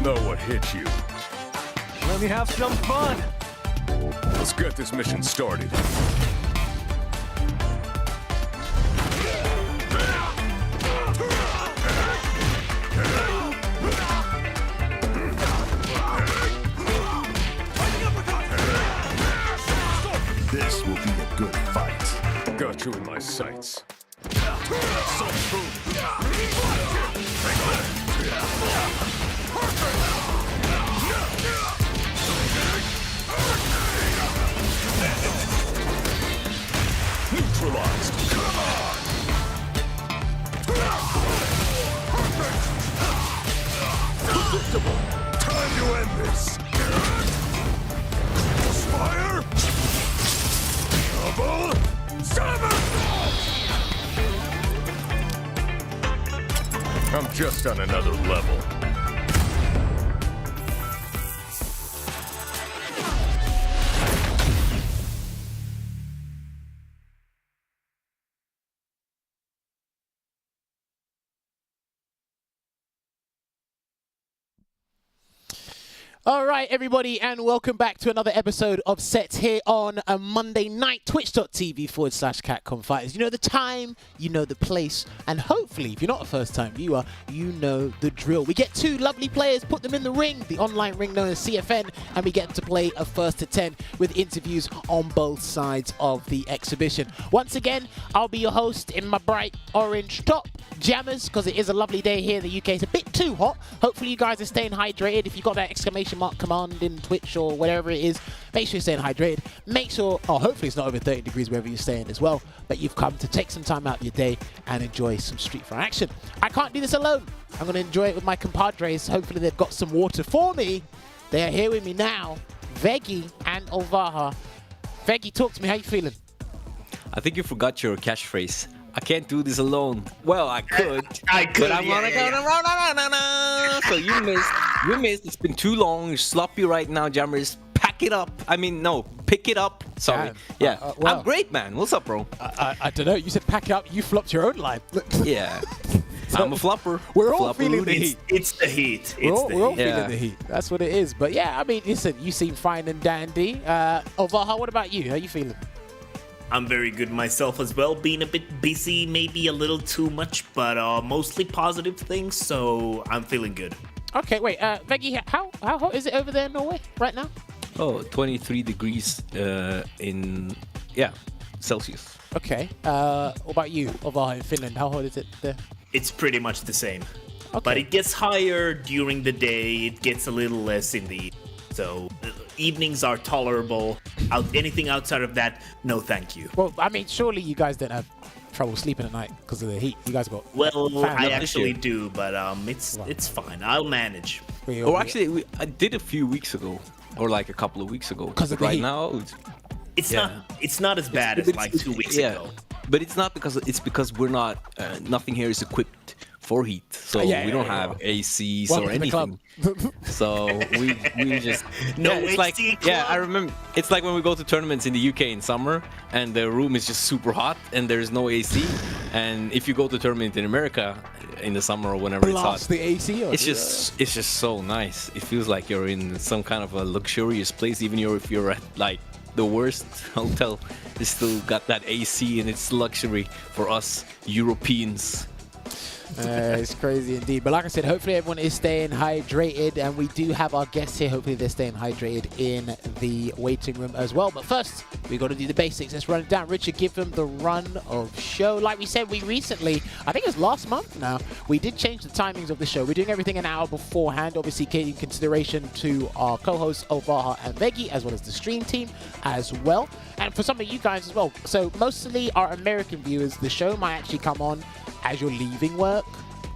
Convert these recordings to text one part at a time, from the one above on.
know what hit you. Let me have some fun. Let's get this mission started. This will be a good fight. Got you in my sights. Neutralized. Predictable. Time to end this. Fire. Double. Seven. I'm just on another level. All right, everybody, and welcome back to another episode of Sets here on a Monday night, twitch.tv/Capcom Fighters. You know the time, you know the place, and hopefully, if you're not a first-time viewer, you know the drill. We get two lovely players, put them in the ring, the online ring known as CFN, and we get them to play a 1st to 10 with interviews on both sides of the exhibition. Once again, I'll be your host in my bright orange top, Jammerz, because it is a lovely day here in the UK. It's a bit too hot. Hopefully, you guys are staying hydrated. If you've got that exclamation mark command in Twitch or whatever it is, make sure you're staying hydrated. Make sure, hopefully it's not over 30 degrees wherever you're staying as well, but you've come to take some time out of your day and enjoy some Street Fighter action. I can't do this alone. I'm going to enjoy it with my compadres. Hopefully they've got some water for me. They are here with me now, Veggey and Olvaha. Veggey, talk to me. How you feeling? I think you forgot your catchphrase. I can't do this alone. Well, I could. I could. But I'm gonna go. So you missed. You missed. It's been too long. You're sloppy right now, Jammerz. Pack it up. I mean, no, pick it up. Sorry. Yeah. Well, I'm great, man. What's up, bro? I don't know. You said pack it up. You flopped your own line. Yeah. I'm a flopper. We're all Flopper feeling the Rudy. heat. It's the heat. We're all feeling Yeah. the heat. That's what it is. But yeah, I mean, listen, you seem fine and dandy. Olvaha, what about you? How you feeling? I'm very good myself as well. Being a bit busy, maybe a little too much, but mostly positive things. So I'm feeling good. Okay, wait, Veggey, how hot is it over there in Norway right now? Oh, 23 degrees in Celsius. Okay. What about you, Olvaha, in Finland? How hot is it there? It's pretty much the same. Okay. But it gets higher during the day. It gets a little less in the evening. So evenings are tolerable. Anything outside of that, no thank you. Well, I mean, surely you guys don't have trouble sleeping at night because of the heat. You guys got Well, fans. I actually do, but it's fine. I'll manage. Or actually, I did a few weeks ago, or like a couple of weeks ago. Because of the right heat. now, It's not as bad as like 2 weeks ago. But it's not because we're not. Nothing here is equipped for heat, so we don't have ACs Welcome or to the club. anything. So we just it's like AC club. I remember it's like when we go to tournaments in the UK in summer and the room is just super hot and there's no AC, and if you go to tournament in America in the summer or whenever blast it's hot, the AC. Or it's just so nice. It feels like you're in some kind of a luxurious place, even if you're at like the worst hotel. It's still got that AC and it's luxury for us Europeans. It's crazy indeed. But like I said, hopefully everyone is staying hydrated, and we do have our guests here. Hopefully they're staying hydrated in the waiting room as well. But first, we got to do the basics. Let's run it down. Richard, give them the run of show. Like we said, we recently, I think it was last month now, we did change the timings of the show. We're doing everything an hour beforehand, obviously taking consideration to our co-hosts Olvaha and Veggey, as well as the stream team as well. And for some of you guys as well. So mostly our American viewers, the show might actually come on as you're leaving work,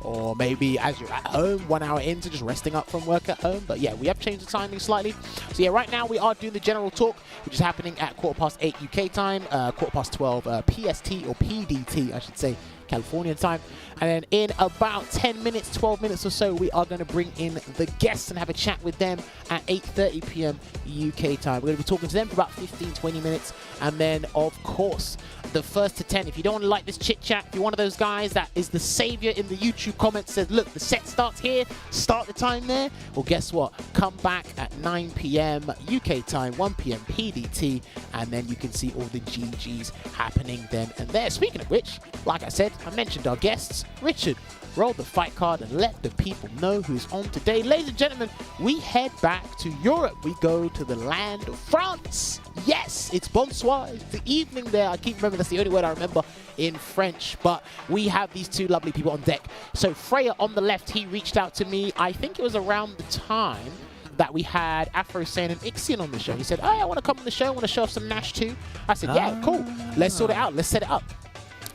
or maybe as you're at home 1 hour into just resting up from work at home. But yeah, we have changed the timing slightly. So yeah, right now we are doing the general talk, which is happening at 8:15 UK time, 12:15 PST or PDT, I should say, California time. And then in about 10 minutes, 12 minutes or so, we are going to bring in the guests and have a chat with them at 8:30 p.m. UK time. We're going to be talking to them for about 15, 20 minutes. And then, of course, the first to 10. If you don't want to like this chit-chat, if you're one of those guys that is the savior in the YouTube comments, says, look, the set starts here, start the time there. Well, guess what? Come back at 9 p.m. UK time, 1 p.m. PDT, and then you can see all the GGs happening then and there. Speaking of which, like I said, I mentioned our guests. Richard, roll the fight card and let the people know who's on today. Ladies and gentlemen, we head back to Europe. We go to the land of France. Yes, it's bonsoir. It's the evening there. I keep remembering that's the only word I remember in French. But we have these two lovely people on deck. So Freya on the left, he reached out to me. I think it was around the time that we had Afro Sane and Ixion on the show. He said, oh, I want to come on the show. I want to show off some Nash too. I said, yeah, cool. Let's sort it out. Let's set it up.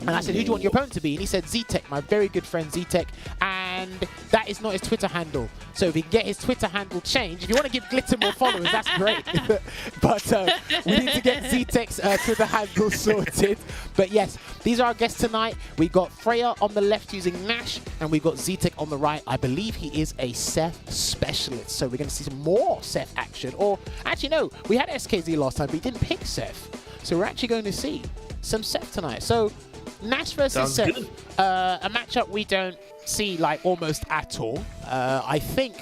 And I said, who do you want your opponent to be? And he said, ZTeck, my very good friend ZTeck. And that is not his Twitter handle. So if he can get his Twitter handle changed, if you want to give Glitter more followers, that's great. But we need to get ZTeck's Twitter handle sorted. But yes, these are our guests tonight. We got Freya on the left using Nash, and we've got ZTeck on the right. I believe he is a Seth specialist. So we're going to see some more Seth action. Or actually, no, we had SKZ last time, but he didn't pick Seth. So we're actually going to see some Seth tonight. So Nash versus Seth, a matchup we don't see like almost at all. I think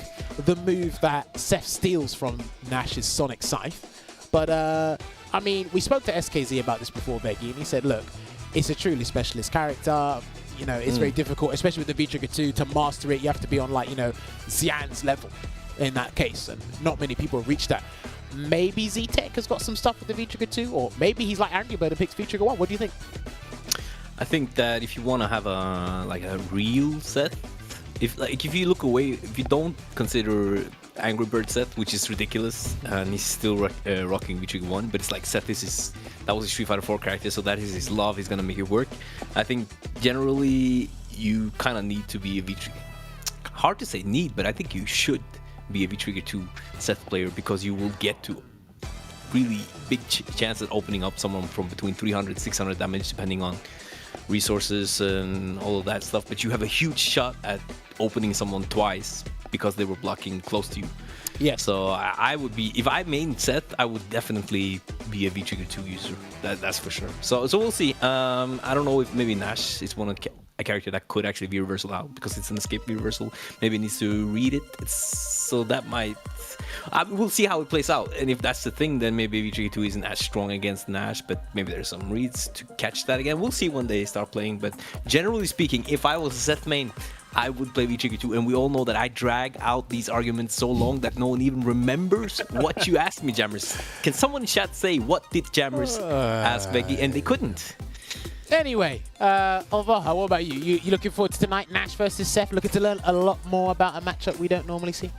the move that Seth steals from Nash is Sonic Scythe. But I mean, we spoke to SKZ about this before, Veggey, and he said, look, it's a truly specialist character. You know, it's very difficult, especially with the V-Trigger 2, to master it. You have to be on like, you know, Xian's level in that case, and not many people reach that. Maybe ZTeck has got some stuff with the V-Trigger 2, or maybe he's like Angry Bird and picks V-Trigger 1. What do you think? I think that if you want to have a real set, if you look away, if you don't consider Angry Bird Seth, which is ridiculous, and he's still rocking V-Trigger 1, but it's like Seth that was a Street Fighter 4 character, so that is his love. He's gonna make it work. I think generally you kind of need to be a V-Trigger. Hard to say need, but I think you should be a V-Trigger 2 Seth player, because you will get to really big chance at opening up someone from between 300 600 damage depending on resources and all of that stuff, but you have a huge shot at opening someone twice because they were blocking close to you. Yeah. So I would be, if I main Seth, I would definitely be a V-Trigger 2 user. That's for sure. So we'll see. I don't know if maybe Nash is a character that could actually be reversal out, because it's an escape reversal. Maybe it needs to read it. So that might... we'll see how it plays out. And if that's the thing, then maybe V-Trigger 2 isn't as strong against Nash, but maybe there's some reads to catch that again. We'll see when they start playing. But generally speaking, if I was a Seth main, I would play V-Trigger 2. And we all know that I drag out these arguments so long that no one even remembers what you asked me, Jammerz. Can someone in chat say, what did Jammerz ask Veggey? And they couldn't. Anyway, Olvaha, what about you? You looking forward to tonight, Nash versus Seth? Looking to learn a lot more about a matchup we don't normally see?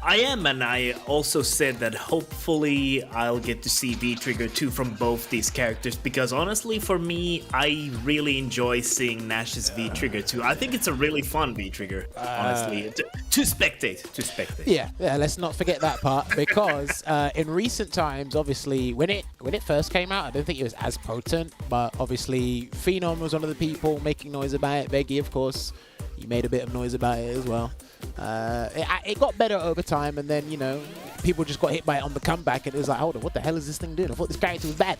I am, and I also said that hopefully I'll get to see V-Trigger 2 from both these characters, because honestly, for me, I really enjoy seeing Nash's V-Trigger 2. I think it's a really fun V-Trigger, honestly, to spectate. Yeah, let's not forget that part, because in recent times, obviously, when it first came out, I don't think it was as potent, but obviously, Phenom was one of the people making noise about it. Veggey, of course, he made a bit of noise about it as well. It got better over time, and then, you know, people just got hit by it on the comeback, and it was like, hold on, what the hell is this thing doing? I thought this character was bad.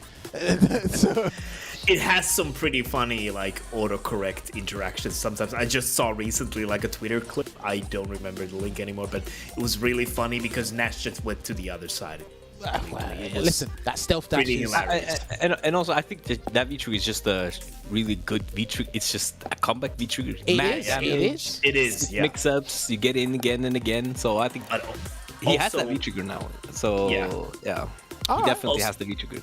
So, it has some pretty funny, like, autocorrect interactions sometimes. I just saw recently, like, a Twitter clip. I don't remember the link anymore, but it was really funny because Nash just went to the other side. Listen, that stealth dash is... And also, I think that V-Trigger is just a really good V-Trigger. It's just a comeback V-Trigger. It is, yeah. Mix-ups, you get in again and again. So I think he has that V-Trigger now. So, yeah. He definitely has the V-Trigger.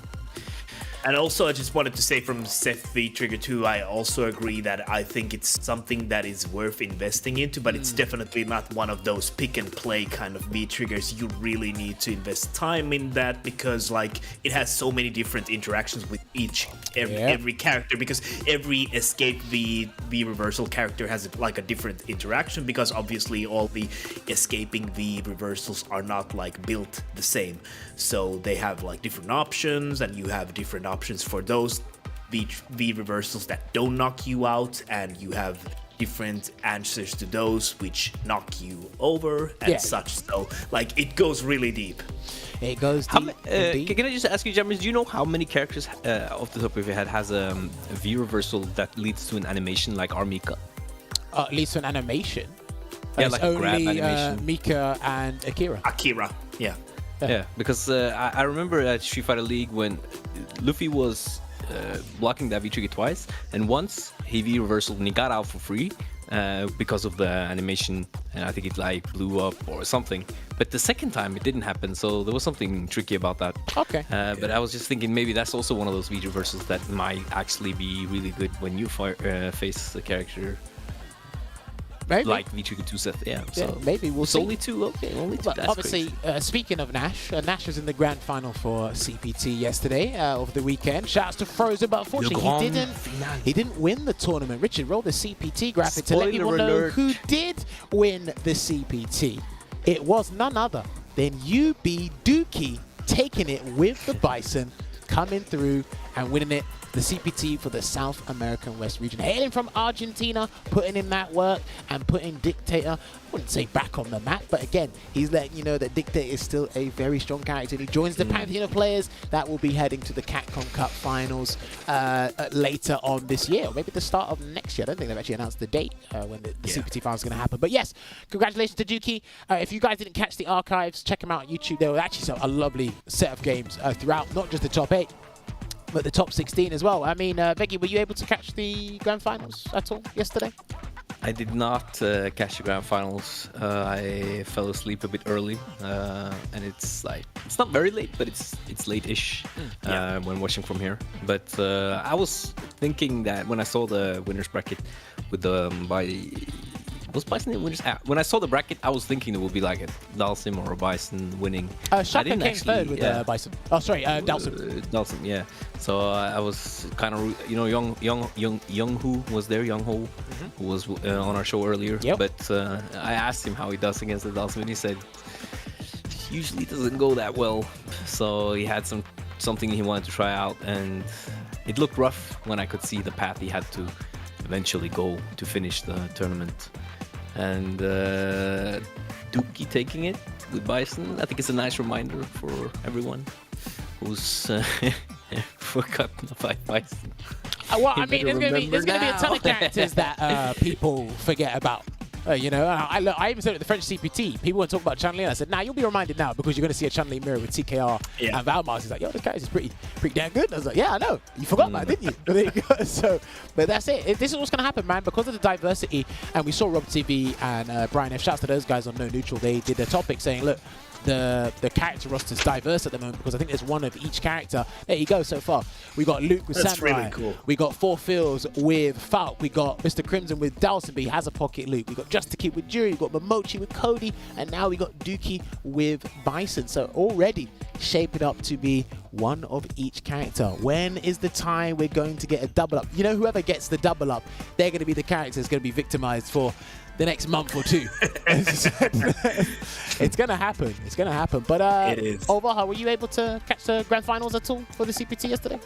And also, I just wanted to say from Seth V-Trigger 2, I also agree that I think it's something that is worth investing into, but it's definitely not one of those pick-and-play kind of V-Triggers. You really need to invest time in that, because, like, it has so many different interactions with every character, because every escape V reversal character has, like, a different interaction, because obviously all the escaping V reversals are not, like, built the same. So they have, like, different options, and you have different options for those V reversals that don't knock you out, and you have different answers to those which knock you over and such. So like it goes really deep. It goes deep. Can I just ask you, Jammerz, do you know how many characters off the top of your head has a V reversal that leads to an animation like Armika? Leads to an animation. Yeah, It's like a grab only animation. Mika and Akira. Akira, yeah. Yeah, because I remember at Street Fighter League when Luffy was blocking that V-Trigger twice, and once he V-reversaled and he got out for free because of the animation, and I think it like blew up or something. But the second time it didn't happen, so there was something tricky about that. Okay. But I was just thinking maybe that's also one of those V-reversals that might actually be really good when you face a character Maybe. like V-Trigger 2 Seth. Yeah, so maybe we'll it's see. only two. Okay, only two. But That's obviously, speaking of Nash, Nash was in the grand final for CPT yesterday over the weekend. Shouts to Frozen, but unfortunately he didn't win the tournament. Richard, roll the CPT graphic to let people know who did win the CPT. It was none other than UB Dookie taking it with the Bison, coming through and winning it. The CPT for the South American West region. Hailing from Argentina, putting in that work and putting Dictator, I wouldn't say back on the map, but again, he's letting you know that Dictator is still a very strong character. And he joins the pantheon of players that will be heading to the Capcom Cup finals later on this year, or maybe the start of next year. I don't think they've actually announced the date when the CPT finals are going to happen. But yes, congratulations to Dookie. If you guys didn't catch the archives, check them out on YouTube. There were actually a lovely set of games throughout, not just the top 8. But the top 16 as well. I mean, Veggey, were you able to catch the grand finals at all yesterday? I did not catch the grand finals. I fell asleep a bit early, and it's not very late, but it's late-ish when watching from here. But I was thinking that when I saw the winners bracket with the was Bison in winners? When I saw the bracket, I was thinking it would be like a Dalsim or a Bison winning. Shaka came third with Bison. Oh, sorry, Dalsim. Dalsim, yeah. So I was kind of, Young Hu was there, Young Ho, who was on our show earlier. Yep. But I asked him how he does against the Dalsim, and he said usually doesn't go that well. So he had something he wanted to try out, and it looked rough when I could see the path he had to eventually go to finish the tournament. And Dookie taking it with Bison, I think it's a nice reminder for everyone who's forgotten about Bison. Well, I mean, there's going to be a ton of characters that people forget about. I even said at the French CPT, people want to talk about Chun-Li, and I said, nah, you'll be reminded now because you're going to see a Chun-Li mirror with TKR and Valmars. He's like, yo, this character's pretty damn good. And I was like, yeah, I know. You forgot that, didn't you? There you go. So, but that's it. This is what's going to happen, man. Because of the diversity, and we saw Rob TV and Brian F. Shouts to those guys on No Neutral. They did a topic saying, look, the character roster's diverse at the moment because I think there's one of each character. There you go so far. We got Luke with That's Samurai. really cool. We got Four Fields with Falk. We got Mr. Crimson with Dalsonby. He has a pocket Luke. We got Just to Keep with Jury. We got Momochi with Cody. And now we got Dookie with Bison. So already shaping up to be one of each character. When is the time we're going to get a double up? You know, whoever gets the double up, they're going to be the character that's going to be victimized for the next month or two. It's going to happen. It's going to happen. But it is. Olvaha, were you able to catch the grand finals at all for the CPT yesterday?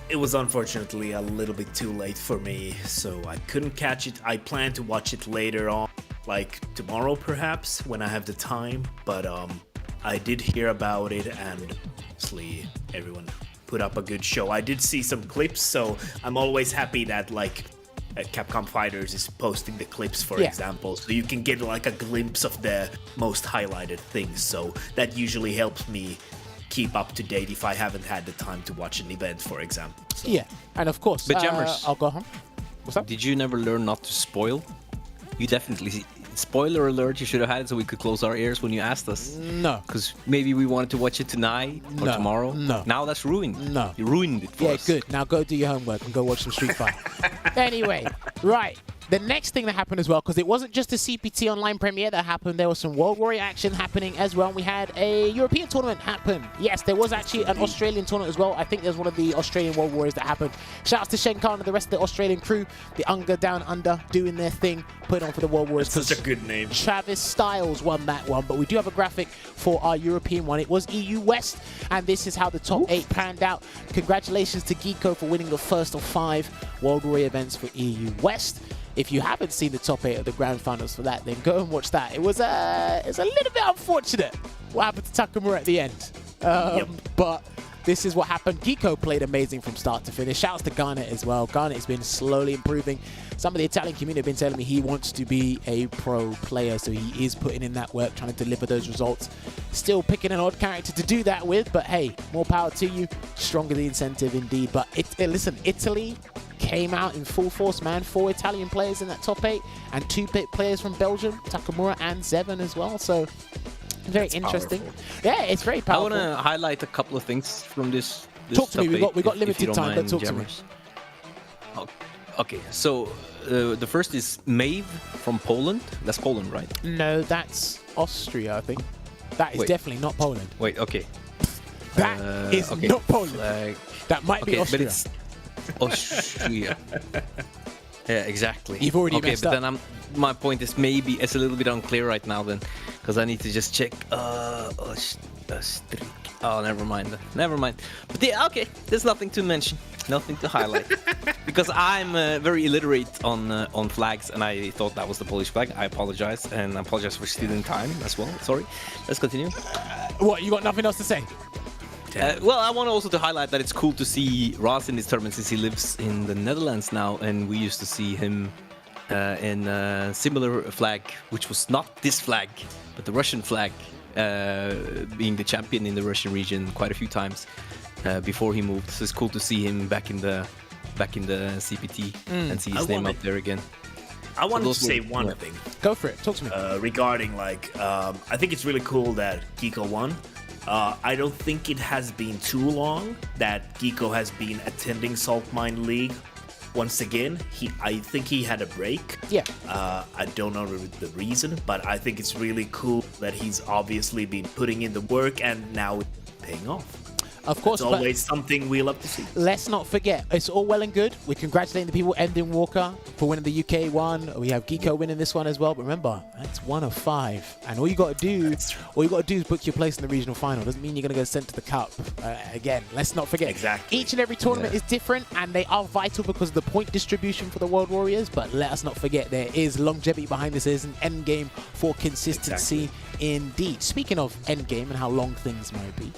It was unfortunately a little bit too late for me, so I couldn't catch it. I plan to watch it later on, like tomorrow perhaps, when I have the time. But I did hear about it, and obviously everyone put up a good show. I did see some clips, so I'm always happy that Capcom Fighters is posting the clips, for example, so you can get like a glimpse of the most highlighted things. So that usually helps me keep up to date if I haven't had the time to watch an event, for example. So. Yeah, and of course, But Jammerz, I'll go on. What's up? Did you never learn not to spoil? You definitely. Spoiler alert, you should have had it so we could close our ears when you asked us. No. Because maybe we wanted to watch it tonight or tomorrow. No. Now that's ruined. No. You ruined it for us. Yeah, good. Now go do your homework and go watch some Street Fighter. Anyway, right. the next thing that happened as well, because it wasn't just a CPT Online premiere that happened, there was some World Warrior action happening as well. We had a European tournament happen. Yes, there was actually an Australian tournament as well. I think there's one of the Australian World Warriors that happened. Shout out to Shenkan and the rest of the Australian crew, the Unga Down Under, doing their thing, putting on for the World Warriors. That's such a good name. Travis Styles won that one, but we do have a graphic for our European one. It was EU West, and this is how the top 8 panned out. Congratulations to Geeko for winning the first of 5 World Warrior events for EU West. If you haven't seen the top 8 of the grand finals for that, then go and watch that. It was it's a little bit unfortunate what happened to Takamura at the end. But this is what happened. Geeko played amazing from start to finish. Shouts to Garnet as well. Garnet has been slowly improving. Some of the Italian community have been telling me he wants to be a pro player, so he is putting in that work, trying to deliver those results. Still picking an odd character to do that with, but hey, more power to you. Stronger the incentive indeed. But listen, Italy came out in full force, man. 4 Italian players in that top 8 and 2 players from Belgium, Takamura and Zeven as well. So very interesting. Powerful. Yeah, it's very powerful. I want to highlight a couple of things from this talk to me. top We got eight, limited time, but talk to me. Okay, so the first is Maeve from Poland. That's Poland, right? No, that's Austria, I think. That is definitely not Poland. Wait, okay. That is not Poland. That might be Austria. But it's Austria. Yeah, exactly. You've already messed up. Then my point is maybe it's a little bit unclear right now then, because I need to just check. Oh, never mind. Never mind. But yeah, okay. There's nothing to mention, nothing to highlight, because I'm very illiterate on flags, and I thought that was the Polish flag. I apologize, and I apologize for stealing time as well. Sorry. Let's continue. What? You got nothing else to say? Well, I want also to highlight that it's cool to see Raz in this tournament since he lives in the Netherlands now, and we used to see him in a similar flag, which was not this flag, but the Russian flag, being the champion in the Russian region quite a few times before he moved. So it's cool to see him back in the CPT and see his name up there again. I wanted to say one thing. Go for it. Talk to me. Regarding I think it's really cool that Geeko won. I don't think it has been too long that Geeko has been attending Salt Mine League. Once again, I think he had a break. Yeah. I don't know the reason, but I think it's really cool that he's obviously been putting in the work and now it's paying off. Of course, it's always something we love to see. Let's not forget, it's all well and good. We're congratulating the people, Ending Walker, for winning the UK one. We have Geeko winning this one as well. But remember, that's 1 of 5, and all you got to do is book your place in the regional final. Doesn't mean you're going to go sent to the cup. Again, let's not forget. Exactly. Each and every tournament is different, and they are vital because of the point distribution for the World Warriors. But let us not forget, there is longevity behind this. There's an end game for consistency, indeed. Speaking of end game and how long things might be.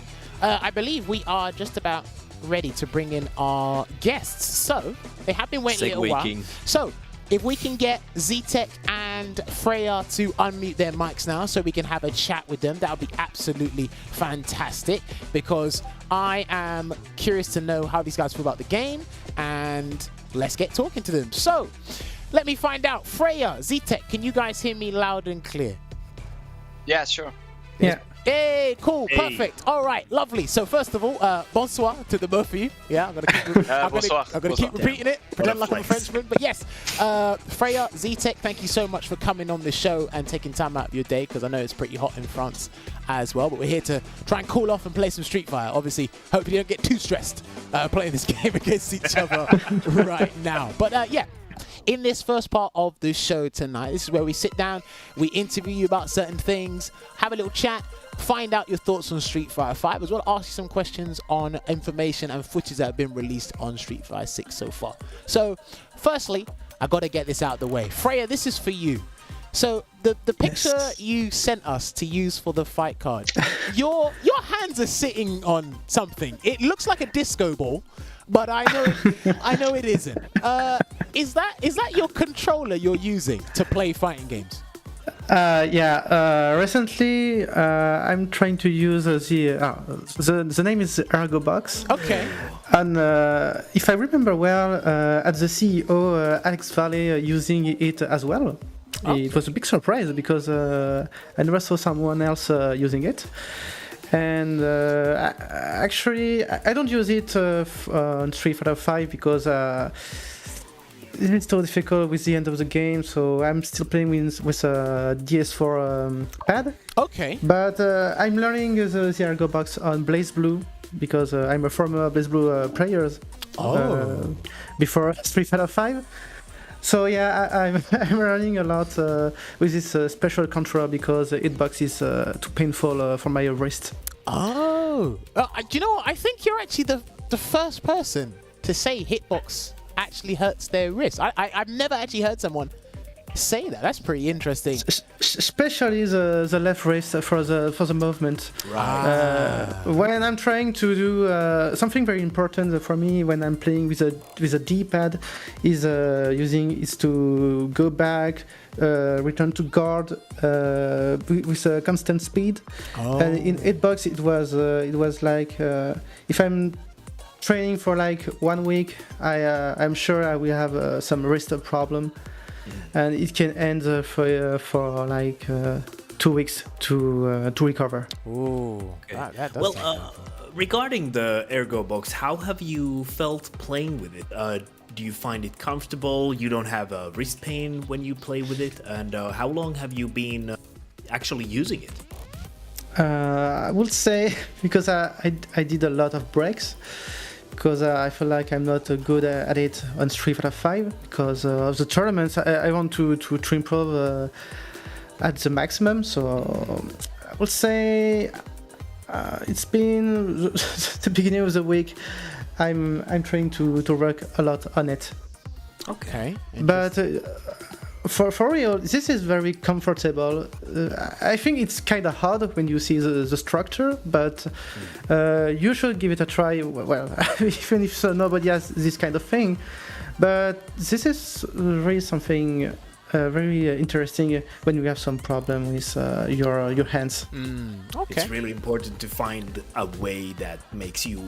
I believe we are just about ready to bring in our guests. So, they have been waiting a little while. So, if we can get ZTeck and Freya to unmute their mics now so we can have a chat with them, that would be absolutely fantastic, because I am curious to know how these guys feel about the game, and let's get talking to them. So, let me find out. Freya, ZTeck, can you guys hear me loud and clear? Yeah, sure. Yeah. Hey, cool, perfect. All right, lovely. So first of all, bonsoir to the both of you. Yeah, I'm gonna keep repeating it, pretend like I'm a Frenchman. But yes, Freya, ZTeck, thank you so much for coming on the show and taking time out of your day, because I know it's pretty hot in France as well. But we're here to try and cool off and play some Street Fighter. Obviously, hopefully you don't get too stressed playing this game against each other right now. But yeah. In this first part of the show tonight, this is where we sit down, we interview you about certain things, have a little chat, find out your thoughts on Street Fighter 5, as well as ask you some questions on information and footage that have been released on Street Fighter 6 so far. So, firstly, I got to get this out of the way. Freya, this is for you. So, the picture you sent us to use for the fight card, your hands are sitting on something. It looks like a disco ball, but I know it isn't. Is that your controller you're using to play fighting games? Recently I'm trying to use the name is Ergo Box. Okay. And if I remember well, at the CEO Alex Valley using it as well. Okay. It was a big surprise because I never saw someone else using it. And actually, I don't use it on Street Fighter 5 because it's too difficult with the end of the game, so I'm still playing with a DS4 pad. Okay. But I'm learning the Ergo Box on Blaze Blue because I'm a former Blaze Blue player before Street Fighter 5. So yeah, I'm learning a lot with this special controller because the hitbox is too painful for my wrist. Oh, do you know what? I think you're actually the first person to say hitbox actually hurts their wrist. I've never actually heard someone say that. That's pretty interesting. Especially the left wrist for the movement. Right. When I'm trying to do something very important for me when I'm playing with a D-pad is to go back, return to guard with a constant speed. And in hitbox it was like if I'm training for like 1 week, I'm sure I will have some wrist problem. And it can end for like 2 weeks to recover. Ooh, Okay. that does Well, sound regarding the Ergo Box, how have you felt playing with it? Do you find it comfortable? You don't have wrist pain when you play with it? And how long have you been actually using it? I would say because I did a lot of breaks. Because I feel like I'm not good at it on Street Fighter 5 because of the tournaments. I want to improve at the maximum. So I would say it's been the beginning of the week. I'm trying to work a lot on it. okay. But for real, this is very comfortable. I think it's kind of hard when you see the structure, but you should give it a try. Well, even if nobody has this kind of thing, but this is really something very interesting when you have some problem with your hands. Okay. It's really important to find a way that makes you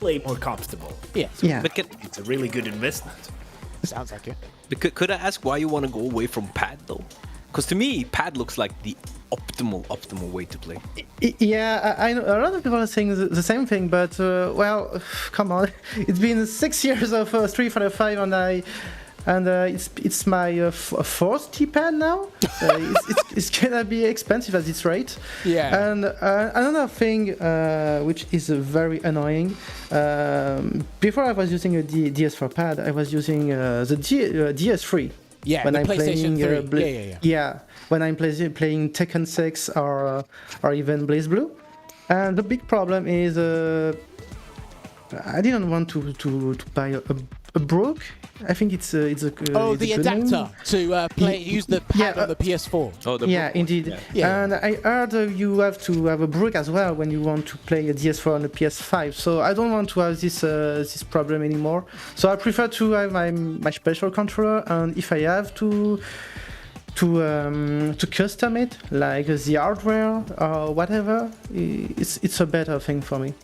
play more comfortable. Yeah. Yeah. But It's a really good investment. Sounds like it. could I ask why you want to go away from pad though? Because to me, pad looks like the optimal way to play. Yeah, I know a lot of people are saying the same thing, but well, come on, it's been 6 years of Street Fighter 5, and it's my fourth T-pad now. It's gonna be expensive at this rate. Yeah. And another thing which is very annoying. Before I was using a DS4 pad, I was using the DS3. Yeah, when the I'm PlayStation playing, 3. Yeah. When I'm playing Tekken 6 or even Blaze Blue. And the big problem is I didn't want to buy a broke. I think it's a The good adapter name. to use the pad on the PS4. Oh, Yeah, indeed. Yeah. And I heard you have to have a brick as well when you want to play a DS4 on a PS5. So I don't want to have this problem anymore. So I prefer to have my special controller, and if I have to custom it, like the hardware or whatever, it's a better thing for me.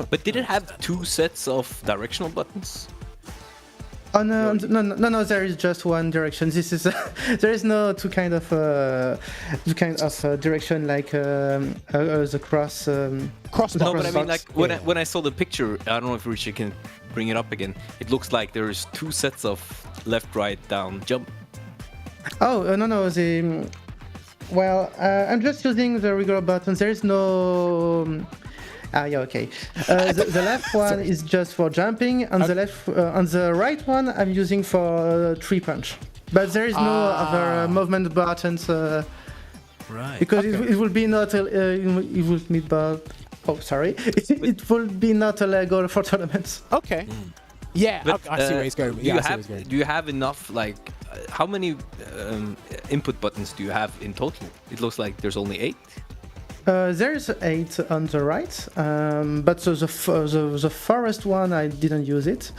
But did it have 2 sets of directional buttons? Oh no! There is just one direction. This is there is no two kind of direction like the cross. No, but I mean, like when I saw the picture, I don't know if Richard can bring it up again. It looks like there's 2 sets of left, right, down, jump. Oh no! I'm just using the regular buttons. There is no. Yeah, okay. The left one is just for jumping, and the right one I'm using for 3-punch. But there is no other movement buttons. Right. Because it will be not it will be but oh sorry it will be not a legal for tournaments. Okay. Yeah, But, I see where he's going. Yeah, I see where he's going. do you have enough, like, how many input buttons do you have in total? It looks like there's only 8. There's 8 on the right, but the first one I didn't use it.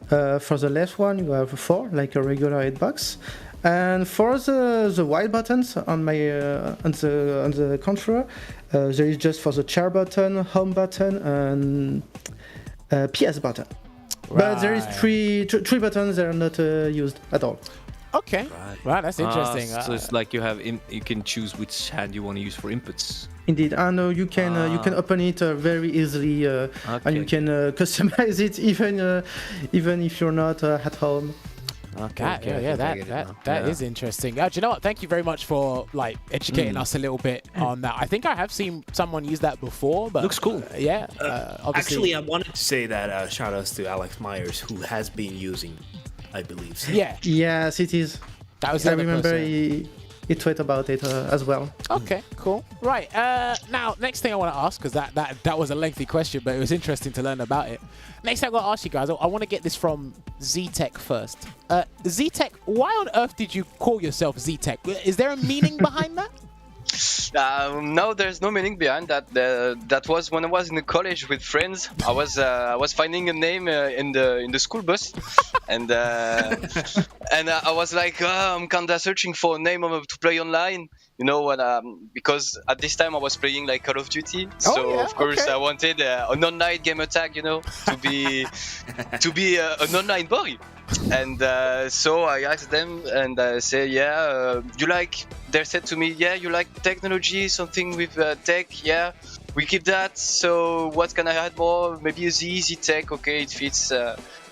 For the left one you have 4, like a regular hitbox, and for the white buttons on my on the controller, there is just for the chair button, home button, and PS button. But there is three buttons that are not used at all. Okay. Wow, that's interesting. So it's like you can choose which hand you want to use for inputs. Indeed, I know you can open it very easily, and you can customize it even if you're not at home. Okay, yeah, that is interesting. Do you know what? Thank you very much for like educating us a little bit on that. I think I have seen someone use that before, but Looks cool. Obviously. Actually, I wanted to say that shout outs to Alex Myers, who has been using, I believe. So. Yeah. Yes, it is. That was the I other remember person. he tweeted about it as well. Okay, cool. Right. Now, next thing I want to ask, because that was a lengthy question, but it was interesting to learn about it. Next thing I got to ask you guys, I want to get this from ZTeck first. ZTeck, why on earth did you call yourself ZTeck? Is there a meaning behind that? No, there's no meaning behind that. That was when I was in the college with friends. I was finding a name in the school bus, and I was like, I'm kinda searching for a name to play online. You know what? Because at this time I was playing like Call of Duty, so of course I wanted an online gamer tag, you know, to be an online boy. And so I asked them, and I said, you like? They said to me, you like technology, something with tech, we keep that. So what can I add more? Maybe a ZTeck, okay, it fits.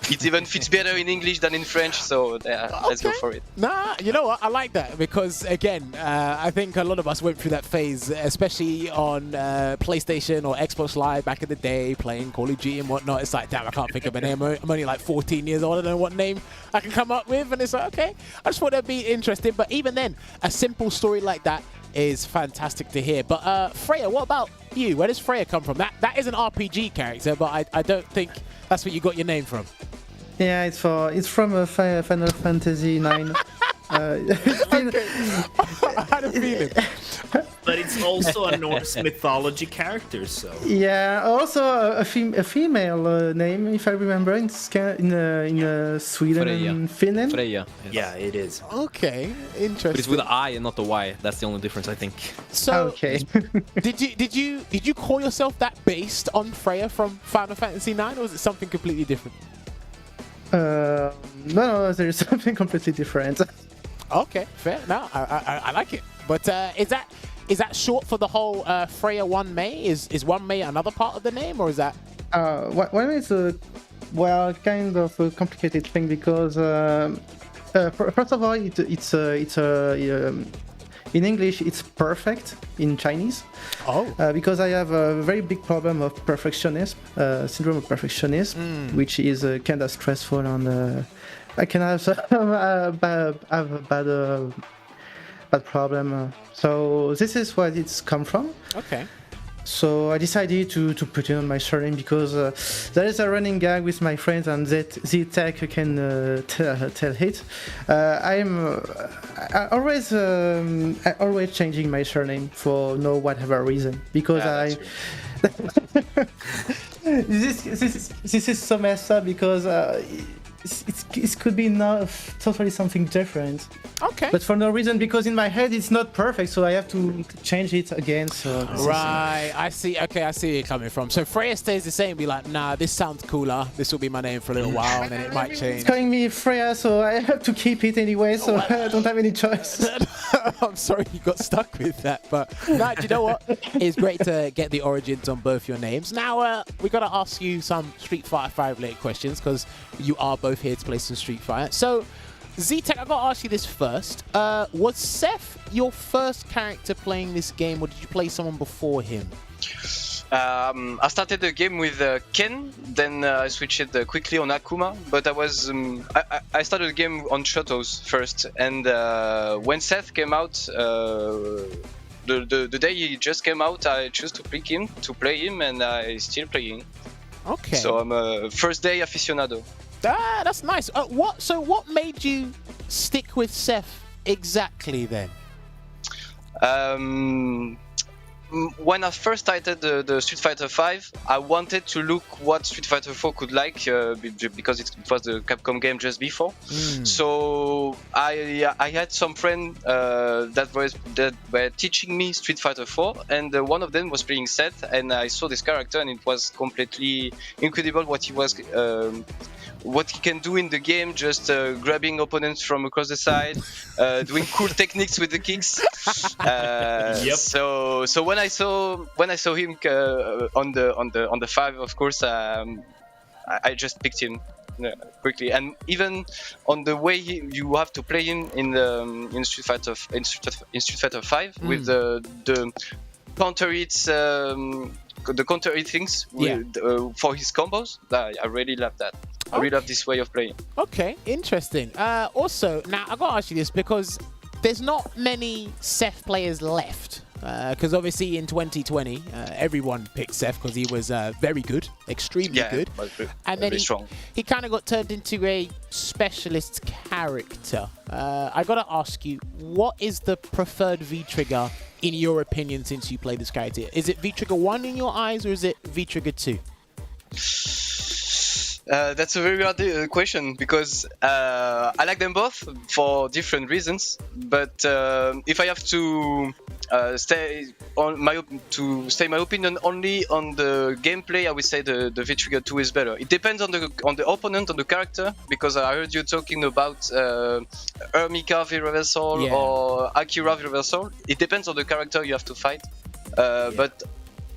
It even fits better in English than in French, so let's go for it. Nah, you know what? I like that because, again, I think a lot of us went through that phase, especially on PlayStation or Xbox Live back in the day, playing Call of Duty and whatnot. It's like, damn, I can't think of a name. I'm only like 14 years old. I don't know what name I can come up with. And it's like, okay, I just thought that'd be interesting. But even then, a simple story like that is fantastic to hear. But Freya, what about you? Where does Freya come from? That is an RPG character, but I don't think that's where you got your name from. Yeah, it's from Final Fantasy 9. I had a feeling. But it's also a Norse mythology character, so. Yeah, also a female name, if I remember, in Sweden Freya. and Finland. Freya. Yes. Yeah, it is. Okay, interesting. But it's with an I and not a Y. That's the only difference, I think. So, Okay. did you call yourself that based on Freya from Final Fantasy IX, or was it something completely different? No, there's something completely different. Okay, fair. No, I like it. But is that short for the whole Freya 1 May? Is 1 May another part of the name, or is that? Well, it's kind of a complicated thing because first of all, in English it's perfect in Chinese. Because I have a very big problem of perfectionism, syndrome of perfectionism, which is kind of stressful, and I can have some bad problem. So this is where it's come from. Okay. So I decided to put it on my surname because there is a running gag with my friends, and ZTeck can tell it. I always changing my surname for no whatever reason because this is so messed up because it could be not totally something different. Okay. But for no reason, because in my head it's not perfect, so I have to change it again. So right, I see. Okay, I see where you're coming from. So Freya stays the same, be like, nah, this sounds cooler. This will be my name for a little while, and then it might change. It's calling me Freya, so I have to keep it anyway. So I don't have any choice. I'm sorry you got stuck with that, but no, do you know what? It's great to get the origins on both your names. Now we got to ask you some Street Fighter 5 related questions because you are both here to play some Street Fighter. So ZTeck, I got to ask you this first. Was Seth your first character playing this game, or did you play someone before him? I started the game with Ken, then I switched quickly on Akuma, but I started the game on Shotos first, and when Seth came out, the day he just came out, I chose to play him, and I still playing. Okay. So I'm a first day aficionado. That's nice. What made you stick with Seth exactly then? When I first started the Street Fighter 5, I wanted to look what Street Fighter 4 could like because it was the Capcom game just before. So I had some friends that were teaching me Street Fighter 4, and one of them was playing Seth, and I saw this character, and it was completely incredible what he can do in the game, just grabbing opponents from across the side, doing cool techniques with the kicks. Yep. So when I saw him on the 5, of course, I just picked him. quickly. And even on the way you have to play him in Street Fighter 5 with the counter hits. The counter hit things for his combos. I really love that. I really love this way of playing. Okay, interesting. Also, now I gotta ask you this because there's not many Seth players left. Because obviously in 2020, everyone picked Seth because he was very good, extremely good. And then he kind of got turned into a specialist character. I got to ask you, what is the preferred V-Trigger in your opinion since you play this character? Is it V-Trigger 1 in your eyes or is it V-Trigger 2? That's a very hard question because I like them both for different reasons. But if I have to stay my opinion only on the gameplay, I would say the V-Trigger 2 is better. It depends on the opponent, on the character, because I heard you talking about Ermika V-Reversal or Akira V-Reversal. It depends on the character you have to fight. But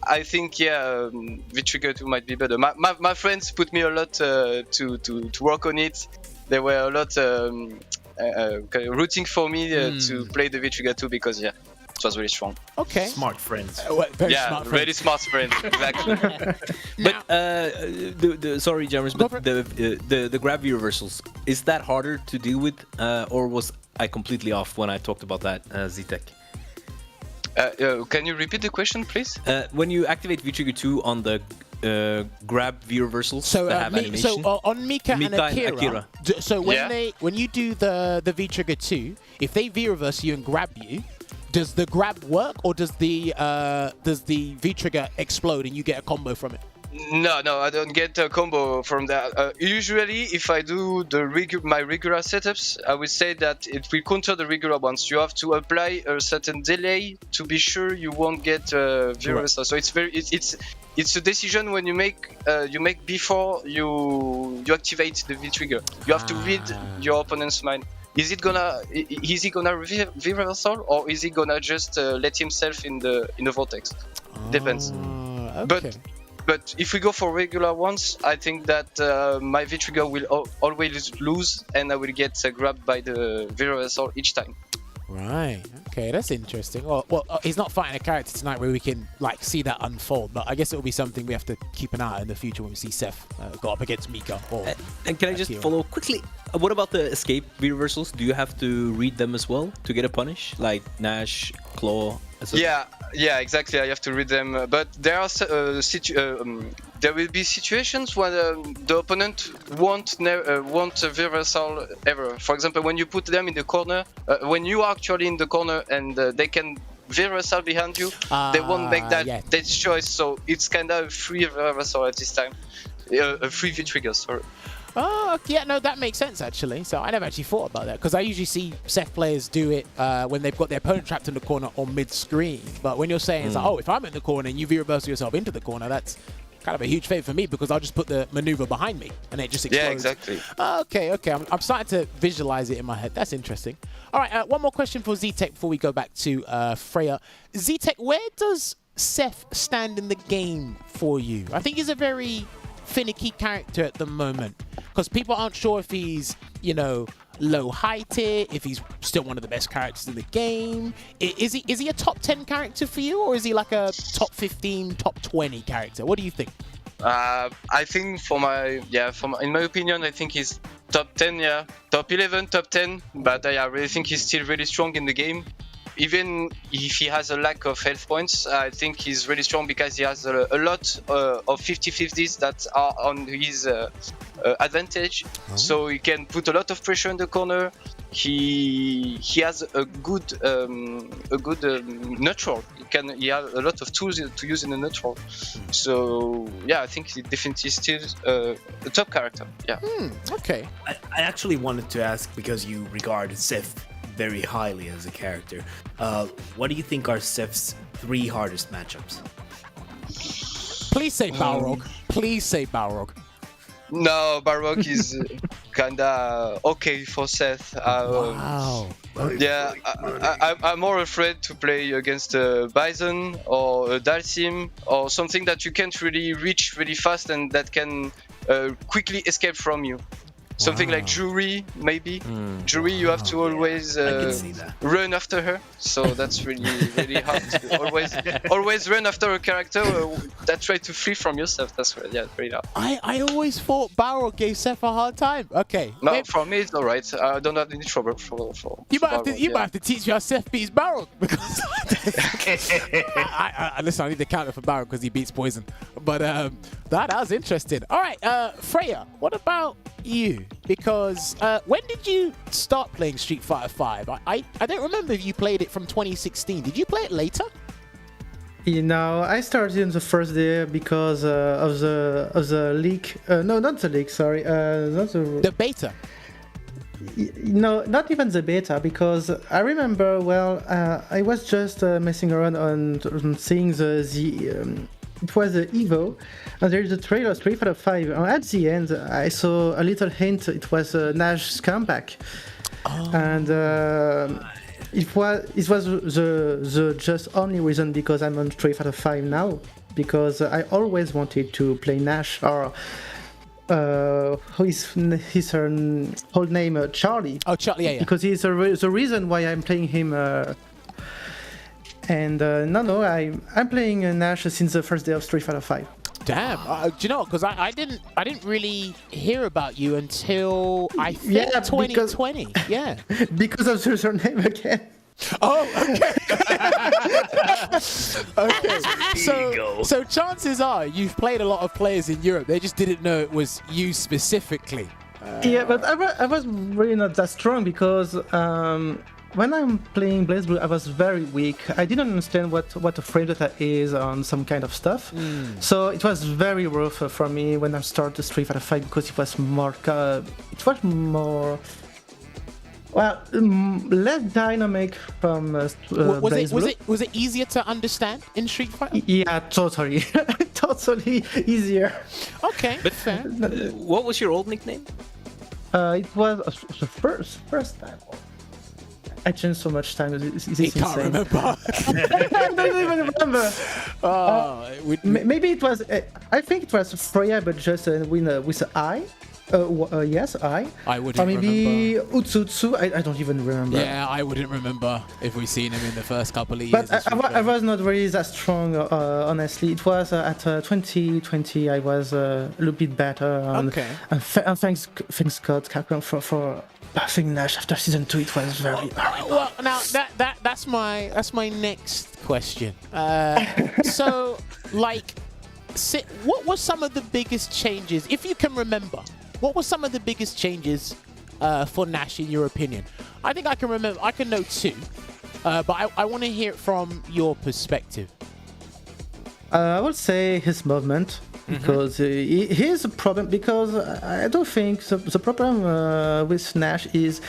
I think V-Trigger 2 might be better. My friends put me a lot to work on it. They were a lot rooting for me to play the V-Trigger 2 because it was really strong. Okay. Smart friends. Very smart friends. Really smart friends. Exactly. But sorry, Jammerz, but the grab reversals, is that harder to deal with, or was I completely off when I talked about that, ZTeck? Can you repeat the question, please? When you activate V-Trigger 2 on the grab V-reversals that have animation. So on Mika and Akira. So when you do the V-Trigger 2, if they V-reverse you and grab you, does the grab work or does the V-Trigger explode and you get a combo from it? No, I don't get a combo from that. Usually, if I do my regular setups, I would say that it will counter the regular ones. You have to apply a certain delay to be sure you won't get V-reversal. So it's a decision when you make before you activate the V-Trigger. You have to read your opponent's mind. Is he gonna V-reversal or is he gonna just let himself in the vortex? Depends. Okay. But if we go for regular ones, I think that my V-Trigger will always lose and I will get grabbed by the V-reversal each time. Right. Okay, that's interesting. Well, he's not fighting a character tonight where we can see that unfold, but I guess it will be something we have to keep an eye on in the future when we see Seth go up against Mika. And can I just follow quickly? What about the escape V-reversals? Do you have to read them as well to get a punish, like Nash, Claw? Yeah, exactly. I have to read them, but there are there will be situations where the opponent won't a V-reversal ever. For example, when you put them in the corner, when you are actually in the corner and they can V-reversal behind you, they won't make that choice. So it's kind of a free V-reversal at this time, a free V-Trigger. Sorry. Oh, yeah, no, that makes sense, actually. So I never actually thought about that, because I usually see Seth players do it when they've got their opponent trapped in the corner or mid-screen. But when you're saying, it's like, if I'm in the corner and you V-reversal yourself into the corner, that's kind of a huge favor for me, because I'll just put the maneuver behind me and it just explodes. Yeah, exactly. Okay. I'm starting to visualize it in my head. That's interesting. All right, one more question for ZTeck before we go back to Freya. ZTeck, where does Seth stand in the game for you? I think he's a very finicky character at the moment, because people aren't sure if he's, low high tier, if he's still one of the best characters in the game. Is he a top 10 character for you, or is he like a top 15, top 20 character? What do you think? I think in my opinion, I think he's top 10, top 11, top 10. But I really think he's still really strong in the game. Even if he has a lack of health points, I think he's really strong because he has a lot of 50-50s that are on his advantage. So he can put a lot of pressure in the corner. He has a good neutral. He has a lot of tools to use in the neutral. So I think he definitely still a top character. Yeah. Okay. I actually wanted to ask, because you regard Seth very highly as a character, what do you think are Seth's 3 hardest matchups? Please say Balrog. Please say Balrog. No, Balrog is kinda okay for Seth. Wow. Yeah, I'm more afraid to play against a Bison or a Dalsim or something that you can't really reach really fast and that can quickly escape from you. Something like Jury, maybe. Jury, you have to always run after her. So that's really hard to always run after a character that tries to flee from yourself. That's really hard. I always thought Balrog gave Seth a hard time. Okay. No, for me it's alright. I don't have any trouble for you might have to teach me how Seth beats Balrog because listen, I need to counter for Balrog because he beats Poison. But that was interesting. All right, Freya, what about you? Because when did you start playing Street Fighter V? I don't remember if you played it from 2016. Did you play it later? You know, I started in the first day because of the leak. No, not the leak. Sorry, not the beta. No, not even the beta, because I remember I was just messing around on seeing it was the Evo, and there is a trailer of Street Fighter 5, and at the end I saw a little hint. It was Nash's comeback, and it was the just only reason because I'm on Street Fighter 5 now, because I always wanted to play Nash, or who is his whole name, Charlie. Oh, Charlie, yeah. Because he's the reason why I'm playing him. And I'm playing Nash since the first day of Street Fighter 5. Damn, do you know? Because I didn't really hear about you until I think 2020. Yeah, because of your name again. Oh, okay. Okay. So chances are you've played a lot of players in Europe. They just didn't know it was you specifically. Yeah, but I was really not that strong because when I'm playing BlazBlue, I was very weak. I didn't understand what a frame data is on some kind of stuff. So it was very rough for me when I started Street Fighter 5 because it was more less dynamic from was it easier to understand in Street Fighter? Yeah, totally. Totally easier. Okay, but fair. What was your old nickname? It was the first time. I changed so much time. He can't remember. I don't even remember. Maybe it was. I think it was Freya, but just with an I. Yes, I. I wouldn't remember. Or maybe Utsutsu. I don't even remember. Yeah, I wouldn't remember if we've seen him in the first couple of years. But I was not really that strong, honestly. It was at 2020 I was a little bit better. Okay. And thanks God, Capcom for buffing Nash after season 2. It was very horrible. Well, now that's my next question. So, what were some of the biggest changes, if you can remember? What were some of the biggest changes for Nash, in your opinion? I think I can remember. I can know two, but I want to hear it from your perspective. I would say his movement, because here's a problem. Because I don't think the problem with Nash is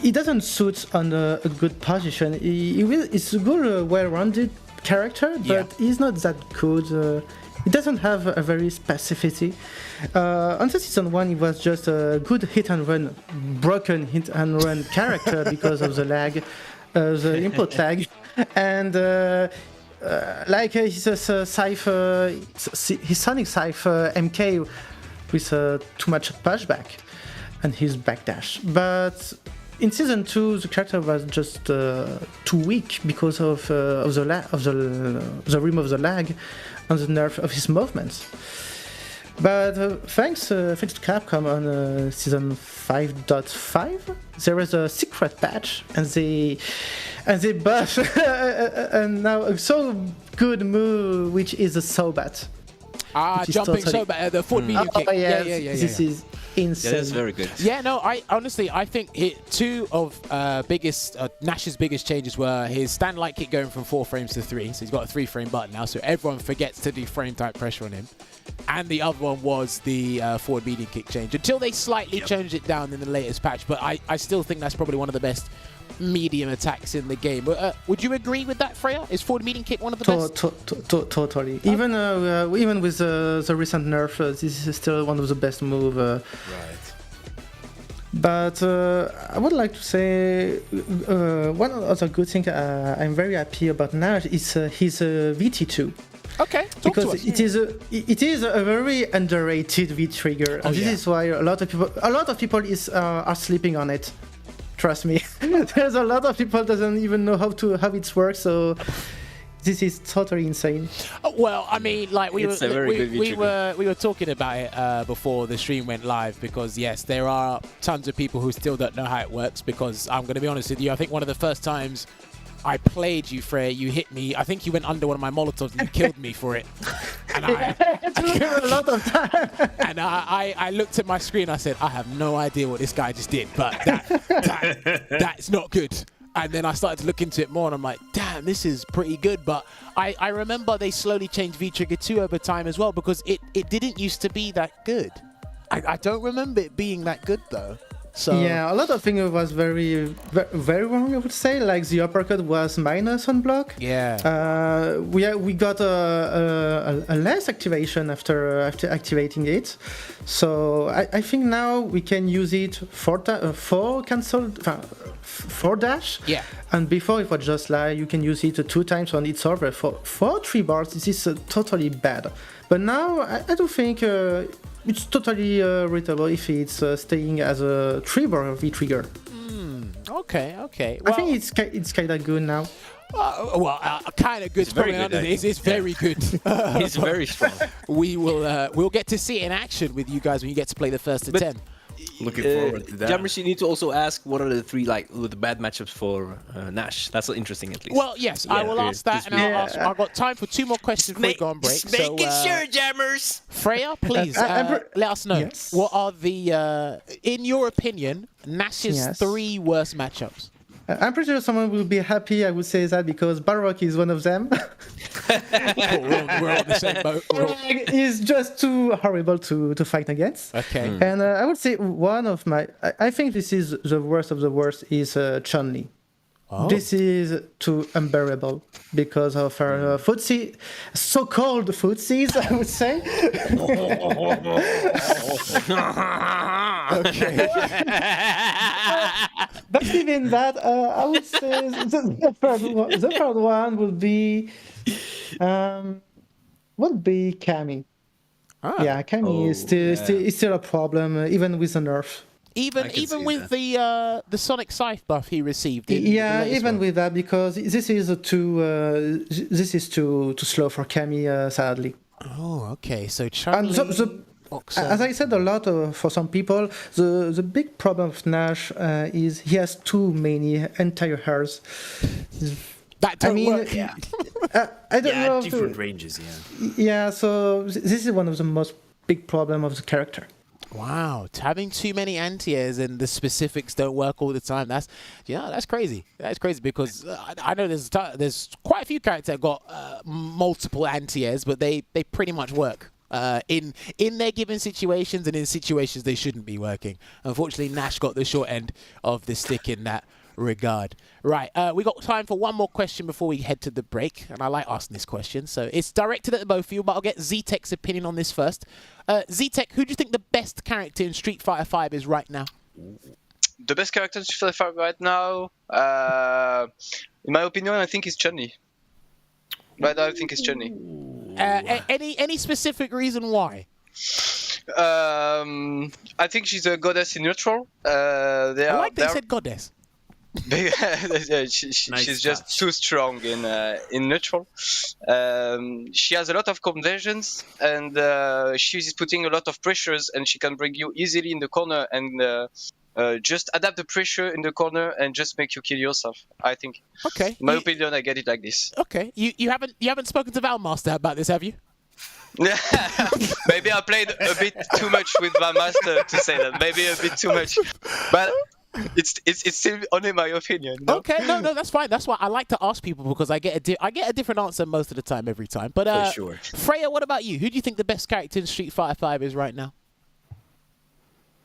he doesn't suit on a good position. It's a good, well-rounded character, but he's not that good. It doesn't have a very specificity. On the season 1, he was just a good hit-and-run, broken hit-and-run character because of the lag, the input lag. And his Cypher, his Sonic Cypher MK with too much pushback and his backdash. But in season 2, the character was just too weak because of the remove of the lag and the nerf of his movements. But thanks to Capcom on season 5.5, there was a secret patch, and they buff and now a so good move, which is a Sobat. Jumping Sobat, the forward medium kick. Yeah. This is insane. Yeah, that's very good. Yeah, no, I think two of Nash's biggest changes were his stand light kick going from 4 frames to 3, so he's got a 3-frame button now, so everyone forgets to do frame type pressure on him. And the other one was the forward medium kick change, until they slightly changed it down in the latest patch, but I still think that's probably one of the best medium attacks in the game. Would you agree with that, Freya? Is forward medium kick one of the best? Totally. Even with the recent nerf, this is still one of the best moves. Right. But I would like to say one other good thing I'm very happy about Nash is his VT2. Okay, talk because to us. it is a very underrated V-Trigger, and this is why a lot of people are sleeping on it. Trust me, there's a lot of people doesn't even know how it works. So this is totally insane. Well, I mean, like we It's a very good V-Trigger. were talking about it before the stream went live, because yes, there are tons of people who still don't know how it works. Because I'm going to be honest with you, I think one of the first times I played you, Freya, you hit me. I think you went under one of my Molotovs and you killed me for it. And It took a lot of time. And I looked at my screen. I said, I have no idea what this guy just did, but that's not good. And then I started to look into it more, and I'm like, damn, this is pretty good. But I remember they slowly changed V-Trigger 2 over time as well, because it didn't used to be that good. I don't remember it being that good, though. So yeah, a lot of things was very, very wrong, I would say. Like the uppercut was minus on block. Yeah. We got a less activation after activating it. So I think now we can use it for dash. Yeah. And before it was just like you can use it 2 times on each server. For 3 bars, this is totally bad. But now I do think it's totally readable if it's staying as a 3-bar V-Trigger. Okay. Well, I think it's kind of good now. Kind of good. It's very good. He's very strong. We'll get to see it in action with you guys when you get to play the first of 10. Looking forward to that. Jammerz, you need to also ask what are the 3 the bad matchups for Nash. That's interesting, at least. Well, yes, I will ask that, and I've got time for 2 more questions before we go on break. Making sure, Jammerz. Freya, please let us know. Yes. What are the, in your opinion, Nash's 3 worst matchups? I'm pretty sure someone will be happy I would say that, because Balrog is one of them. We're on the same boat. He's just too horrible to fight against. Okay. And I would say one of my... I think this is the worst of the worst is Chun-Li. Oh. This is too unbearable because of her footsie, so-called footsies, I would say. Okay. But even that, I would say the third one would be Cammy. Yeah, Cammy is still a problem, even with the nerf. Even with the Sonic Scythe buff he received. Even with that, because this is too slow for Cammy, sadly. Oh, okay. So Chun-Li... As I said a lot for some people, the big problem of Nash is he has too many anti-hairs. That don't work. I don't know. Different ranges, Yeah, so this is one of the most big problem of the character. Wow, having too many anti-airs and the specifics don't work all the time. That's crazy. That's crazy, because I know there's quite a few characters that got multiple anti-airs, but they pretty much work. In their given situations and in situations they shouldn't be working. Unfortunately, Nash got the short end of the stick in that regard. Right, we got time for one more question before we head to the break, and I like asking this question, so it's directed at the both of you, but I'll get ZTeck's opinion on this first. ZTeck, who do you think the best character in Street Fighter V is right now? The best character in Street Fighter V right now, in my opinion, I think it's Chun-Li. Right now, I think it's Chun-Li. Any specific reason why? I think she's a goddess in neutral. They said goddess. She's just too strong in neutral. She has a lot of conversions, and she's putting a lot of pressures, and she can bring you easily in the corner and just adapt the pressure in the corner and just make you kill yourself. I think. Okay. In my opinion, I get it like this. Okay. You haven't spoken to Valmaster about this, have you? Maybe I played a bit too much with Valmaster to say that. Maybe a bit too much, but. It's still only my opinion. No? Okay, no, that's fine. That's why I like to ask people, because I get a different answer most of the time, every time. But for sure. Freya, what about you? Who do you think the best character in Street Fighter V is right now?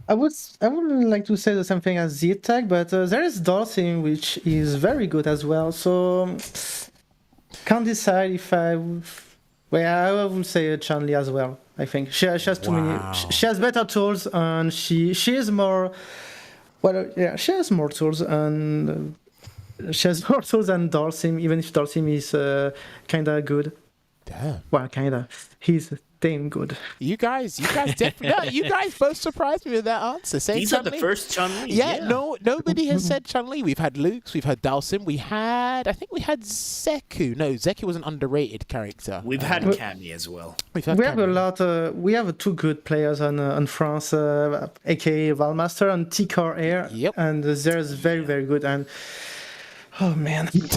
I would like to say the same thing as ZTeck, but there is Dalsim, which is very good as well. So can't decide if I would say Chun-Li as well. I think she has too many. She has better tools, and she is more. Well, yeah, she has more tools, and she has more tools than Dalsim, even if Dalsim is kind of good. Damn. Well, kinda. He's damn good. You guys definitely. You guys both surprised me with that answer. Saying These are the Chun-Li. first Chun-Li. Yeah, no, nobody has said Chun-Li. We've had Luke's, we've had Dalsim, I think we had Zeku. No, Zeku was an underrated character. We've had Cammy as well. We have a lot. We have two good players on France, aka Valmaster and T-Car Air. Yep. And there's very good. And oh man, You could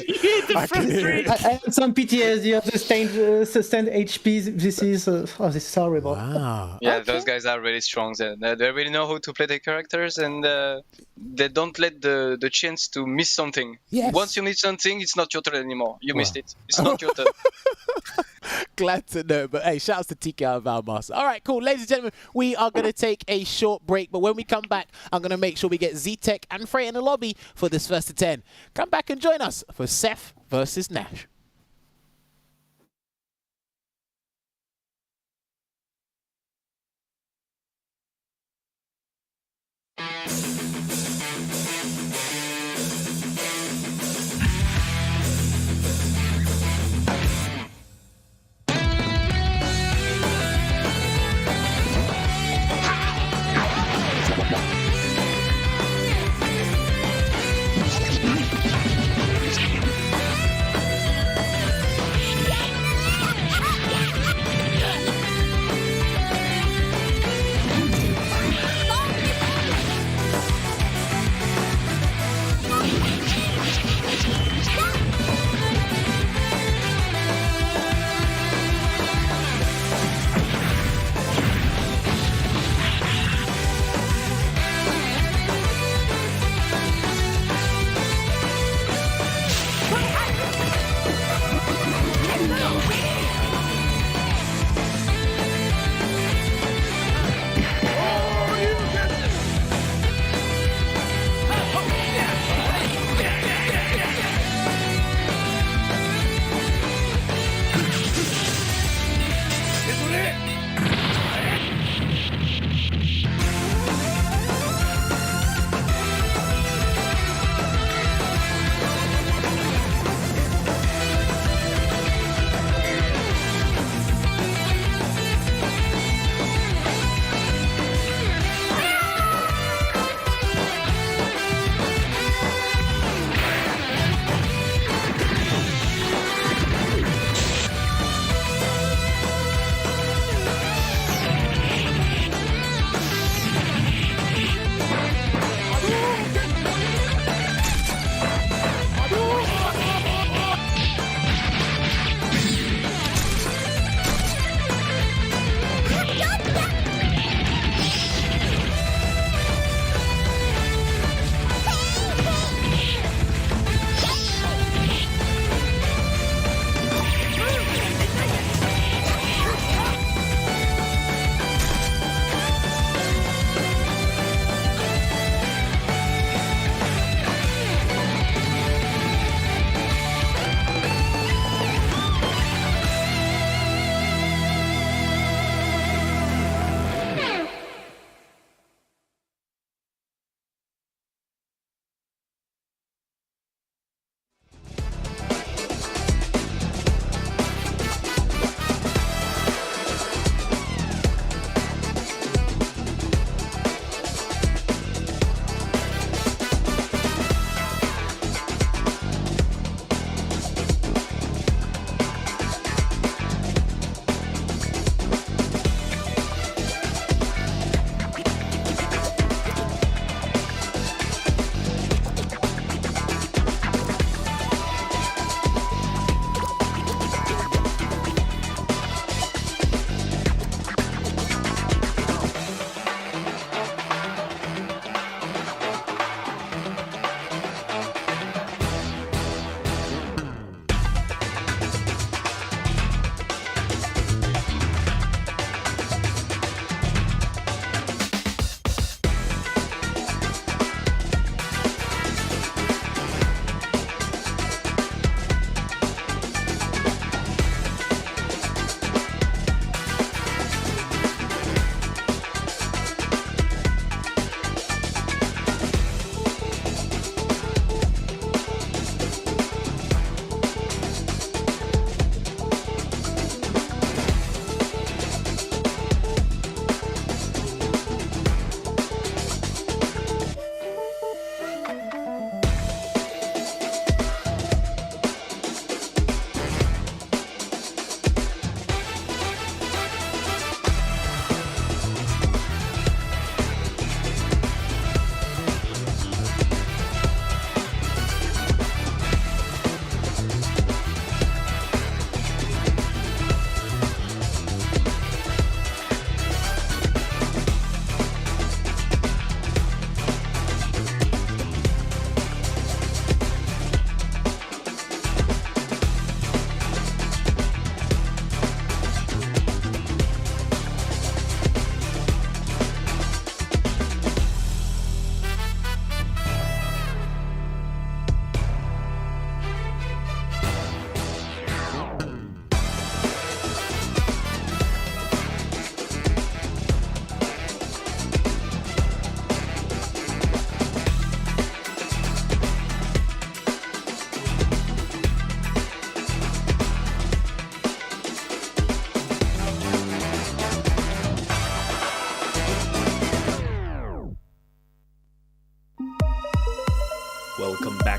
hear the frustration. I had some PTSD of sustained HP. This is horrible. Wow. Yeah, those guys are really strong. They really know how to play their characters, and they don't let the chance to miss something. Yes. Once you miss something, it's not your turn anymore. You missed it. It's not your turn. Glad to know. But hey, shouts to TK and Valmaster. All right, cool. Ladies and gentlemen, we are going to take a short break. But when we come back, I'm going to make sure we get ZTeck and Freya in the lobby for this first to 10. Come back and join us for Seth versus Nash.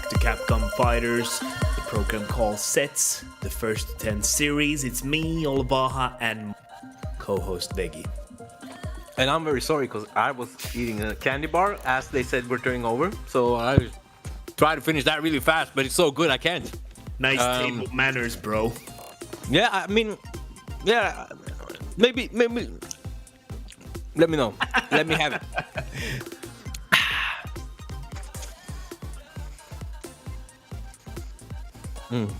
back to Capcom Fighters, the program called Sets, the first to 10 series. It's me, Olvaha, and co-host Veggey. And I'm very sorry because I was eating a candy bar as they said we're turning over. So I try to finish that really fast, but it's so good I can't. Nice table manners, bro. Yeah, I mean, yeah, maybe. Let me know. Let me have it. And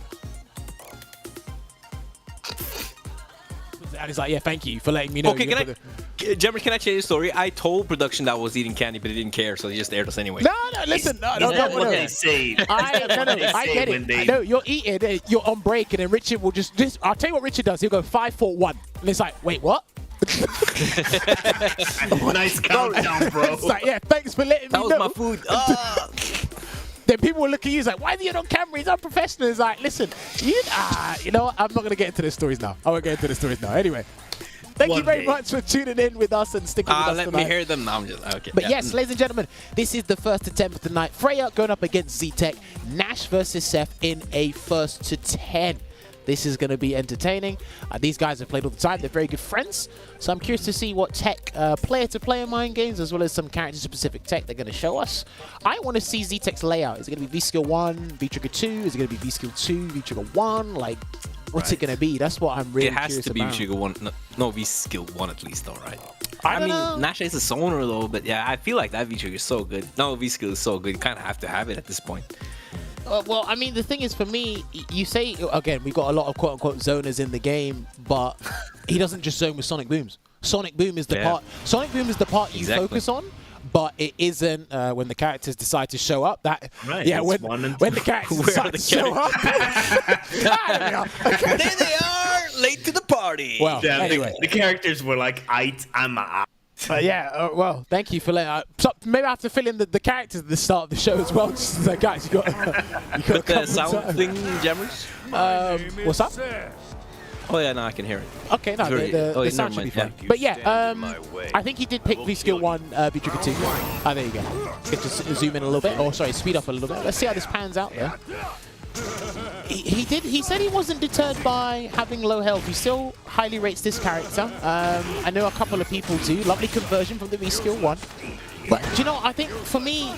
he's like, yeah, thank you for letting me know. Okay, Jammerz, can I change the story? I told production that I was eating candy, but they didn't care, so they just aired us anyway. No, listen. No, what they say. I get it. I know, you're eating, you're on break, and then Richard will just I'll tell you what Richard does. He'll go 5, 4, 1. And it's like, wait, what? Nice countdown, bro. It's like, yeah, thanks for letting me know. That was my food. Then people will look at you like, why are you on camera? He's unprofessional. It's like, listen, you know what? I'm not going to get into the stories now. I won't get into the stories now. Anyway, thank you very much for tuning in with us and sticking with us let tonight. me hear them. No, I'm just, okay. But yes, ladies and gentlemen, this is the first attempt of the night. Freya going up against ZTeck. Nash versus Seth in a first to 10. This is going to be entertaining. These guys have played all the time. They're very good friends. So I'm curious to see what tech player-to-player mind games, as well as some character-specific tech they're going to show us. I want to see ZTeck's layout. Is it going to be V-Skill 1, V-Trigger 2? Is it going to be V-Skill 2, V-Trigger 1? Like, what's it going to be? That's what I'm really curious about. It has to be V-Trigger 1. No, V-Skill 1 at least, though, right? I mean, Nash is a zoner, though, but yeah, I feel like that V-Trigger is so good. No, V-Skill is so good. You kind of have to have it at this point. Well, I mean, the thing is, for me, you say, again, we've got a lot of quote-unquote zoners in the game, but he doesn't just zone with Sonic Booms. Sonic Boom is the part. Sonic Boom is the part you focus on, but it isn't when the characters decide to show up. That when the characters decide to show up. There they are, late to the party. Well, anyway, the characters were like, I'm out. Well, thank you for letting. Maybe I have to fill in the characters at the start of the show as well. Just like, guys, you got the sound thing, Jammerz. What's up? Oh yeah, no, I can hear it. Okay, no, the sound should be fine. Yeah. But yeah, I think he did pick V-Skill 1, V-Trigger 2. There you go. Let's just zoom in a little bit. Oh, sorry, speed up a little bit. Let's see how this pans out there. He said he wasn't deterred by having low health. He still highly rates this character. I know a couple of people do. Lovely conversion from the V-Skill 1. But do you know, I think for me,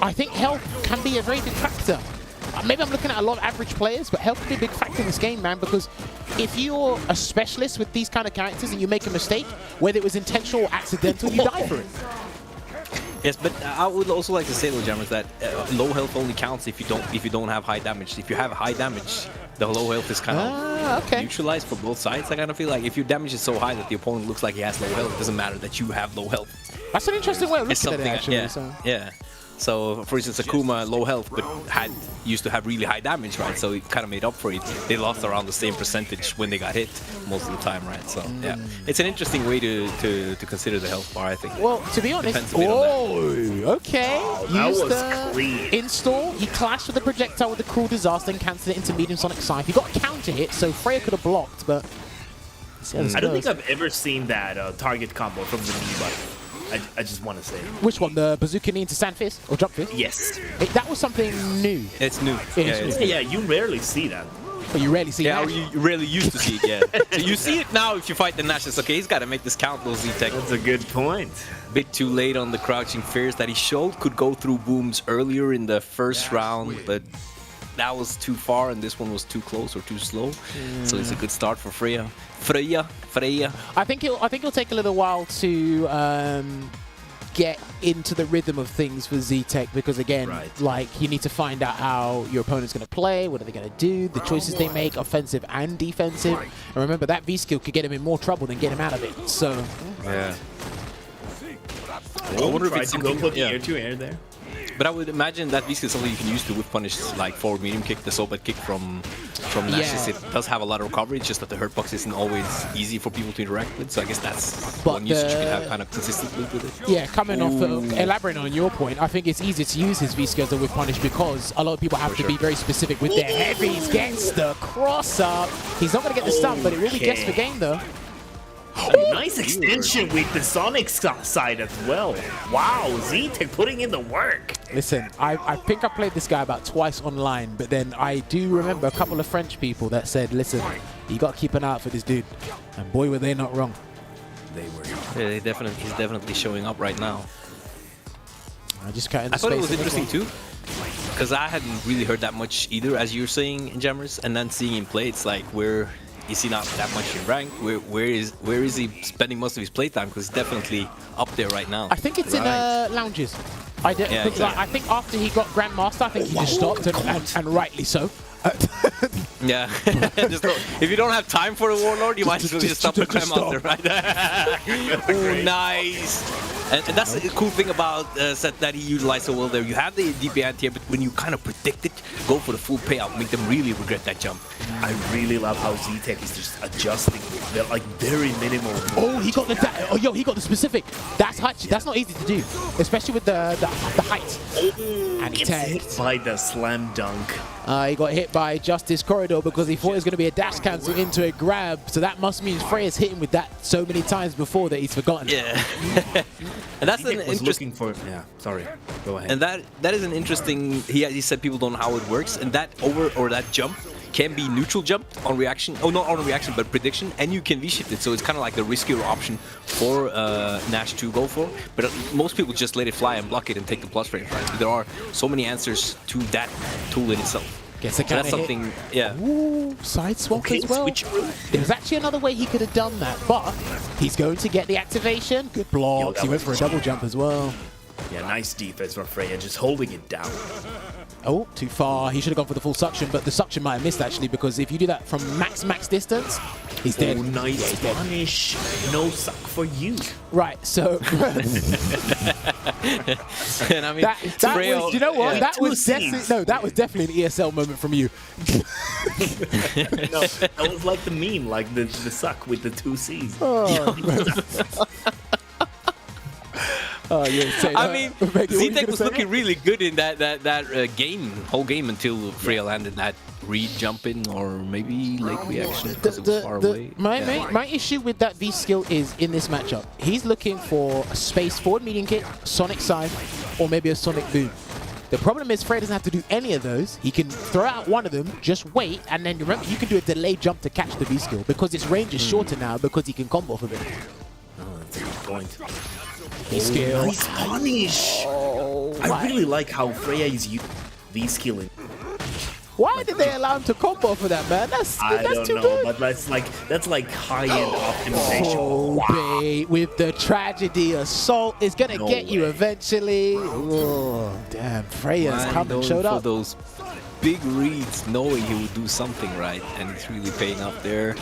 I think health can be a very big factor. Maybe I'm looking at a lot of average players, but health can be a big factor in this game, man, because if you're a specialist with these kind of characters and you make a mistake, whether it was intentional or accidental, you die for it. Yes, but I would also like to say, though, Jammerz, that low health only counts if you don't have high damage. If you have high damage, the low health is kind of neutralized for both sides. I kind of feel like if your damage is so high that the opponent looks like he has low health, it doesn't matter that you have low health. That's an interesting way of looking at it, actually. Yeah. So, for instance, Akuma, low health, but used to have really high damage, right? So it kind of made up for it. They lost around the same percentage when they got hit most of the time, right? So, yeah. It's an interesting way to consider the health bar, I think. Well, to be honest, okay. Used the install. He clashed with the projectile with the Cruel Disaster and cancelled it into medium sonic scythe. He got a counter hit, so Freya could have blocked, but... I don't think I've ever seen that target combo from the knee button. I just want to say. Which one? The bazooka knee into sand fist or jump fist? Yes. That was something new. It's new. Yeah, you rarely see that. But you rarely see that. Yeah, you rarely used to see it, yeah. So you see it now if you fight the Nash. It's okay, he's got to make this count, those ZTeck. That's a good point. Bit too late on the crouching fears that he showed. Could go through booms earlier in the first round, but that was too far, and this one was too close or too slow. So it's a good start for Freya. Freya. I think it'll take a little while to get into the rhythm of things for ZTeck, because again, like, you need to find out how your opponent's going to play, what are they going to do, the choices they make, offensive and defensive. And remember, that V-Skill could get him in more trouble than get him out of it. So yeah. I wonder if it's go for the air-to-air there. But I would imagine that V-Skill is something you can use to whip punish, like forward medium kick, the so-bad kick from Nash. It does have a lot of recovery, it's just that the hurt box isn't always easy for people to interact with, so I guess that's one usage you can have kind of consistently with it. Yeah, coming off, elaborating on your point, I think it's easier to use his V-Skill as a whip punish because a lot of people have to be very specific with their heavies. Gets the cross up. He's not going to get the stun, but it will be guessed for game though. A nice extension with the Sonic side as well. Wow, ZTeck putting in the work. Listen, I think I played this guy about twice online, but then I do remember a couple of French people that said, listen, you got to keep an eye out for this dude. And boy, were they not wrong. They were. Yeah, he's definitely showing up right now. I just cut in I the thought it space was of this interesting too, because I hadn't really heard that much either, as you were saying in Jammerz, and then seeing him play, it's like, where is he not that much in rank? Where is he spending most of his playtime? Because he's definitely up there right now. I think it's in lounges. Exactly. I think after he got Grandmaster, I think he just stopped, and rightly so. Yeah. If you don't have time for the Warlord, you might as well just stop the Grandmaster, right? Oh, nice. And that's the cool thing about set that he utilized so well there. You have the DP anti-air, but when you kind of predict it, go for the full payout, make them really regret that jump. I really love how ZTeck is just adjusting. They're like very minimal. Oh, he got the he got the specific. That's not easy to do, especially with the height. And he hit by the slam dunk. He got hit by Justice Corridor because he thought it was going to be a dash cancel into a grab. So that must mean Freya's hit him with that so many times before that he's forgotten. Yeah. And that's an interesting. Yeah, sorry. Go ahead. And that is an interesting. He said people don't know how it works, and that that jump can be neutral jump on reaction. Oh, not on reaction, but prediction, and you can V-shift it. So it's kind of like the riskier option for Nash to go for. But most people just let it fly and block it and take the plus frames, right? There are so many answers to that tool in itself. Gets a so that's something, yeah. Ooh, side swap as well. There's actually another way he could have done that, but he's going to get the activation. Good blocks. He went for a double jump as well. Yeah, nice defense from Freya, just holding it down. Oh, too far. He should have gone for the full suction, but the suction might have missed actually, because if you do that from max distance, he's dead. Oh, nice punish. No suck for you. Right, so and I mean, that was, you know what? Yeah. That was definitely an ESL moment from you. No, that was like the meme, like the suck with the 2 C's. Oh, yeah, I mean, ZTeck was looking really good in that whole game until Freya landed that read jump in or maybe late reaction because it was far away. My issue with that V skill is in this matchup, he's looking for a space forward medium kick, sonic side, or maybe a sonic boom. The problem is Freya doesn't have to do any of those. He can throw out one of them, just wait, and then remember, you can do a delayed jump to catch the V skill because its range is shorter now because he can combo off of it. Oh, that's a good point. V-skill. Nice punish! I really like how Freya is using V-skill in. Why did they allow him to combo for that, man? That's too good. But that's like high-end optimization. Oh, babe, with the tragedy, assault is gonna get you eventually. Oh, damn, Freya's come and showed up. For those big reads, knowing he would do something right, and it's really paying off there.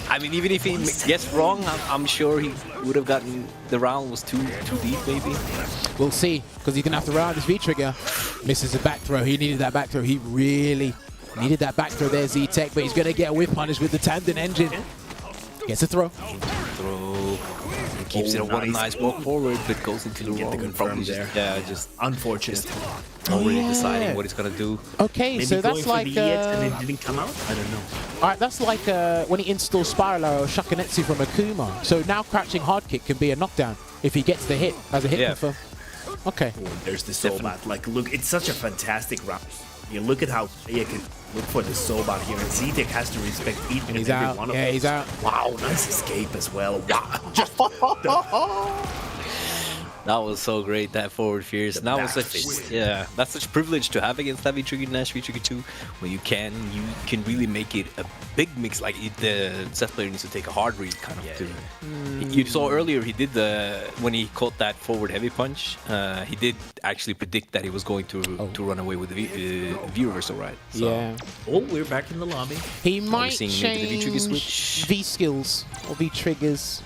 I mean, even if he gets wrong, I'm sure he would have gotten the round was too deep, maybe. We'll see, because he's gonna have to round his V-trigger. Misses a back throw. He needed that back throw. He really needed that back throw there, ZTeck, but he's gonna get a whip punish with the tandem engine. Gets a throw. Keeps it a nice walk forward, but goes into the wrong. Probably just unfortunate. Already deciding what he's gonna do. Okay, maybe so that's like and it didn't come out. I don't know. All right, that's like when he installs Spiral or Shakunetsu from Akuma. So now crouching hard kick can be a knockdown if he gets the hit as a hit confirm. Okay. Oh, there's the Sobat. Like, look, it's such a fantastic round. You look at how Freya can look for the Sobat here, and ZTeck has to respect each and every one of them. Yeah, he's out. Wow, nice escape as well. Wow. That was so great, that forward fierce. And that was that's such a privilege to have against that V-Trigger, Nash V-Trigger 2, where you can really make it a big mix. Like the set player needs to take a hard read kind of. You saw earlier he did when he caught that forward heavy punch, he did actually predict that he was going to run away with the V reversal, right? So, yeah. Oh, we're back in the lobby. He might change V skills or V triggers.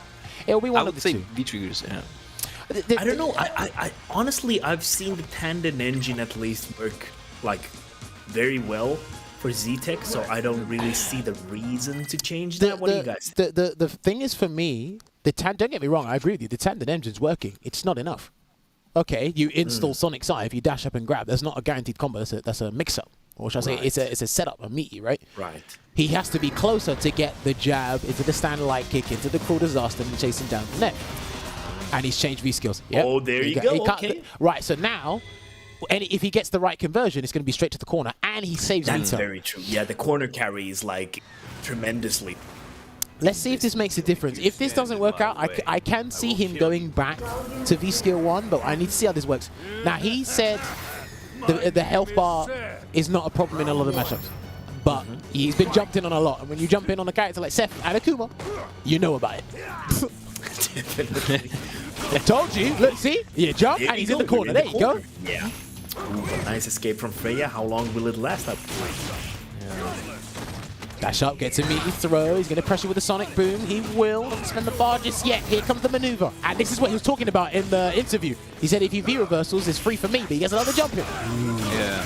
It'll be one of the two. I would say V triggers. Yeah. I don't know. I honestly, I've seen the tandem engine at least work like very well for ZTeck, so I don't really see the reason to change that. What do you guys think? The thing is, for me, don't get me wrong, I agree with you. The tandem engine's working. It's not enough. Okay, you install Sonic Side, if you dash up and grab, that's not a guaranteed combo. That's a mix-up. Or should I say, it's a setup, a meaty, right? Right. He has to be closer to get the jab into the stand light kick, into the cruel disaster, and chase him down the neck. And he's changed V skills. Yep. Oh, there you go. Okay. Right, so now, And if he gets the right conversion, it's going to be straight to the corner, and he saves That's Vito. very true. Yeah, the corner carry is like tremendously. Let's see if this makes a difference. If this doesn't work out, I can see him going back to V-Skill 1, but I need to see how this works. Now, he said the health bar is not a problem in a lot of matchups, but he's been jumped in on a lot. And when you jump in on a character like Seth and Akuma, you know about it. I told you. Look, see? You jump, and he's in the corner. There you go. Yeah. Ooh, nice escape from Freya. How long will it last? Dash up, gets a meaty throw. He's going to pressure with a Sonic Boom. He will not spend the bar just yet. Here comes the maneuver. And this is what he was talking about in the interview. He said if you V-reversals, it's free for me, but he gets another jump in. Yeah.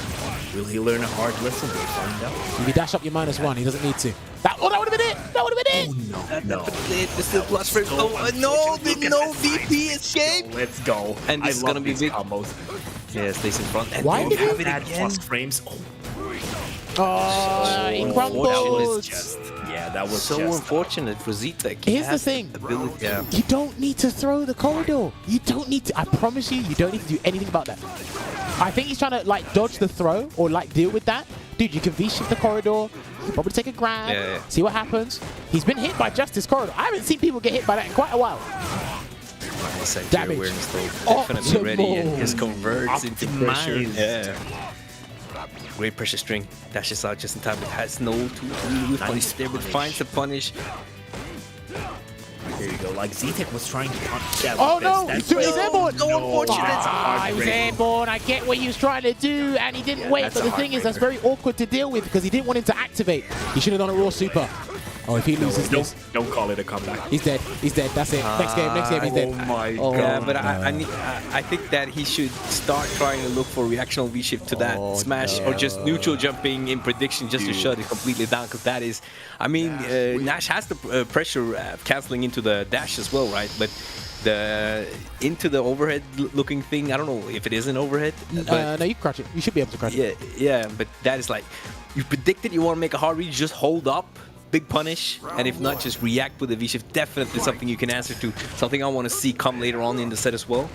Will he learn a hard lesson? We'll find out. If you dash up your -1, he doesn't need to. That would have been it! That would have been it! No. This is plus frame. Oh, no VP escape. Let's go. And this is going to be big. combos. Yeah, stays in front. And Why did have he it Add again? plus frames. Oh, He that crumbled. was just. Yeah, that was So just. unfortunate for ZTeck. He Here's the has thing. ability- Yeah. You don't need to throw the corridor. You don't need to. I promise you, you don't need to do anything about that. I think he's trying to like dodge the throw or like deal with that. Dude, you can V-shift the corridor. You can probably take a grab. Yeah. See what happens. He's been hit by just this corridor. I haven't seen people get hit by that in quite a while. Nice Damage. awareness though. Definitely ready, and just converts into pressure. Optimized. Yeah. Great pressure string. Dashes out just in time. It has no tool to really punish there, but finds the punish. There you go. Like ZTeck was trying to punch that. Oh with no! this. He threw his airborne! No, He was airborne. I get what he was trying to do, and he didn't wait. that's But a the thing is, that's heartbreaker. very awkward to deal with because he didn't want him to activate. He should have done a raw super. Oh, if he loses this, Don't call it a comeback. he's dead. He's dead. That's it. Next game, he's dead. Oh my Oh, god. Yeah, but I think that he should start trying to look for reactional V-shift to that smash or just neutral jumping in prediction just to shut it completely down because that is, I mean, Nash has the pressure canceling into the dash as well, right? But the into the overhead looking thing, I don't know if it is an overhead. But no, you can crouch it. You should be able to crouch it. yeah, but that is like, you predicted you want to make a hard read, just hold up. Big punish, and if not, just react with the V-shift. Definitely something you can answer to. Something I want to see come later on in the set as well.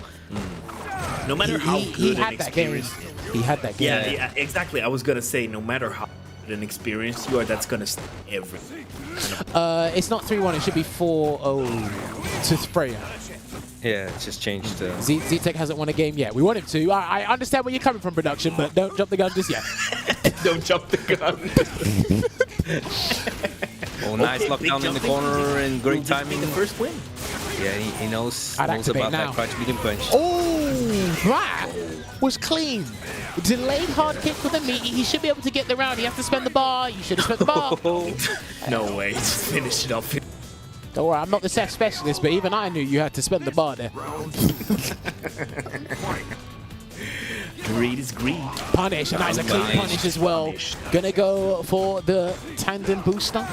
No matter how He good an had that game. experience. He had that game. Yeah, exactly. I was gonna say, no matter how good an experience you are, that's gonna stay everything. It's not 3-1. It should be 4-0 to Freya. Yeah, it's just changed. ZTeck hasn't won a game yet. We want him to. I understand where you're coming from, production, but don't jump the gun just yet. Don't jump the gun. Oh, nice Okay, lockdown big in the jumping. corner and great timing. The first win. Yeah, he knows I'd activate about now. that crouch medium punch. Oh, that was clean. Delayed hard kick with a meaty. He should be able to get the round. He has to spend the bar. You should have spent the bar. No way. Just finish it up. Don't worry, I'm not the Seth specialist, but even I knew you had to spend the bar there. Greed is greed. Punish, and that's a clean punish as well. Gonna go for the tandem booster.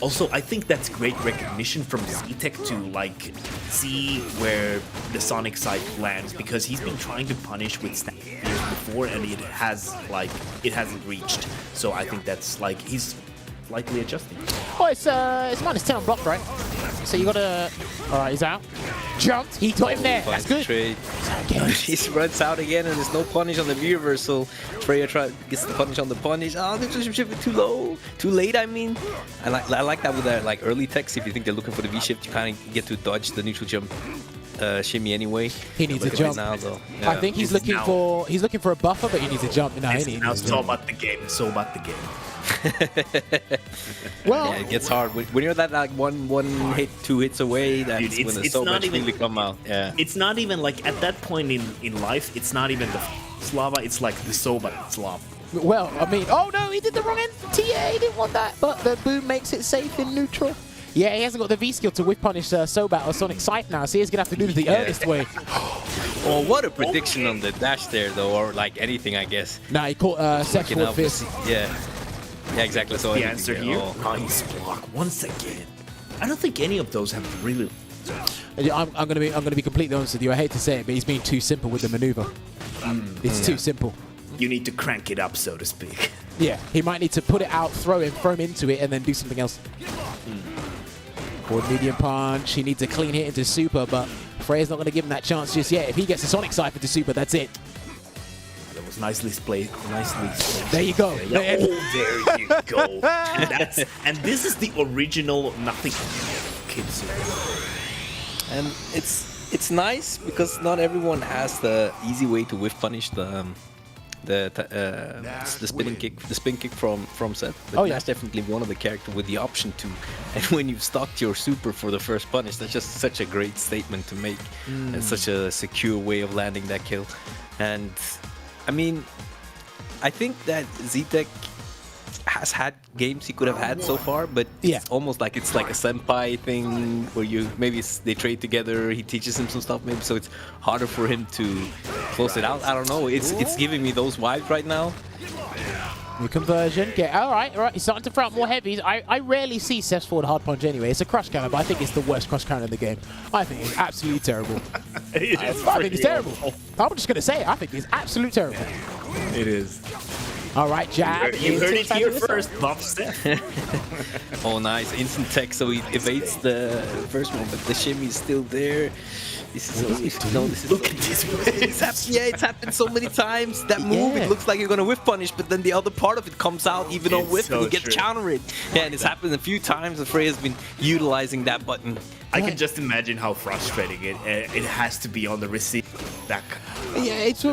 Also, I think that's great recognition from ZTeck to like see where the Sonic side lands because he's been trying to punish with snap spears before and it hasn't reached. So I think that's like he's likely adjusting. Oh, it's -10 on block, right? So you gotta. All right, he's out. Jumped. He got him there. That's good. Trade. Again. He runs out again, and there's no punish on the V-reversal. Freya gets the punish on the punish. Oh, this is too low, too late. I mean, I like that with that like early techs. If you think they're looking for the V-shift, you kind of get to dodge the neutral jump shimmy anyway. He needs a Look at jump. it now, though. I think he's looking for a buffer, but he needs a jump. No, he It's needs now a so jump. about the game. So about the game. Well, Yeah, it gets hard when you're that like one hit, 2 hits away. That's Dude, when the it's so not much even- really come out. Yeah. It's not even like at that point in life, it's not even the Slava, it's like the Soba Slava. well, I mean, oh no, he did the wrong end. TA, he didn't want that, but the boom makes it safe in neutral. Yeah, he hasn't got the V skill to whip punish Sobat or Sonic Scythe now, so he's gonna have to do it the earliest way. Oh, what a prediction on the dash there, though, or like anything, I guess. Nah, he caught Seth Picking forward up fist. Yeah. Yeah, exactly. So The anything answer there. here, Oh. nice block once again. I don't think any of those have really. I'm gonna be completely honest with you. I hate to say it, but he's being too simple with the maneuver. It's too simple. You need to crank it up, so to speak. Yeah, he might need to put it out, throw him into it, and then do something else. Forward medium punch. He needs a clean hit into super, but Freya's not going to give him that chance just yet. If he gets a Sonic Scythe into super, that's it. was nicely played. There you go. Oh, there you go. And this is the original nothing kids. And it's nice because not everyone has the easy way to whiff punish the spin kick from Seth. But that's definitely one of the characters with the option to. And when you've stocked your super for the first punish, that's just such a great statement to make. And such a secure way of landing that kill. And I mean, I think that ZTeck has had games he could have had so far, but it's almost like it's like a senpai thing where they trade together, he teaches him some stuff maybe, so it's harder for him to close it out. I don't know, it's giving me those vibes right now. New conversion. All right. He's starting to throw out more heavies. I rarely see Seth's forward hard punch anyway. It's a crush counter, but I think it's the worst crush counter in the game. I think it's absolutely terrible. I think it's terrible. I'm just going to say it. I think it's absolutely terrible. It is. All right, jab. You heard it here first, buff Seth. Oh, nice. Instant tech, so he evades the first one, but the shimmy is still there. Look at this. It's happened so many times. That move, it looks like you're gonna whiff punish, but then the other part of it comes out even on whiff, and you get countered. Yeah, and it's happened a few times, and Freya's been utilizing that button. I can just imagine how frustrating it has to be on the receive. It's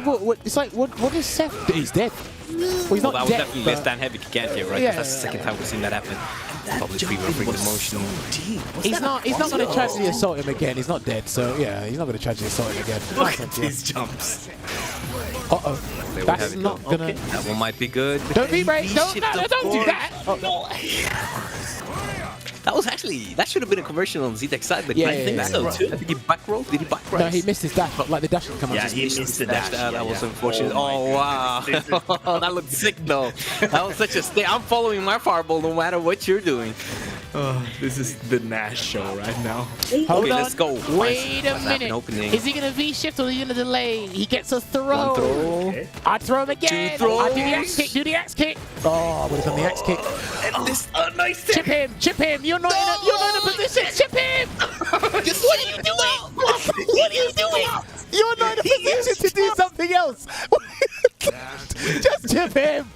like what is Seth? He's dead. Well, he's not that was dead, definitely less than heavy can't get right. That's the second time we've seen that happen. Probably pre-buffering the motion. He's not going to tragedy assault him again. He's not dead, so yeah, he's not going to tragedy assault him again. Look at these jumps. That's not going to... That one might be good. Don't be brave. Don't do that. That was actually, that should have been a conversion on ZTeck's side, but I think so too. I think he back rolled. Did he back roll? No, he missed his dash, but like the dash didn't come out. Yeah, he missed the dash. That was unfortunate. Oh, wow. That looked sick though. That was such a I'm following my fireball no matter what you're doing. This is the Nash show right now. Hold on. Let's go. Wait a minute. Is he going to V-shift or is he going to delay? He gets a throw. Okay. I throw him again. I do the axe kick. Do the axe kick. Oh, I would have done the axe kick. And this nice chip him. You're not in a position. Chip him. What are you doing? What are you doing? You're not in a position to do something else. Just chip him.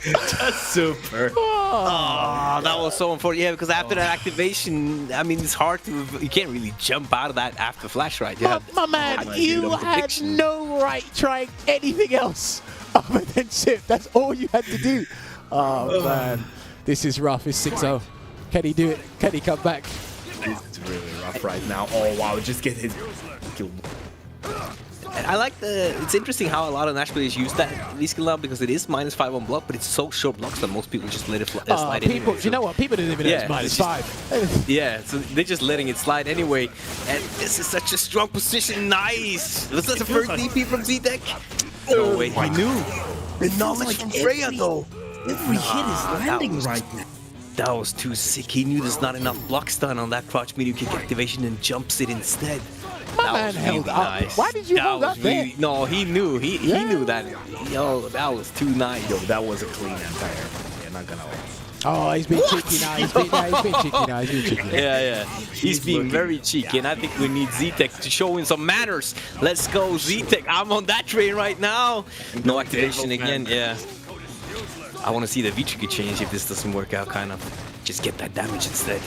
Just super. Oh, that was so unfortunate. Yeah, because after that activation, I mean, it's hard to. You can't really jump out of that after flash, right? My man, you had no right trying anything else other than chip. That's all you had to do. Oh man, this is rough. It's 6-0. Can he do it? Can he come back? It's really rough right now. Oh wow, just get his kill. And I like it's interesting how a lot of Nash players use that V-skill now because it is -5 on block, but it's so short blocks that most people just let it slide anyway. You know what? People didn't even know it's -5. Yeah, so they're just letting it slide anyway. And this is such a strong position. Nice. Was that the first DP from ZTeck? No way. He knew. The knowledge from Freya, though. Every hit is landing right now. That was too sick. He knew there's not enough block stun on that crouch meteor kick activation and jumps it instead. My man held up. Nice. Why did you hold up there? No, he knew. He knew that. Yo, that was too nice. Yo, that was a clean anti-air. Yeah, not gonna lie. Oh, he's been cheeky now. He's been cheeky now. Yeah. He's being very cheeky, and I think we need ZTeck to show him some manners. Let's go, ZTeck. I'm on that train right now. No activation again. Yeah. I want to see the V-Trigger change if this doesn't work out, kind of. Just get that damage instead.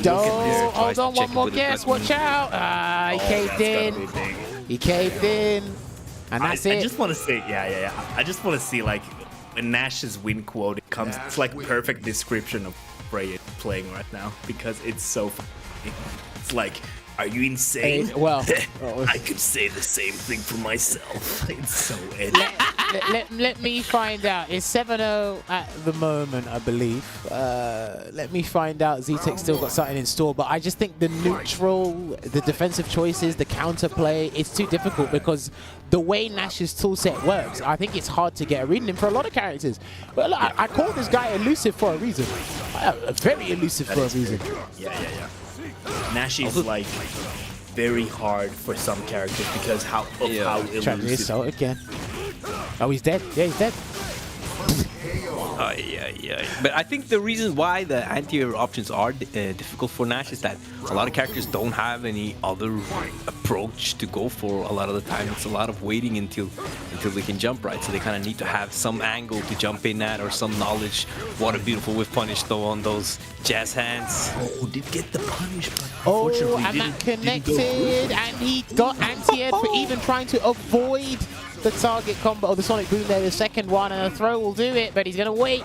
Hold on, one more guess. Watch out. He caved in. He caved in. And that's it. I just want to say, I just want to see, like, when Nash's win quote comes, it's like a perfect description of Freya playing right now because it's so funny. It's like, are you insane? Well, I could say the same thing for myself. It's so edgy. Let me find out. It's 7-0 at the moment, I believe. Let me find out. ZTeck still got something in store, but I just think the neutral, the defensive choices, the counterplay, it's too difficult because the way Nash's toolset works, I think it's hard to get a reading him for a lot of characters. Well, look, I call this guy elusive for a reason. Very elusive for a reason. Yeah. Nash is like very hard for some characters because how elusive. Again. Oh, he's dead. Yeah, he's dead. But I think the reason why the anti-air options are difficult for Nash is that a lot of characters don't have any other approach to go for. A lot of the time, it's a lot of waiting until they can jump right. So they kind of need to have some angle to jump in at or some knowledge. What a beautiful whiff punish though on those jazz hands. Oh, did get the punish, but Oh, unfortunately and that didn't go connected, and he got anti-air for even trying to avoid the target combo, or the Sonic Boom there, the second one, and a throw will do it, but he's going to wait.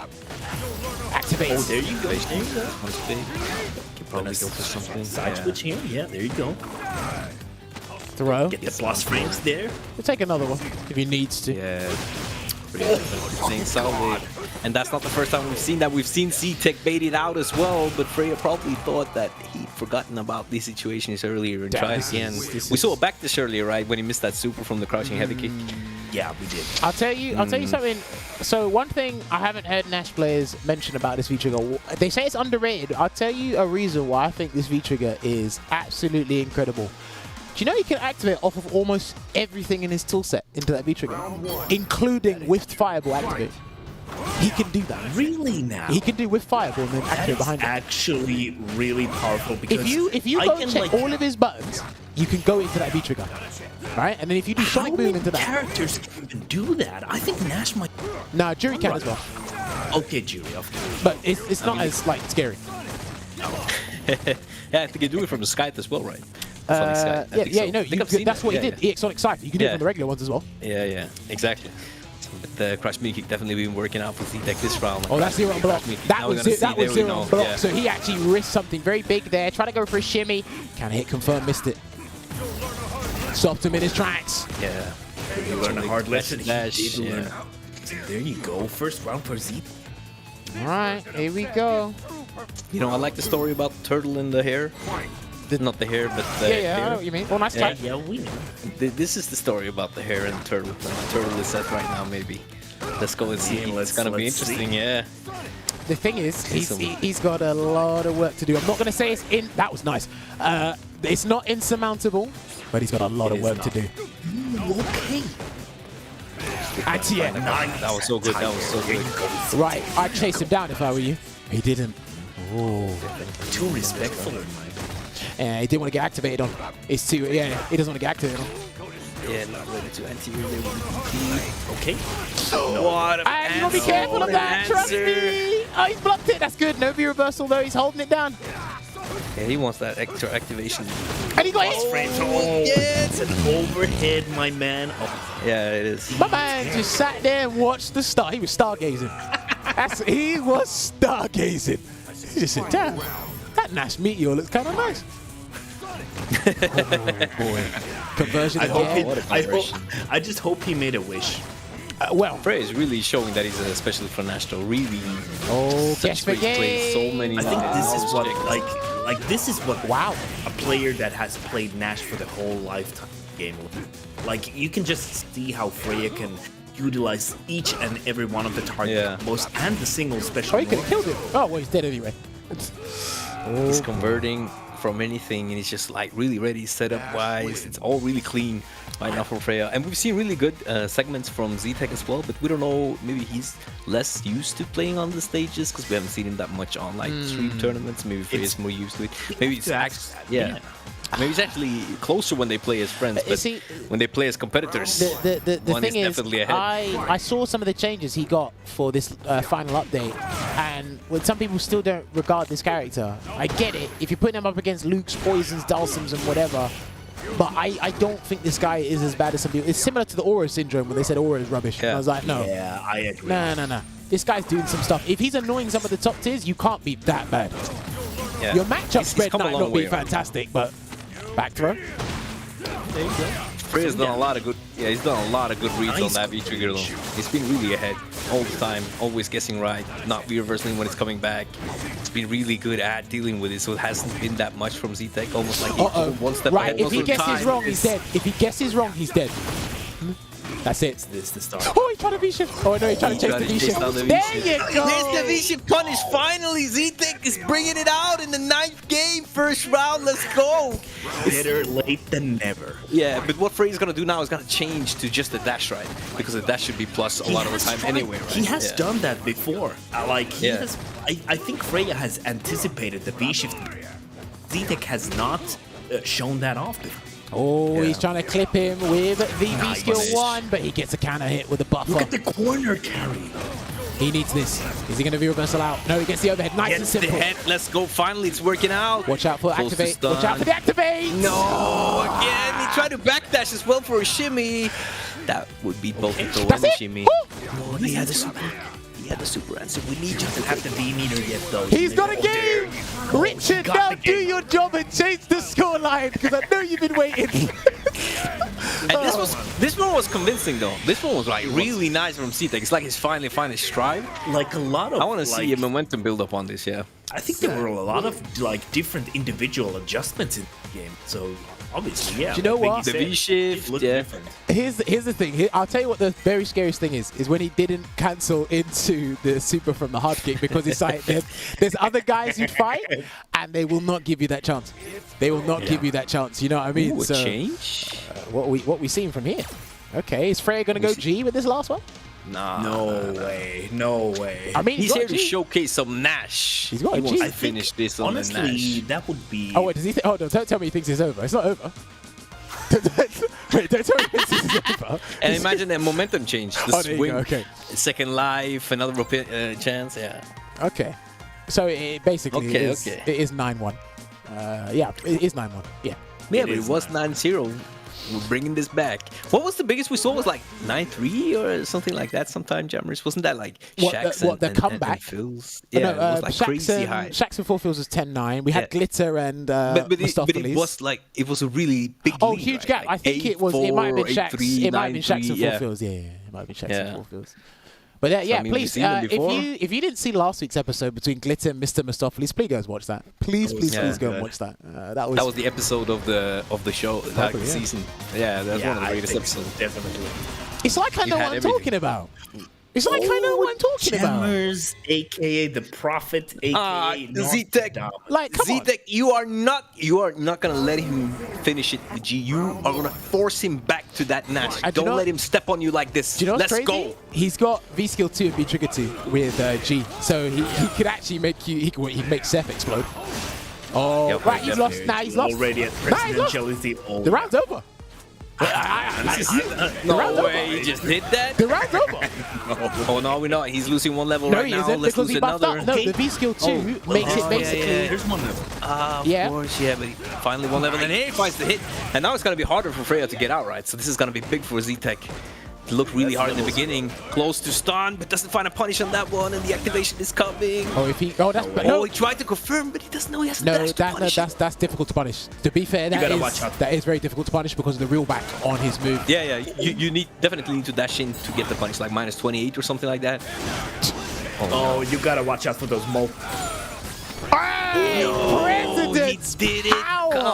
Activate. Oh, there you go. There you go. Can probably go for something. Side switch here. Yeah, there you go. Throw. Get the plus frames there. We'll take another one if he needs to. Yeah. Staying solid. And that's not the first time we've seen that. We've seen ZTeck bait it out as well, but Freya probably thought that he'd forgotten about these situations earlier and tried again. We saw a backdash earlier, right, when he missed that super from the crouching heavy kick. Yeah, we did. I'll tell you something. So one thing I haven't heard Nash players mention about this V-Trigger, they say it's underrated. I'll tell you a reason why I think this V-Trigger is absolutely incredible. Do you know he can activate off of almost everything in his toolset into that V-Trigger, including whiffed fireball activate? He can do that. Really now? He can do whiff fireball and then activate behind him. Actually really powerful because If you go and check all of his buttons, you can go into that V-Trigger, right? And then if you do Sonic Boom into that. Characters can even do that. I think Nash might. Nah, Jury can as well. Okay, Jury, of course. But it's not as like scary. Yeah, I think you do it from the Skype as well, right? That's what he did. EX Sonic Scythe. You can do it from the regular ones as well. Yeah, exactly. But the crush mini kick definitely been working out for ZTeck this round. Oh, that's zero on block. That was zero on block. Yeah. So he actually risked something very big there. Trying to go for a shimmy. Kind of hit confirm, missed it. Stopped him in his tracks. Yeah. You learned a hard lesson. Dash, He did learn. So there you go. First round for Z. All right, here we go. You know, I like the story about the turtle in the hair. Not the hair, but the Yeah, hair. I know what you mean. Well, nice try. Yeah, we know. This is the story about the hair and the turtle. The turtle is set right now, maybe. Let's go and see. It's gonna be interesting, yeah. The thing is, he's got a lot of work to do. I'm not gonna say that was nice. It's not insurmountable, but he's got a lot of work to do. Okay. Anti-air. That was so good. That was so good. Right, I'd chase him down if I were you. He didn't. Oh. Too respectful. He didn't want to get activated on. It's too. Yeah, he doesn't want to get activated on. Yeah, not ready to anti-air. Okay. What And you gotta be careful of that. Trust me. Oh, he's blocked it. That's good. No V reversal though. He's holding it down. Yeah, he wants that extra activation. And he got hit. Yeah, it's an overhead, my man. Oh. Yeah, it is. My man just sat there and watched the star. He was stargazing. He was stargazing. He just said, damn, that Nash Meteor looks kind of nice. Oh, boy. Conversion again. I just hope he made a wish. Well, Freya is really showing that he's a specialist for Nash, though. Really. Oh, such great plays. So many. I think this is what, like this is what wow, a player that has played Nash for the whole lifetime game. Like you can just see how Freya can utilize each and every one of the target combos and the single special. Oh, he could have killed him. Oh, well, he's dead anyway. He's converting from anything, and he's just like really ready, setup wise. It's all really clean right now from Freya, and we've seen really good segments from ZTeck as well. But we don't know, maybe he's less used to playing on the stages because we haven't seen him that much on like stream tournaments. Maybe Freya's more used to it. Maybe it's actually, maybe it's actually closer when they play as friends, but when they play as competitors, the one thing is is, definitely ahead. I saw some of the changes he got for this final update, and when some people still don't regard this character, I get it. If you're putting him up against Luke's, Poisons, Dulcims, and whatever, but I don't think this guy is as bad as some people. It's similar to the Aura syndrome when they said Aura is rubbish. I was like, no. Yeah, I agree. No. This guy's doing some stuff. If he's annoying some of the top tiers, you can't be that bad. Yeah. Your matchup spread might not be way, fantastic, but back throw. There you go. Freya's done a lot of good. Yeah, he's done a lot of good reads on that V-Trigger though. He's been really ahead all the time, always guessing right, not reversing when it's coming back. It's been really good at dealing with it, so it hasn't been that much from ZTeck. Almost like one step ahead. If he guesses wrong, he's dead. If he guesses wrong, he's dead. That's it. This is the start. Oh, he's trying to V-shift. Oh, no, he's trying to chase the V-shift. There you go. There's the V-shift punish. Finally, ZTeck is bringing it out in the 9th game. First round, let's go. Better late than never. Yeah, but what Freya's gonna do now is gonna change to just the dash, right? Because the dash should be plus a lot of the time anyway, right? He has done that before. He Yeah. has. I think Freya has anticipated the V-shift. ZTeck has not shown that off before. Oh, he's trying to clip him with the V skill Nice. 1, but he gets a counter hit with a buffer. Look at the corner carry. He needs this. Is he going to be reversal out? No, he gets the overhead. Nice and Gets the simple. head. Let's go. Finally, it's working out. Watch out for Close to activate. stun. Watch out for the activate. No, again, he tried to backdash as well for a shimmy. That would be both the throw That's and the it. shimmy. Woo! Oh, he had the super. He had the super answer. We need you Doesn't have the V meter yet though. He's got a game. Richard, got now the do game. your job and change the scoreline because I know you've been waiting. And this one was convincing though. This one was like really nice from ZTeck. It's like he's finally found his stride. Like a lot of. I want to see a momentum build up on this. Yeah. I think there were a lot of like different individual adjustments in the game. So obviously, yeah. Do you know like what? Veggey The said, V-shift, it looked yeah. different. Here's the thing. I'll tell you what the very scariest thing is when he didn't cancel into the super from the hard kick because it's like there's other guys you'd fight and they will not give you that chance. They will not give you that chance. You know what I mean? Ooh, a change. What we seeing from here? Okay, is Freya gonna go G with this last one? Nah. No way. No way. I mean, He's here got to G. showtime some Nash. He's got a he wants G. to finish this on the Nash. Honestly, that would be. Oh wait, does he? Oh no! Don't tell me he thinks it's over. It's not over. Wait, don't tell me he thinks it's over. And imagine that momentum change. The Oh, there you swing, go, okay. second life, another chance. Yeah. Okay, so it basically Okay, is, okay. it is 9-1. Yeah, it is 9-1. Yeah. Yeah, but is it was 9-0. We're bringing this back. What was the biggest we saw? Was like 9-3 or something like that sometime, Jammerz? Wasn't that like Shax the comeback? and Phil's? Oh, Yeah, no, it was like crazy high. Shax and Fulfills was 10-9. We had Yeah. Glitter and But it Mistopheles. was like, it was a really big Oh, lead, huge right? gap. Like I think it might have been Shax. 8-4, It might have been Shax and 9-3, yeah. Fulfills. Yeah, it might have been Shax Yeah. and Fulfills. But yeah, I mean, we've please, seen them if before. you didn't see last week's episode between Glitter and Mr. Mistopheles, please go and watch that. Please go and watch that. That That was the episode of the show, like Probably, the yeah. season. Yeah, that's one of the I greatest think so, episodes. definitely. It's like I know had what I'm everything. talking about. It's like I know what I'm talking about. Jammerz, aka the Prophet, aka ZTeck. Nostradamus. Like, come on. ZTeck, you are not gonna let him finish it with G. You are gonna force him back to that Nash. And do you Don't know- let him step on you like this. Do you know what's Let's crazy? go. He's got V skill 2 and V trigger 2 with G, so he could actually make you. He could make Seth explode. Oh, Yep, right, he's lost. Definitely. Nah, he's lost. Already at Nah, he's lost. presidentiality. Oh. The round's over. No round's way, over. he just did that. The round's over. Oh no, we're not. He's losing one level No, right he now. isn't Let's because lose he buffed another. up. No, the V skill 2 makes it basically. There's one level. Of Yeah. course, yeah, but he finally one level. And here he finds the hit. And now it's gonna be harder for Freya to get out, right? So this is gonna be big for ZTeck. It looked really hard in the beginning, close to stun, but doesn't find a punish on that one, and the activation is coming. Oh, if he. Oh, that's. But Oh, no, he tried to confirm, but he doesn't know he has to no, dash to punish. that's difficult to punish. To be fair, gotta watch out. that is very difficult to punish because of the real back on his move. Yeah, you definitely need to dash in to get the punish, like minus 28 or something like that. Oh, you gotta watch out for those mult. President! He did it. Ow. Come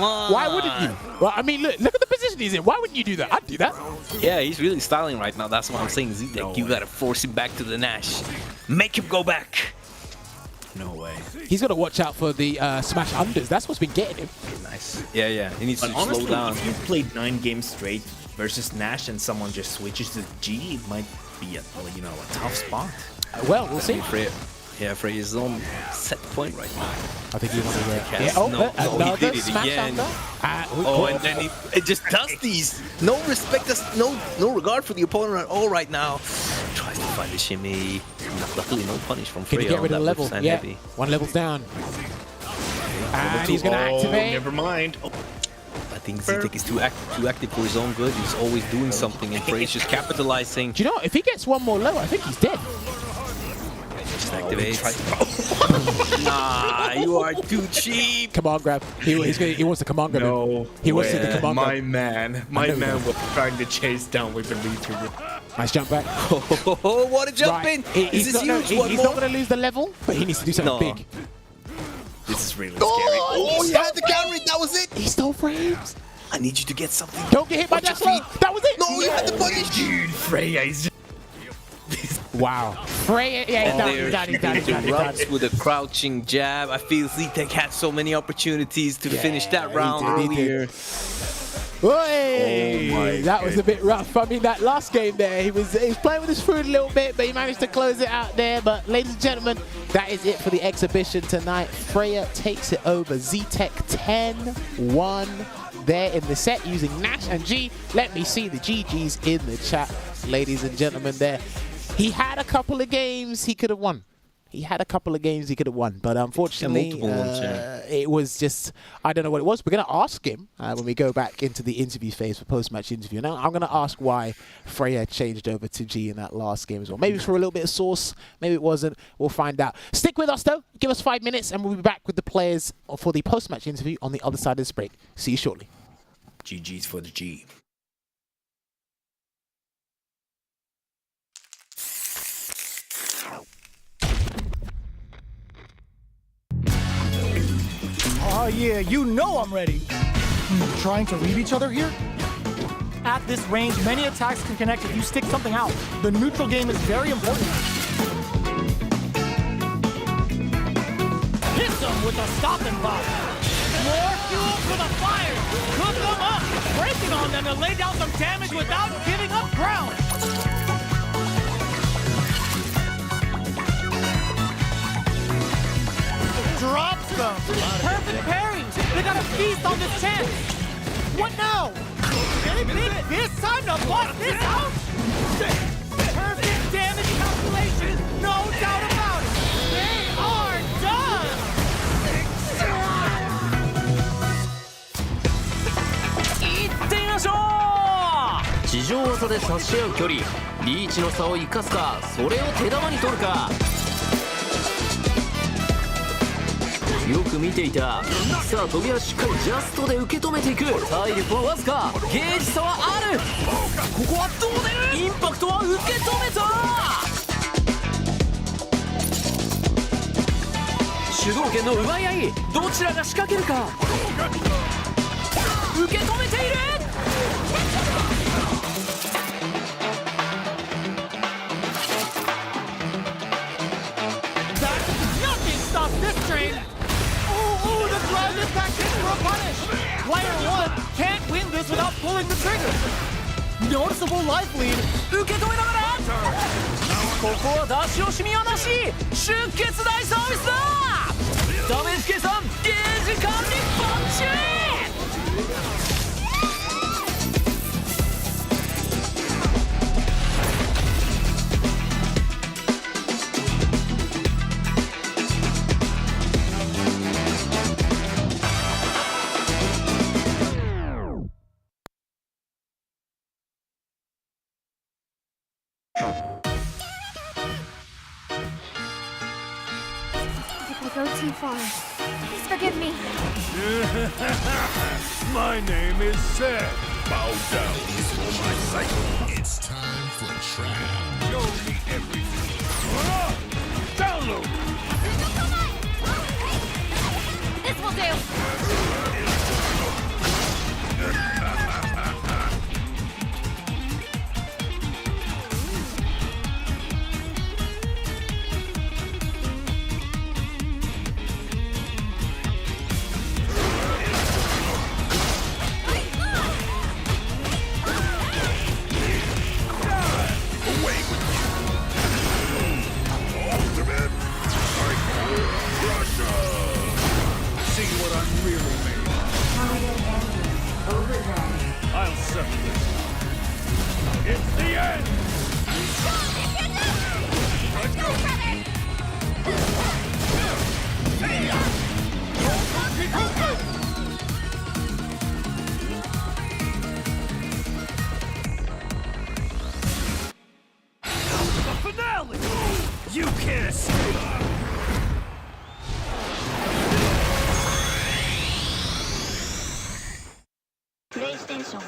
on. Why wouldn't you? Well, I mean, look at the position he's in. Why wouldn't you do that? I'd do that. Yeah, he's really styling right now. That's what I'm saying, ZTeck. You gotta force him back to the Nash. Make him go back. No way. He's got to watch out for the smash unders. That's what's been getting him. Nice. Yeah. He needs But to honestly, slow down. if you played 9 games straight versus Nash and someone just switches to G, it might be a tough spot. Well, we'll see. Freya is on set point right now. I think he wanted to. Yes. Yeah, oh, No, he another did it smash again. under. Oh, and then it just does these. No respect, no regard for the opponent at all right now. Tries to find the shimmy. Luckily, no punish from Can Freya. he get rid of on the that level? withstand Yeah, heavy. 1 level's down. And he's going to activate. Never mind. Oh, I think ZTeck is too active for his own good. He's always doing something, and Freya's just capitalizing. Do you know, if he gets 1 more low, I think he's dead. Just activates. Nah, you are too cheap. Command grab. He wants the command grab. no. He wants to way. the command grab. My I know man that. was trying to chase down with the V-Trigger. Nice jump back. Oh, what a jump Right. in. He's Is not, this huge? One he's more? not going to lose the level, but he needs to do something No. big. This is really scary. Oh, he had the counter. That was it. He stole frames. I need you to get something. Don't get hit by that slow. That was it. No, you had the punish. Dude, Freya is Wow. Freya, yeah, he's done. Interrupts with a crouching jab. I feel ZTeck had so many opportunities to finish that round earlier. Hey, that was a bit rough. I mean, that last game there, he was playing with his food a little bit, but he managed to close it out there. But ladies and gentlemen, that is it for the exhibition tonight. Freya takes it over. ZTeck 10-1 there in the set using Nash and G. Let me see the GGs in the chat, ladies and gentlemen there. He had a couple of games he could have won. But unfortunately, it was just, I don't know what it was. We're going to ask him when we go back into the interview phase for post-match interview. Now, I'm going to ask why Freya changed over to G in that last game as well. Maybe for a little bit of sauce, maybe it wasn't. We'll find out. Stick with us, though. Give us 5 minutes, and we'll be back with the players for the post-match interview on the other side of this break. See you shortly. GG's for the G. Oh yeah, you know I'm ready. Trying to read each other here? At this range, many attacks can connect if you stick something out. The neutral game is very important. Hit them with a stopping block. More fuel for the fire. Cook them up. Breaking on them to lay down some damage without giving up ground. Drops them. Perfect parries. They got a feast on this chance. What now? They think this time to bust this out? Perfect damage calculation. No doubt about it. They are done. いってみましょう。地上技で差し合う距離、リーチの差を生かすか、それを手玉に取るか。よく見ていた。さあ飛びはしっかりジャストで受け止めていく。体力はわずか、ゲージ差はある。ここはどう出る。インパクトは受け止めた。主導権の奪い合い、どちらが仕掛けるか。受け止めている。Drive this back in for a punish. Player 1 can't win this without pulling the trigger. Noticeable life lead. 受け止めながらここは出し惜しみはなし。出血大サービスだ。ダメージ計算、ゲージ管理バッチリ。Go too far. Please forgive me. My name is Seth. Bow down for my cycle. It's time for trial. Show me everything. Download. This will do. You can't escape! PlayStation.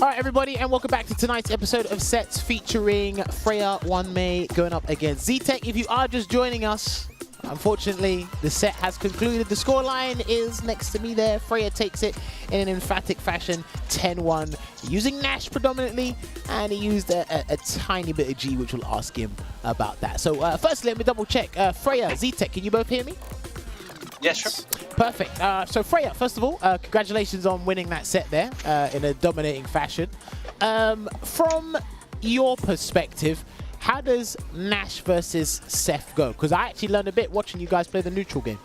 All right, everybody, and welcome back to tonight's episode of Sets featuring Freya, One May going up against ZTeck. If you are just joining us, unfortunately, the set has concluded. The scoreline is next to me there. Freya takes it in an emphatic fashion, 10-1, using Nash predominantly, and he used a tiny bit of G, which we'll ask him about that. So first, let me double check. Freya, ZTeck, can you both hear me? Yeah, sure. Perfect. So Freya, first of all, congratulations on winning that set there in a dominating fashion. From your perspective, how does Nash versus Seth go? Because I actually learned a bit watching you guys play the neutral game.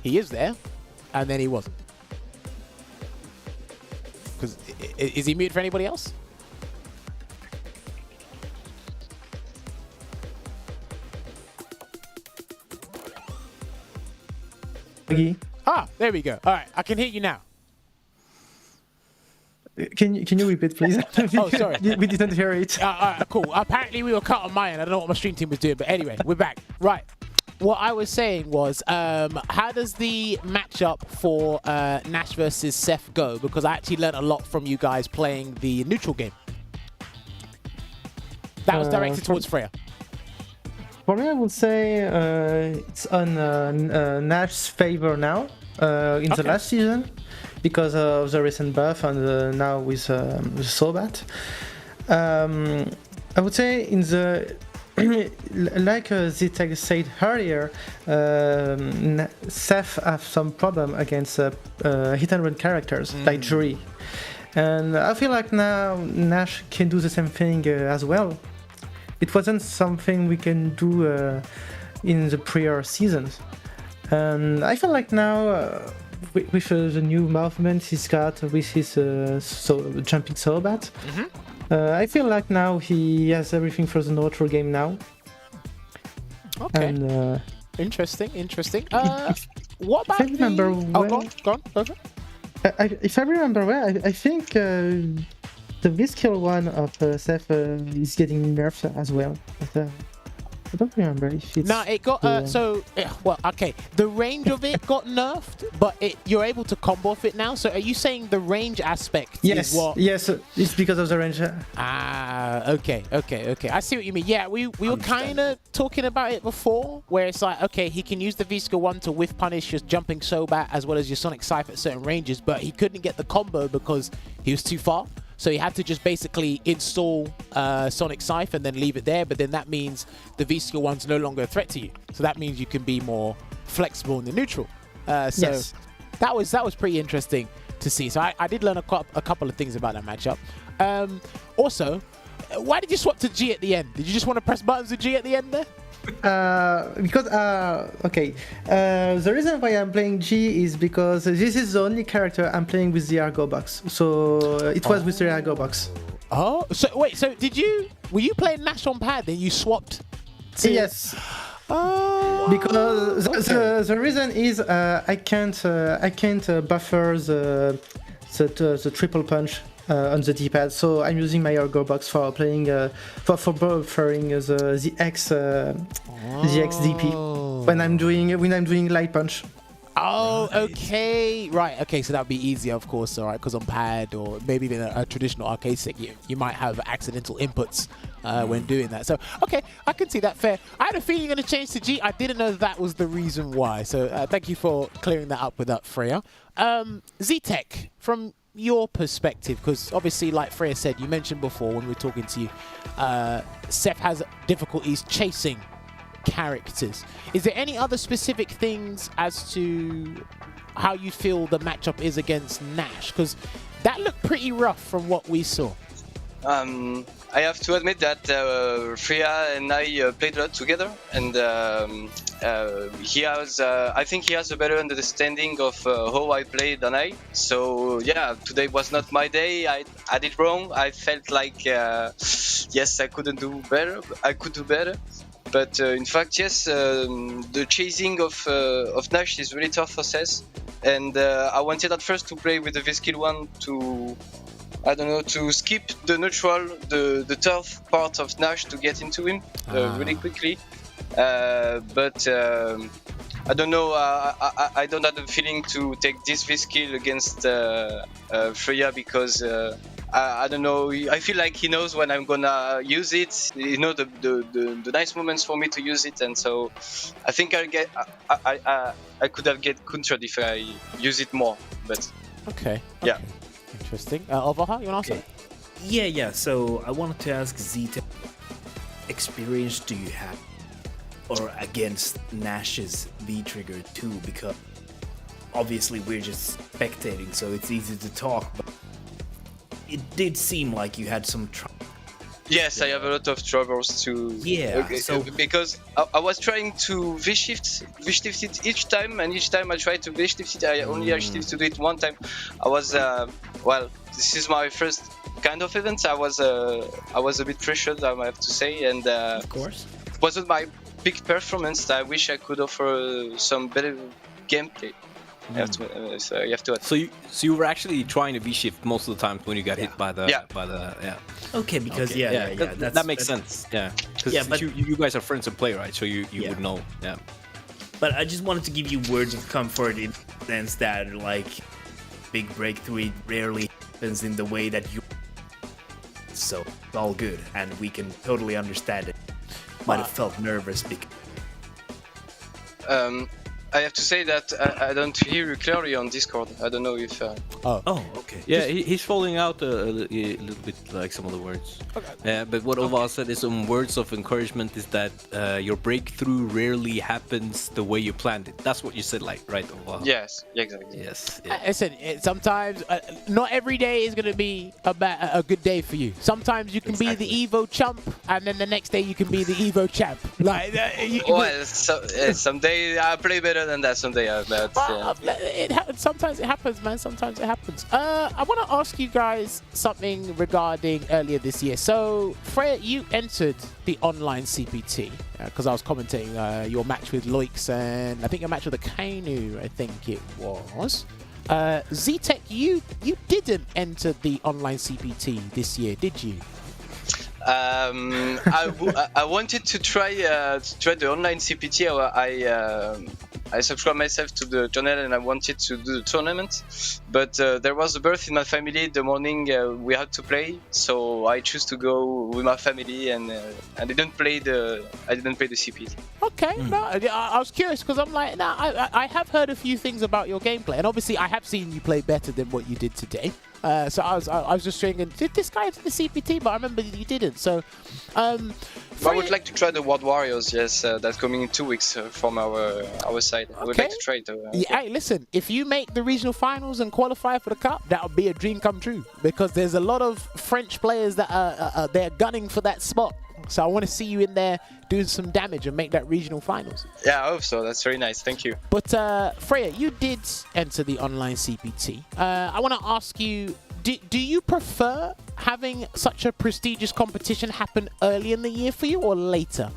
He is there, and then he wasn't. Because is he muted for anybody else? Ah, there we go. All right, I can hear you now. Can you repeat, please? Oh, sorry. We didn't hear it. All right, cool. Apparently we were cut on my end. I don't know what my stream team was doing, but anyway, we're back. Right. What I was saying was, how does the matchup for Nash versus Seth go? Because I actually learned a lot from you guys playing the neutral game. That was directed towards Freya. For me, I would say it's on Nash's favor now in the last season because of the recent buff and now with Sobat. I would say in the like ZTeck said earlier, Seth have some problem against hit and run characters like Jury, and I feel like now Nash can do the same thing as well. It wasn't something we can do in the prior seasons, and I feel like now with the new movement he's got with his jumping Sobat, I feel like now he has everything for the neutral game now. Okay. And, interesting. What about go on. If I remember well, I think the V-skill one of Seth is getting nerfed as well. But, I don't remember if it's... No, it got... well, okay. The range of it got nerfed, but you're able to combo off it now. So are you saying the range aspect is what... Yes, it's because of the range. Okay. I see what you mean. Yeah, we were kind of talking about it before, where it's like, okay, he can use the V-skill 1 to whiff punish your jumping Sobat as well as your Sonic Scythe at certain ranges, but he couldn't get the combo because he was too far. So he had to just basically install Sonic Scythe and then leave it there, but then that means the V-skill 1's no longer a threat to you. So that means you can be more flexible in the neutral. Yes. That was pretty interesting to see. So I did learn a couple of things about that matchup. Also, why did you swap to G at the end? Did you just want to press buttons with G at the end there? Because the reason why I'm playing G is because this is the only character I'm playing with the Argo box. So it was with the Argo box. Oh, so wait, so were you playing Nash on pad then you swapped to... Yes. Oh. Because the reason is I can't buffer the triple punch on the D-pad, so I'm using my Argo box for playing for buffering the X DP when I'm doing light punch. Oh, okay, right, okay, so that'd be easier, of course, all right, because on pad or maybe even a traditional arcade stick, you might have accidental inputs when doing that. So, okay, I can see that, fair. I had a feeling you're going to change to G. I didn't know that was the reason why. So, thank you for clearing that up with that, Freya. ZTeck, from your perspective, because obviously, like Freya said, you mentioned before when we were talking to you, Seth has difficulties chasing characters. Is there any other specific things as to how you feel the matchup is against Nash? Because that looked pretty rough from what we saw. I have to admit that Freya and I played a lot together, and he has, I think he has a better understanding of how I play than I. So yeah, today was not my day. I did wrong. I felt like yes, I couldn't do better. I could do better. But in fact, yes, the chasing of Nash is really tough for Seth. And I wanted at first to play with the V-skill 1 to, I don't know, to skip the neutral, the tough part of Nash to get into him really quickly. But I don't know. I don't have the feeling to take this skill against Freya because I don't know. I feel like he knows when I'm gonna use it. You know the nice moments for me to use it, and so I think I could have get countered if I use it more. But okay. Yeah. Interesting. Olvaha, you want to answer? Yeah. So I wanted to ask ZTeck, experience do you have or against Nash's V-Trigger 2? Because obviously we're just spectating, so it's easy to talk, but it did seem like you had some trouble. Yes, I have a lot of troubles to. Yeah, so because I was trying to V-shift it each time, and each time I tried to V-shift it, I only actually to do it one time. I was well, this is my first kind of event. I was a bit pressured, I have to say, and of course, it wasn't my big performance. I wish I could offer some better gameplay. You have to. So you were actually trying to V-shift most of the time when you got hit by the Okay, because okay. That makes sense. Yeah, because but you guys are friends and play, right? So you would know. Yeah. But I just wanted to give you words of comfort in the sense that like big breakthrough rarely happens in the way that you. So it's all good, and we can totally understand it. But it felt nervous because. I have to say that I don't hear you clearly on Discord. I don't know if. Oh, okay. Yeah, he's falling out a little bit, like some of the words. Okay. But what Olvaha said is some words of encouragement is that your breakthrough rarely happens the way you planned it. That's what you said, like, right, Olvaha? Yes, exactly. Yes. Yeah. Listen, sometimes not every day is going to be a good day for you. Sometimes you can be the Evo chump, and then the next day you can be the Evo champ. Like, well, someday I play better than that. Someday, sometimes it happens, man. Sometimes it happens. I want to ask you guys something regarding earlier this year. So, Freya, you entered the online CPT because I was commentating your match with Loix and I think your match with Akainu, I think it was. ZTeck, you didn't enter the online CPT this year, did you? I wanted to try the online CPT. I subscribed myself to the channel and I wanted to do the tournament, but there was a birth in my family the morning we had to play, so I chose to go with my family and I didn't play the CPT. Okay, no, I was curious because I'm like, I have heard a few things about your gameplay, and obviously I have seen you play better than what you did today. So I was just thinking, did this guy do the CPT? But I remember you didn't. So, I would like to try the World Warriors. Yes, that's coming in 2 weeks from our side. I would like to try it. Yeah, hey, listen, if you make the regional finals and qualify for the cup, that would be a dream come true. Because there's a lot of French players that are they're gunning for that spot. So I want to see you in there doing some damage and make that regional finals. Yeah, I hope so. That's very nice. Thank you. But Freya, you did enter the online CPT. I want to ask you, do you prefer having such a prestigious competition happen early in the year for you or later?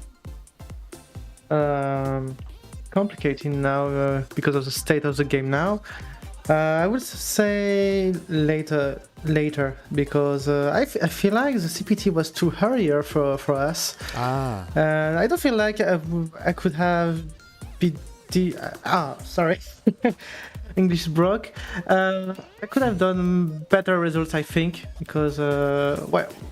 Complicating now because of the state of the game now. I would say later because I feel like the CPT was too earlier for us. I don't feel like I could have sorry. English broke. I could have done better results, I think, because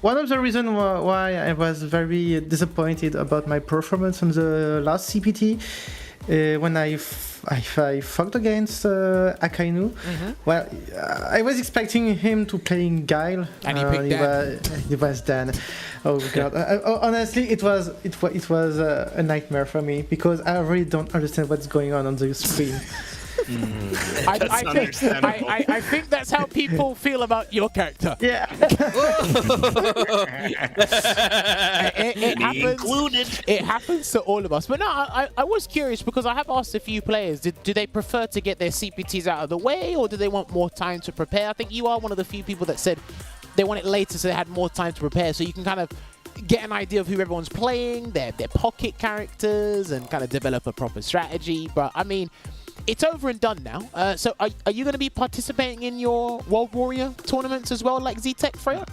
one of the reasons why I was very disappointed about my performance on the last CPT when I fought against Akainu. Well, I was expecting him to play Guile, and he picked Dan. He was Dan. Oh god! Honestly, it was a nightmare for me because I really don't understand what's going on the screen. I think that's how people feel about your character. Yeah. it happens. It happens to all of us. But no, I was curious because I have asked a few players, do they prefer to get their CPTs out of the way or do they want more time to prepare? I think you are one of the few people that said they want it later so they had more time to prepare, so you can kind of get an idea of who everyone's playing, their pocket characters, and kind of develop a proper strategy. But I mean, it's over and done now. So are you going to be participating in your World Warrior tournaments as well, like ZTeck, Freya?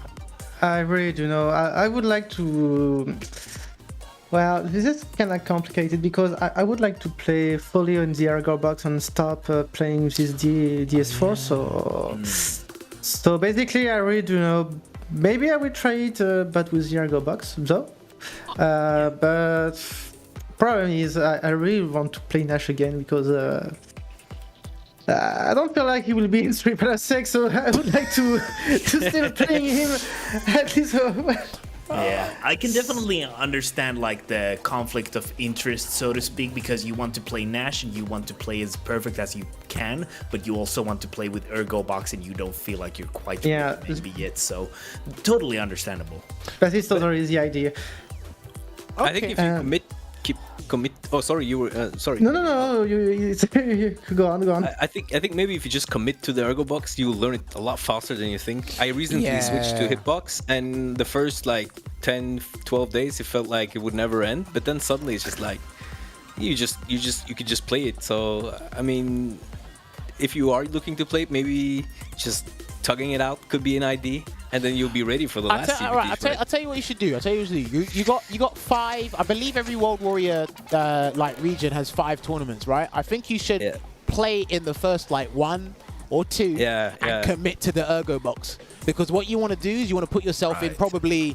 I really do know. I would like to Well, this is kind of complicated because I would like to play fully on the Ergo box and stop playing this DS4. So basically, I really do know. Maybe I will try it, but with the Ergo box, though. But problem is, I really want to play Nash again because I don't feel like he will be in Street Fighter 6, so I would like to still playing him at least. Yeah, I can definitely understand like the conflict of interest, so to speak, because you want to play Nash and you want to play as perfect as you can, but you also want to play with Ergo Box and you don't feel like you're quite ready maybe yet. So totally understandable. That is totally the idea. Okay. I think if you commit. Oh, sorry, you were sorry. No. You go on. I think maybe if you just commit to the Ergo box, you'll learn it a lot faster than you think. I recently switched to Hitbox, and the first like 10, 12 days, it felt like it would never end. But then suddenly it's just like you could just play it. So I mean, if you are looking to play it, maybe just tugging it out could be an idea. And then you'll be ready for the last CVT. I'll tell you what you should do. You got 5. I believe every World Warrior region has 5 tournaments, right? I think you should play in the first like 1 or 2 and commit to the Ergo box, because what you want to do is you want to put yourself in probably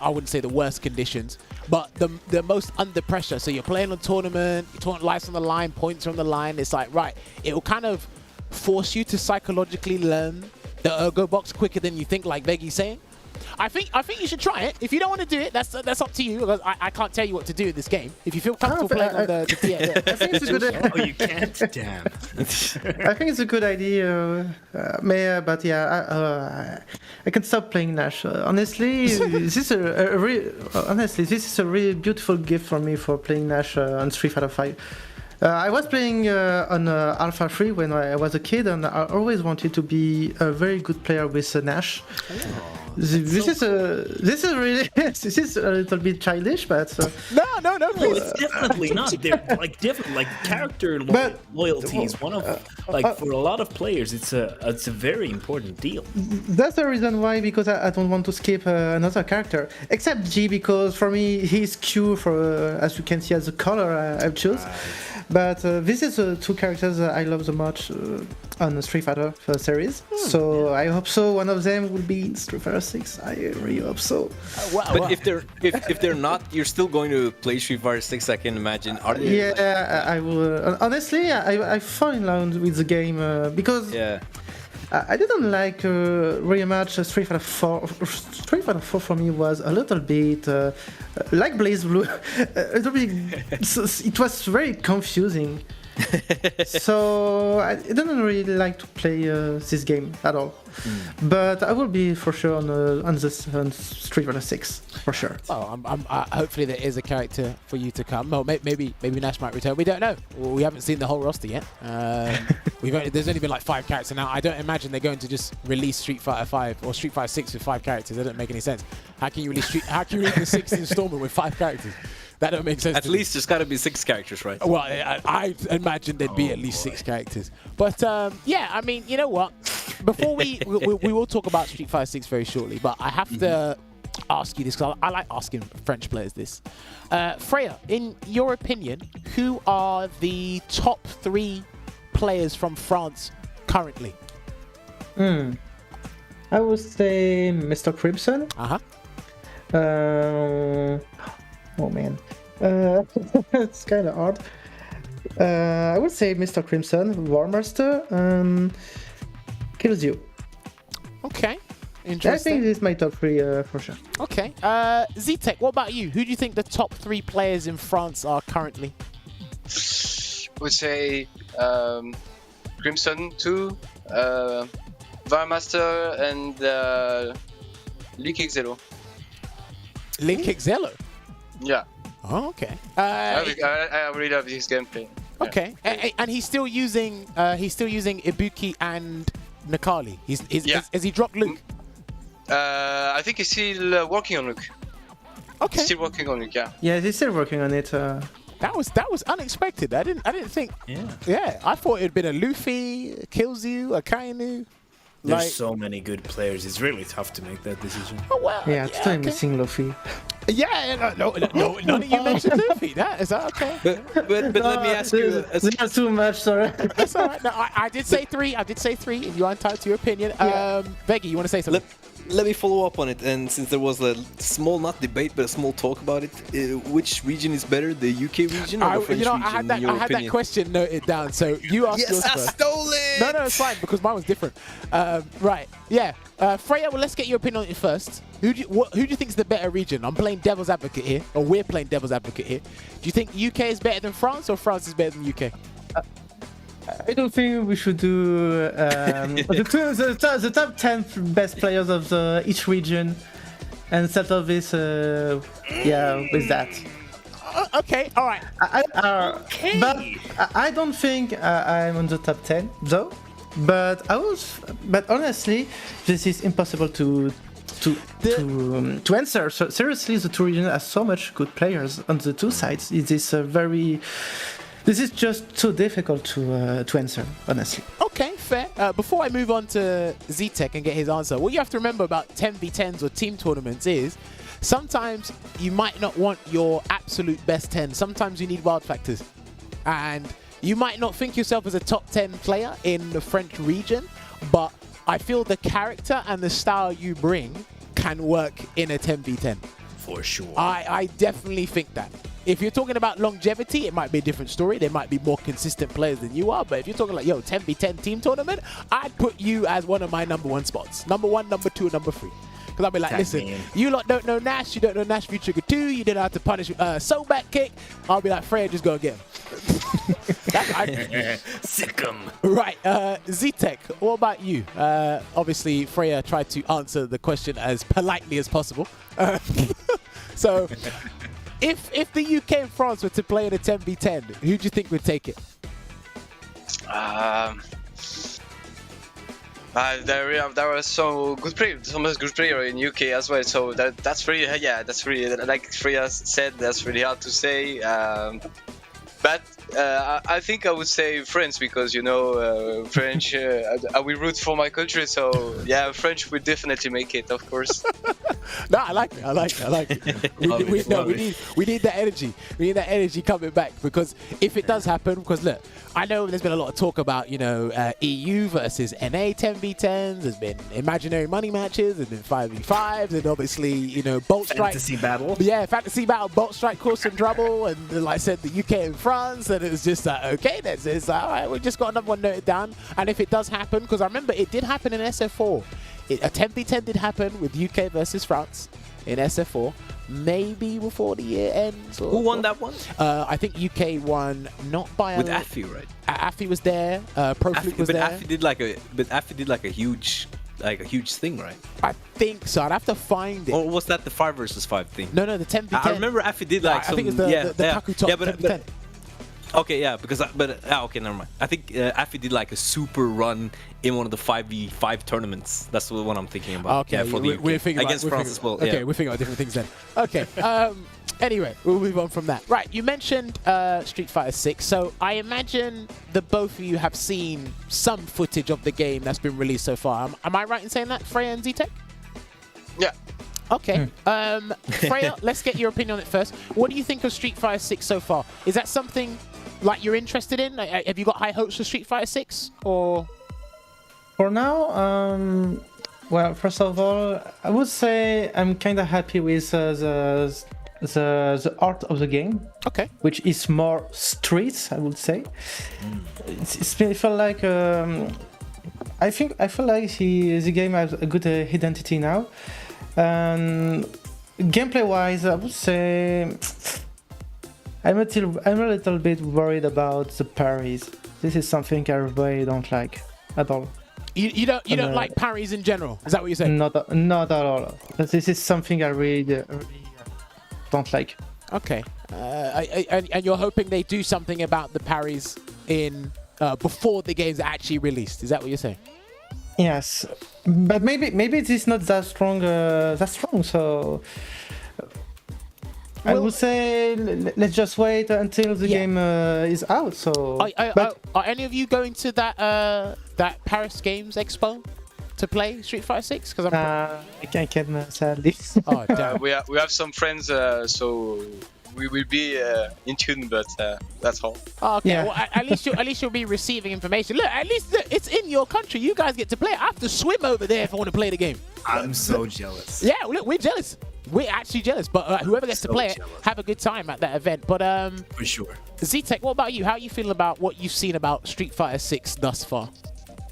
I wouldn't say the worst conditions, but the most under pressure. So you're playing a tournament, life's on the line, points are on the line. It's like, right, it will kind of force you to psychologically learn the Ergo box quicker than you think, like Veggey's saying. I think you should try it. If you don't want to do it, that's up to you. Because I can't tell you what to do in this game. If you feel comfortable playing on the TF, I think it's a good idea. Oh, you can't? Damn. I think it's a good idea. But yeah, I can stop playing Nash. Honestly, this is a really beautiful gift for me for playing Nash on Street Fighter 5. I was playing on Alpha 3 when I was a kid, and I always wanted to be a very good player with Nash. This is a little bit childish, but no, it's definitely not. They're like different, like character loyalty is one of for a lot of players. It's a very important deal. That's the reason why, because I don't want to skip another character, except G, because for me he's Q for as you can see as a color I've choose. But this is 2 characters I love the much on the Street Fighter series. So I hope so. One of them will be in Street Fighter 6. I really hope so. But if they're not, you're still going to play Street Fighter 6. I can imagine. Are they? Yeah, I will. Honestly, I fall in love with the game because. Yeah. I didn't like very much Street Fighter 4. Street Fighter 4 for me was a little bit like Blaze Blue. It was very confusing. So I didn't really like to play this game at all. But I will be for sure on Street Fighter 6 for sure. Oh, hopefully there is a character for you to come. No, maybe Nash might return. We don't know. We haven't seen the whole roster yet. There's only been like 5 characters now. I don't imagine they're going to just release Street Fighter 5 or Street Fighter 6 with 5 characters. That doesn't make any sense. How can you release the 6th installment with 5 characters? That don't make sense. At least there's got to be 6 characters, right? Well, I imagine there'd be at least 6 characters. But yeah, I mean, you know what? Before we will talk about Street Fighter 6 very shortly, but I have to ask you this, because I like asking French players this. Freya, in your opinion, who are the top 3 players from France currently? I would say Mr. Crimson. Oh man, it's kind of hard. I would say Mr. Crimson, Warmaster, and Kills You. Okay, interesting. I think this is my top 3 for sure. Okay, ZTeck, what about you? Who do you think the top 3 players in France are currently? I would say Crimson 2, Warmaster, and Link Xelo. Link Xelo? Yeah. Oh, okay. I really love his gameplay. Okay, and he's still using Ibuki and Nakali. Has he dropped Luke? I think he's still working on Luke. Okay. He's still working on Luke. Yeah. Yeah, he's still working on it. That was unexpected. I didn't think. Yeah. I thought it'd been a Luffy, Kills You, a Kainu. There's so many good players. It's really tough to make that decision. Oh, well, Yeah, today I'm missing Luffy. Yeah, no, none of you mentioned Luffy. Is that okay? But let me ask you. There's too much, sorry. That's all right. No, I did say 3. And you are entitled to your opinion. Veggey, you want to say something? Let me follow up on it. And since there was a small, not debate, but a small talk about it, which region is better, the UK region or the French region? I had that question noted down. So you asked yours first. Stole it! No, it's fine because mine was different. Right, yeah. Freya, well, let's get your opinion on it first. Who do you think is the better region? I'm playing devil's advocate here, or we're playing devil's advocate here. Do you think UK is better than France, or France is better than UK? I don't think we should do the top 10 best players of each region and settle this, with that. Okay, all right. But I don't think I'm on the top 10 though. But honestly, this is impossible to answer. So seriously, the two regions have so much good players on the two sides. This is just too difficult to answer, honestly. Okay, fair. Before I move on to ZTeck and get his answer, what you have to remember about 10v10s or team tournaments is sometimes you might not want your absolute best 10. Sometimes you need wild factors. And you might not think yourself as a top 10 player in the French region, but I feel the character and the style you bring can work in a 10v10. For sure. I definitely think that. If you're talking about longevity, it might be a different story. There might be more consistent players than you are. But if you're talking like, 10v10 team tournament, I'd put you as one of my number 1 spots. Number 1, number 2, number 3. Because I'll be like, listen, you lot don't know Nash. You don't know Nash V-Trigger 2. You didn't know how to punish soul back kick. I'll be like, Freya, just go and get him. Sick 'em. Right, ZTeck, what about you? Obviously, Freya tried to answer the question as politely as possible. So, if the UK and France were to play in a 10v10, who do you think would take it? There were so much good player in UK as well. So that's really like Freya said. That's really hard to say. But I think I would say France because French. I will root for my country, so yeah, French will definitely make it, of course. No, I like it. We need that energy. We need that energy coming back because if it does happen, because look, I know there's been a lot of talk about EU versus NA 10v10s. There's been imaginary money matches. There's been 5v5s, and obviously Bolt Strike. Fantasy battle. Yeah, fantasy battle, Bolt Strike, course and Trouble, and like I said, the UK and France, and it was just like, okay, it's like, all right, we just got another one noted down. And if it does happen, because I remember it did happen in SF4. A 10v10 did happen with UK versus France in SF4, maybe before the year ends. Who won that one? I think UK won not by with Affy, right? Affy was there. Profluke was there. Affy did like a huge thing, right? I think so. I'd have to find it. Or was that the 5 versus 5 thing? No, the 10v10. I remember Affy did like I think it was the Kaku top 10v10. Okay, yeah, okay, never mind. I think Affy did like a super run in one of the 5v5 tournaments. That's the one I'm thinking about. Okay, yeah, for the we're thinking against France as well. Okay, we're thinking about different things then. Okay. Anyway, we'll move on from that. Right, you mentioned Street Fighter 6, so I imagine that both of you have seen some footage of the game that's been released so far. Am I right in saying that, Freya and ZTeck? Yeah. Okay. Freya, let's get your opinion on it first. What do you think of Street Fighter 6 so far? Is that something like you're interested in? Have you got high hopes for Street Fighter 6 or? For now, well, first of all, I would say I'm kind of happy with the art of the game. Okay. Which is more streets, I would say. I feel like I feel like the game has a good identity now. Gameplay-wise, I would say I'm a little bit worried about the parries. This is something I really don't like at all. You don't like parries in general? Is that what you're saying? Not at all. This is something I really don't like. Okay. And you're hoping they do something about the parries in before the game's actually released. Is that what you're saying? Yes, but maybe it is not that strong. So I would say let's just wait until the game is out. So, are any of you going to that Paris Games Expo to play Street Fighter 6? Because I can sadly. Oh, damn. we have some friends, so we will be in tune, but that's all. Oh, okay. Yeah. Well, at least you'll be receiving information. Look, at least it's in your country. You guys get to play. I have to swim over there if I want to play the game. I'm so jealous. Yeah, look, we're jealous. We're actually jealous. But whoever gets to play it, have a good time at that event. But For sure. ZTeck, what about you? How are you feeling about what you've seen about Street Fighter 6 thus far?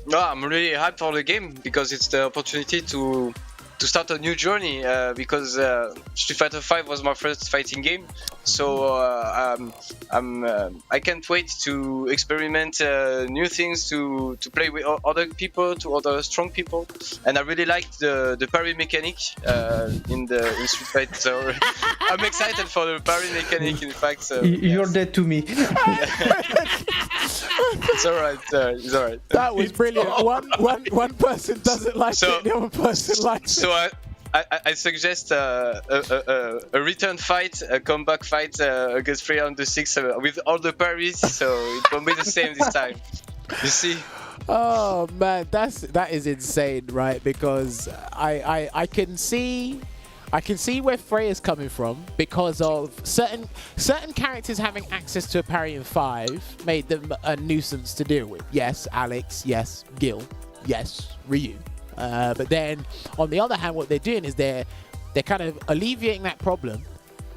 No, I'm really hyped for the game because it's the opportunity to start a new journey because Street Fighter 5 was my first fighting game, so I can't wait to experiment new things, to play with other people, to other strong people, and I really liked the parry mechanic in Street Fighter. So I'm excited for the parry mechanic. In fact, You're dead to me. It's alright. It's alright. That was brilliant. One person doesn't like it, the other person likes it. So I suggest a return fight, a comeback fight against Freya on the 6 with all the parries, so it won't be the same this time. You see? Oh man, that is insane, right? Because I can see where Freya's coming from because of certain characters having access to a parry in 5 made them a nuisance to deal with. Yes, Alex. Yes, Gil. Yes, Ryu. But then, on the other hand, what they're doing is they're kind of alleviating that problem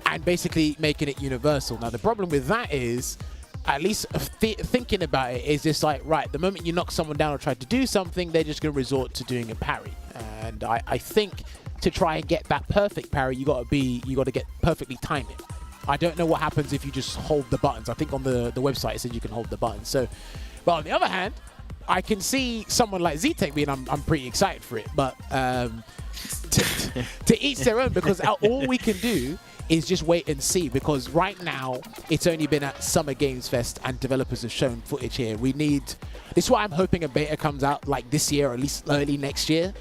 and basically making it universal. Now, the problem with that is, at least thinking about it, is just like, right, the moment you knock someone down or try to do something, they're just going to resort to doing a parry. And I think to try and get that perfect parry, you got to get perfectly time it. I don't know what happens if you just hold the buttons. I think on the website it says you can hold the buttons. So, but on the other hand, I can see someone like ZTeck being, I'm pretty excited for it, but to each their own, because all we can do is just wait and see, because right now it's only been at Summer Games Fest and developers have shown footage here. This is why I'm hoping a beta comes out like this year or at least early next year.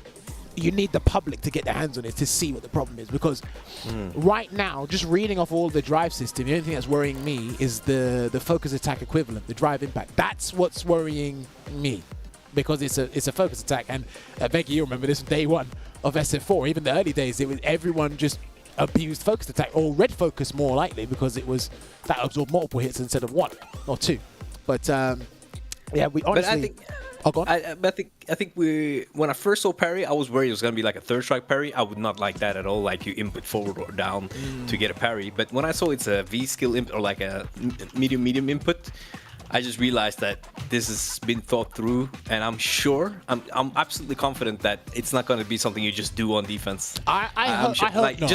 You need the public to get their hands on it to see what the problem is, because right now, just reading off all the drive system, the only thing that's worrying me is the focus attack equivalent, the drive impact. That's what's worrying me, because it's a focus attack. And Veggey, you remember this from day one of SF4, even the early days, it was everyone just abused focus attack, or red focus more likely, because it was that absorbed multiple hits instead of 1 or 2. But yeah, we honestly. I think when I first saw parry, I was worried it was gonna be like a third strike parry. I would not like that at all. Like you input forward or down to get a parry. But when I saw it's a V skill input or like a medium input, I just realized that this has been thought through, and I'm absolutely confident that it's not going to be something you just do on defense. I hope like, not.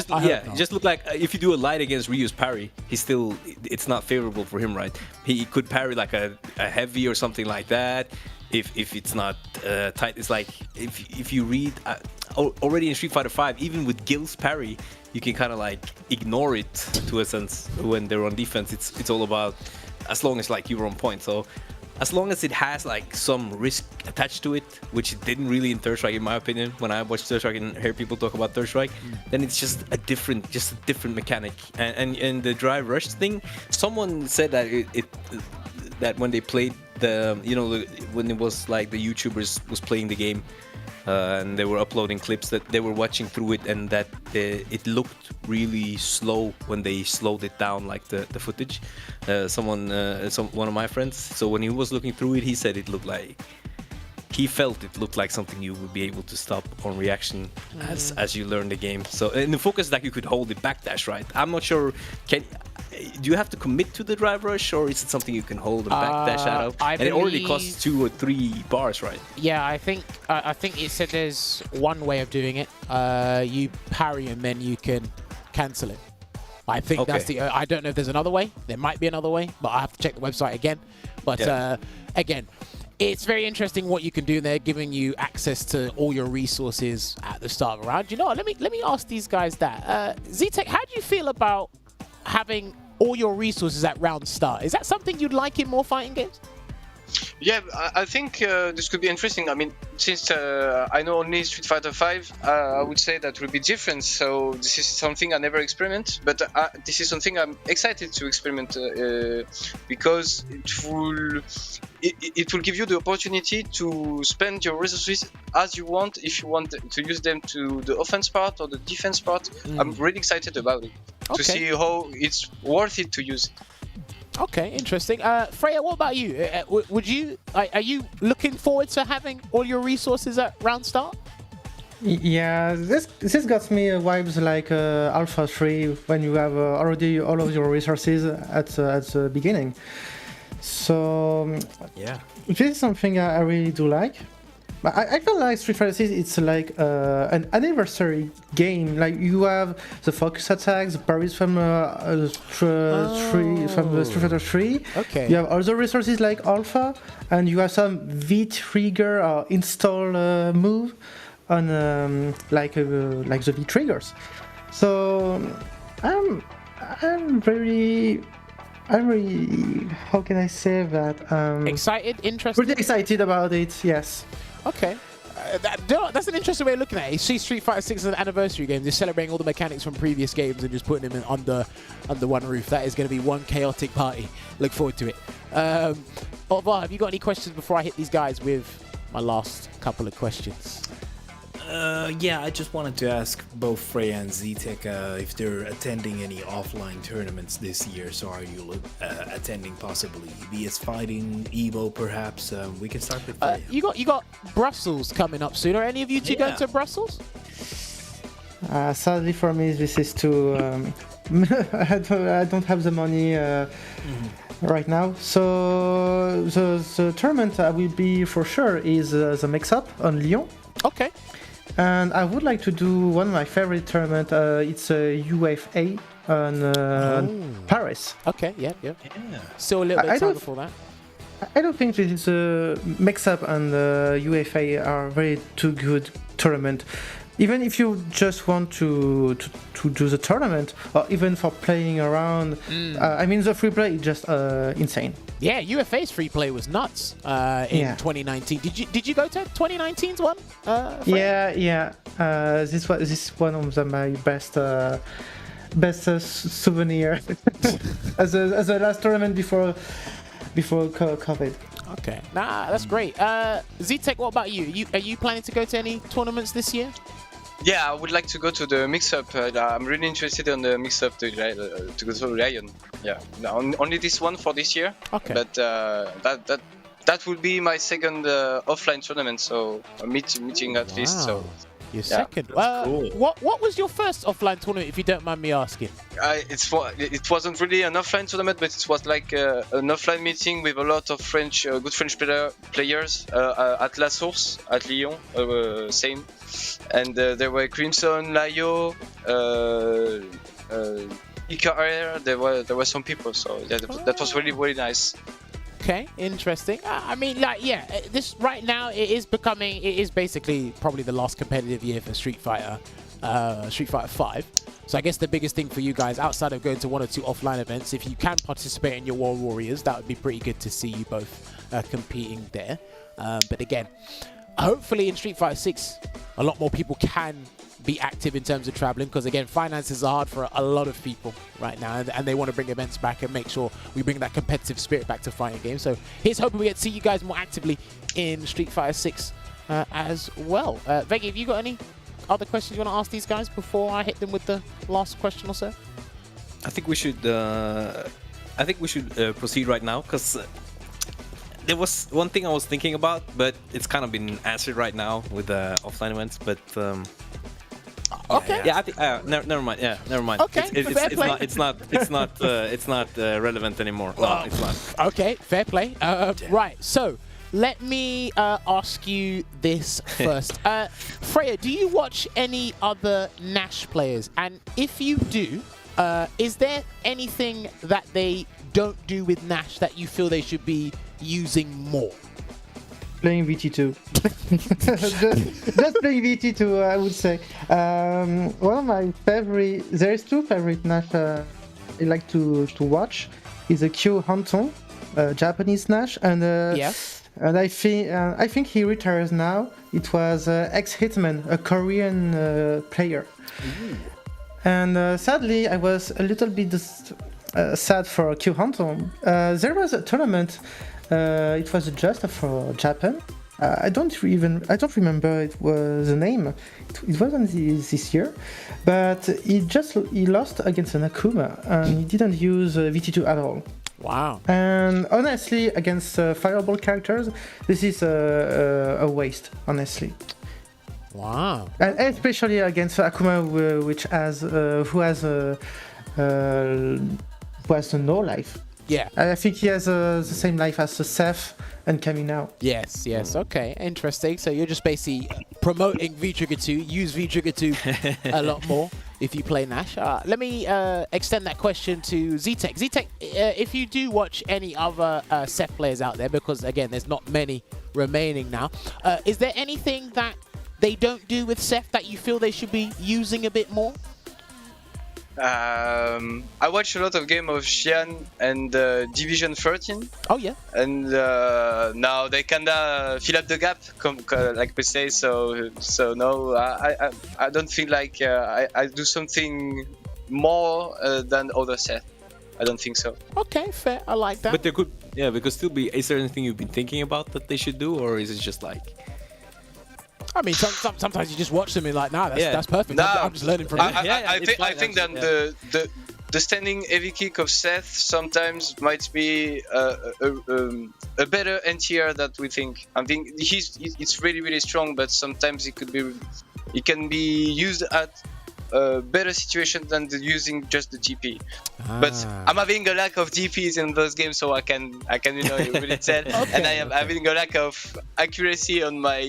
Just look like if you do a light against Ryu's parry, it's not favorable for him, right? He could parry like a heavy or something like that. If it's not tight, it's like if you read already in Street Fighter 5, even with Gil's parry, you can kind of like ignore it to a sense when they're on defense. It's all about, as long as like you're on point. So as long as it has like some risk attached to it, which it didn't really in Third Strike in my opinion. When I watch Third Strike and hear people talk about Third Strike, then it's just a different mechanic. And the drive rush thing, someone said that that when they played when it was like the YouTubers was playing the game and they were uploading clips, that they were watching through it, and that it looked really slow when they slowed it down, like the footage. One of my friends, so when he was looking through it, he said he felt it looked like something you would be able to stop on reaction as you learn the game. So in the focus that you could hold the backdash, right? I'm not sure. Do you have to commit to the drive rush, or is it something you can hold a backdash out of? And it already costs 2 or 3 bars, right? Yeah, I think it said there's one way of doing it. You parry and then you can cancel it. I think that's I don't know if there's another way. There might be another way, but I have to check the website again. But again, it's very interesting what you can do there, giving you access to all your resources at the start of a round. You know what? Let me ask these guys that. ZTeck, how do you feel about having all your resources at round start? Is that something you'd like in more fighting games? Yeah, I think this could be interesting. I mean, since I know only Street Fighter 5, I would say that will be different. So this is something I never experiment, but this is something I'm excited to experiment because it will give you the opportunity to spend your resources as you want. If you want to use them to the offense part or the defense part, I'm really excited about it to see how it's worth it to use. Okay, interesting. Freya, what about you? Are you looking forward to having all your resources at round start? Yeah, this got me vibes like Alpha 3 when you have already all of your resources at the beginning. So yeah, this is something I really do like. But I feel like Street Fighter 6 it's like an anniversary game. Like you have the focus attacks, parries from Street Fighter 3. Okay. You have other resources like Alpha, and you have some V-Trigger or install move on like the V-Triggers. So I'm really, how can I say that? Excited, interested? Pretty excited about it, yes. Okay. That's an interesting way of looking at it. You see Street Fighter 6 as an anniversary game, just celebrating all the mechanics from previous games and just putting them in under one roof. That is going to be one chaotic party. Look forward to it. Olvaha, have you got any questions before I hit these guys with my last couple of questions? Yeah, I just wanted to ask both Freya and ZTeck if they're attending any offline tournaments this year. So are you attending possibly VS Fighting, Evo perhaps? We can start with Freya. You got Brussels coming up soon. Are any of you two going to Brussels? Sadly for me, this is too... I don't have the money right now. So the tournament I will be for sure is the mix-up on Lyon. Okay. And I would like to do one of my favorite tournament. It's a UFA on Paris. Okay, yeah. Still a little bit of time before that. I don't think this is a mix-up and UFA are very too good tournament. Even if you just want to do the tournament, or even for playing around, I mean the free play is just insane. Yeah, UFA's free play was nuts in 2019. Did you go to 2019's one? Yeah. This is one of my best souvenir as a last tournament before COVID. Okay, that's great. ZTeck, what about you? Are you planning to go to any tournaments this year? Yeah, I would like to go to the mix-up. I'm really interested in the mix-up to go to Ryan. Yeah, only this one for this year. Okay. But that will be my second offline tournament. So a meeting at least. So your second. Cool. What was your first offline tournament, if you don't mind me asking? It wasn't really an offline tournament, but it was like an offline meeting with a lot of good French players at La Source at Lyon, same. And there were Crimson, Layo, IKR. There were some people, so that was really, really nice. Okay, interesting. I mean, like, yeah, this right now it is basically probably the last competitive year for Street Fighter 5. So I guess the biggest thing for you guys, outside of going to one or two offline events, if you can participate in your World Warriors, that would be pretty good to see you both competing there. But again, hopefully in Street Fighter 6, a lot more people can be active in terms of traveling, because again, finances are hard for a lot of people right now, and they want to bring events back and make sure we bring that competitive spirit back to fighting games. So here's hoping we get to see you guys more actively in Street Fighter 6 as well. Veggey, have you got any other questions you want to ask these guys before I hit them with the last question or so? I think we should proceed right now, because there was one thing I was thinking about, but it's kind of been answered right now with the offline events. But okay. Yeah, I think never mind. Yeah, never mind. Okay, it's not relevant anymore. No, it's not. Okay, fair play. Right, so let me ask you this first. Freya, do you watch any other Nash players? And if you do, is there anything that they don't do with Nash that you feel they should be using more? Playing VT2. just playing VT2, I would say. One of my favorite, there's two favorite Nash I like to watch, is a Kyo Hanton, Japanese Nash, and And I think he retires now. It was ex-Hitman, a Korean player. And sadly, I was a little bit sad for Q Hunter. There was a tournament. It was just for Japan. I don't remember it was the name. It wasn't this year, but he lost against an Akuma, and he didn't use VT2 at all. Wow. And honestly, against Fireball characters, this is a waste, honestly. Wow. And especially against Akuma, who has no life. Yeah. I think he has the same life as Seth and Kami now. Yes. Okay, interesting. So you're just basically promoting V-Trigger 2. Use V-Trigger 2 a lot more if you play Nash. Let me extend that question to ZTeck. ZTeck, if you do watch any other Seth players out there, because again, there's not many remaining now, is there anything that they don't do with Seth that you feel they should be using a bit more? I watch a lot of game of Xian and Division 13. Oh yeah. And now they kinda fill up the gap, like we say. So no, I don't feel like I do something more than other set. I don't think so. Okay, fair. I like that. But there could still be. Is there anything you've been thinking about that they should do, or is it just like? I mean, sometimes you just watch them and like, that's perfect. Nah, I'm just learning from it. I think that the standing heavy kick of Seth sometimes might be a better NTR that we think. I think it's really strong, but sometimes it can be used at a better situation than using just the TP. But I'm having a lack of TPs in those games, so I can really tell. Okay, and I am having a lack of accuracy on my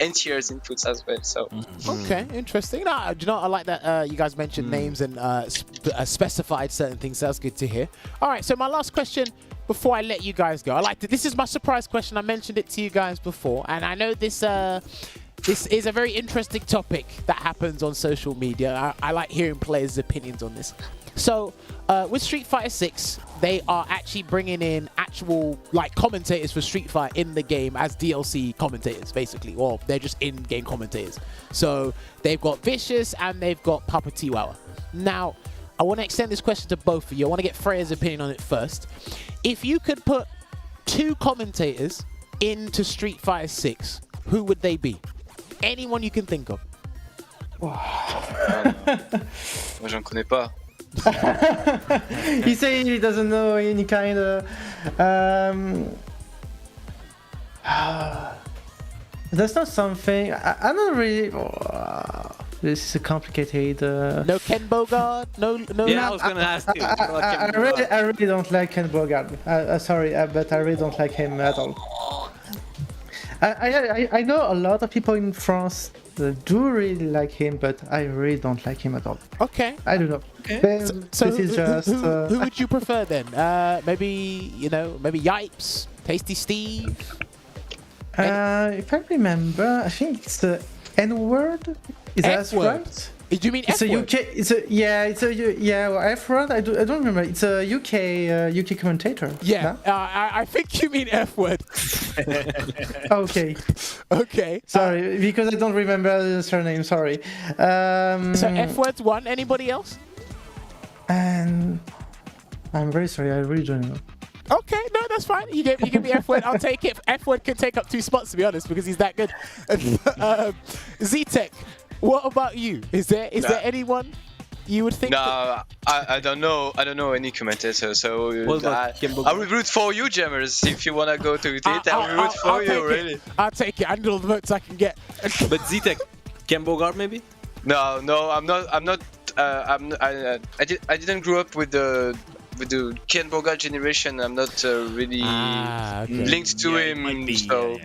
NTR's inputs as well. So okay, interesting. No, do you know, I like that you guys mentioned names and specified certain things. That's good to hear. All right, so my last question before I let you guys go. I like this is my surprise question. I mentioned it to you guys before, and I know this is a very interesting topic that happens on social media. I like hearing players' opinions on this. So with Street Fighter 6, they are actually bringing in actual commentators for Street Fighter in the game as DLC commentators, basically, or they're just in-game commentators. So they've got Vicious and they've got Papa Tiwawa. Now, I want to extend this question to both of you. I want to get Freya's opinion on it first. If you could put 2 commentators into Street Fighter 6, who would they be? Anyone you can think of. Moi, j'en connais pas. He said he doesn't know any kind of. That's not something. I'm not really. This is complicated. No Ken Bogard. No. Yeah, I was gonna ask you. I really don't like Ken Bogard. Sorry, but I really don't like him at all. I know a lot of people in France do really like him, but I really don't like him at all. Okay. I don't know. Okay. So who would you prefer then? Maybe Yipes, Tasty Steve. If I remember, I think it's the N-word. Is that right? Do you mean it's F-word? F-word. I don't remember. It's a UK commentator. Yeah, no? I think you mean F-word. Okay. Sorry, because I don't remember the surname. Sorry. So F-word's one. Anybody else? And I'm very sorry. I really don't know. Okay, no, that's fine. You give me F-word, I'll take it. F-word can take up 2 spots, to be honest, because he's that good. ZTeck, what about you? Is there anyone you would think? No, I don't know. I don't know any commentator. So I will root for you, Jammerz. If you wanna go to it, I will root for you. Really. I'll take it. I need all the votes I can get. But ZTeck, Ken Bogard maybe? No, I'm not. I didn't grow up with the Ken Bogard generation. I'm not really linked to him. So.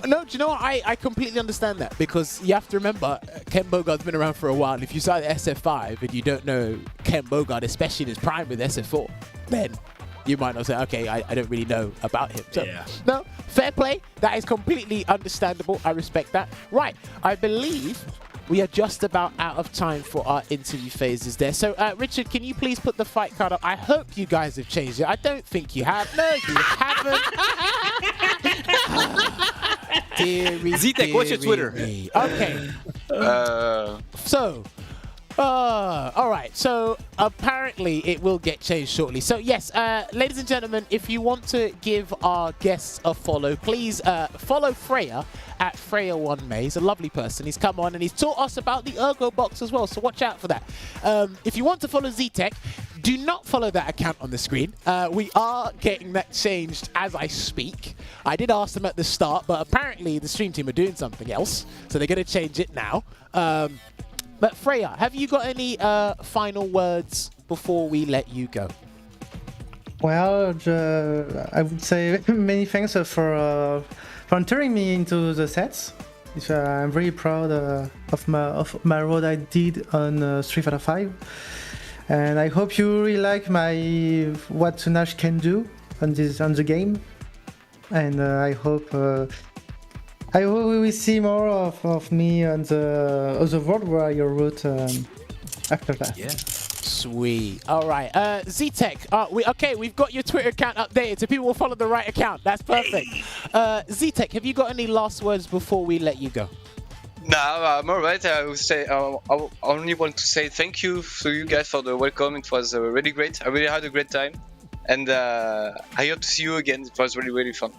No, do you know what? I completely understand that, because you have to remember Ken Bogard's been around for a while, and if you start at SF5 and you don't know Ken Bogard, especially in his prime with SF4, then you might not say, okay, I don't really know about him. So, no, fair play. That is completely understandable. I respect that. Right, I believe we are just about out of time for our interview phases there. So, Richard, can you please put the fight card up? I hope you guys have changed it. I don't think you have. No, you haven't. Deary, ZTeck, what's your deary Twitter? me. Okay. Uh, So, all right. So apparently it will get changed shortly. So yes, ladies and gentlemen, if you want to give our guests a follow, please follow Freya at Freya1May. He's a lovely person. He's come on and he's taught us about the Ergo box as well. So watch out for that. If you want to follow ZTeck, do not follow that account on the screen. We are getting that changed as I speak. I did ask them at the start, but apparently the stream team are doing something else. So they're going to change it now. But Freya, have you got any final words before we let you go? Well, I would say many thanks for entering me into the sets. I'm very proud of my road I did on Street Fighter 5, and I hope you really like what Nash can do on the game, and I hope we will see more of me on the World Warrior route after that. Yeah. Sweet. All right. ZTeck, we've got your Twitter account updated, so people will follow the right account. That's perfect. ZTeck, have you got any last words before we let you go? No, I'm alright. I would say I only want to say thank you to you guys for the welcome. It was really great. I really had a great time, and I hope to see you again. It was really, really fun.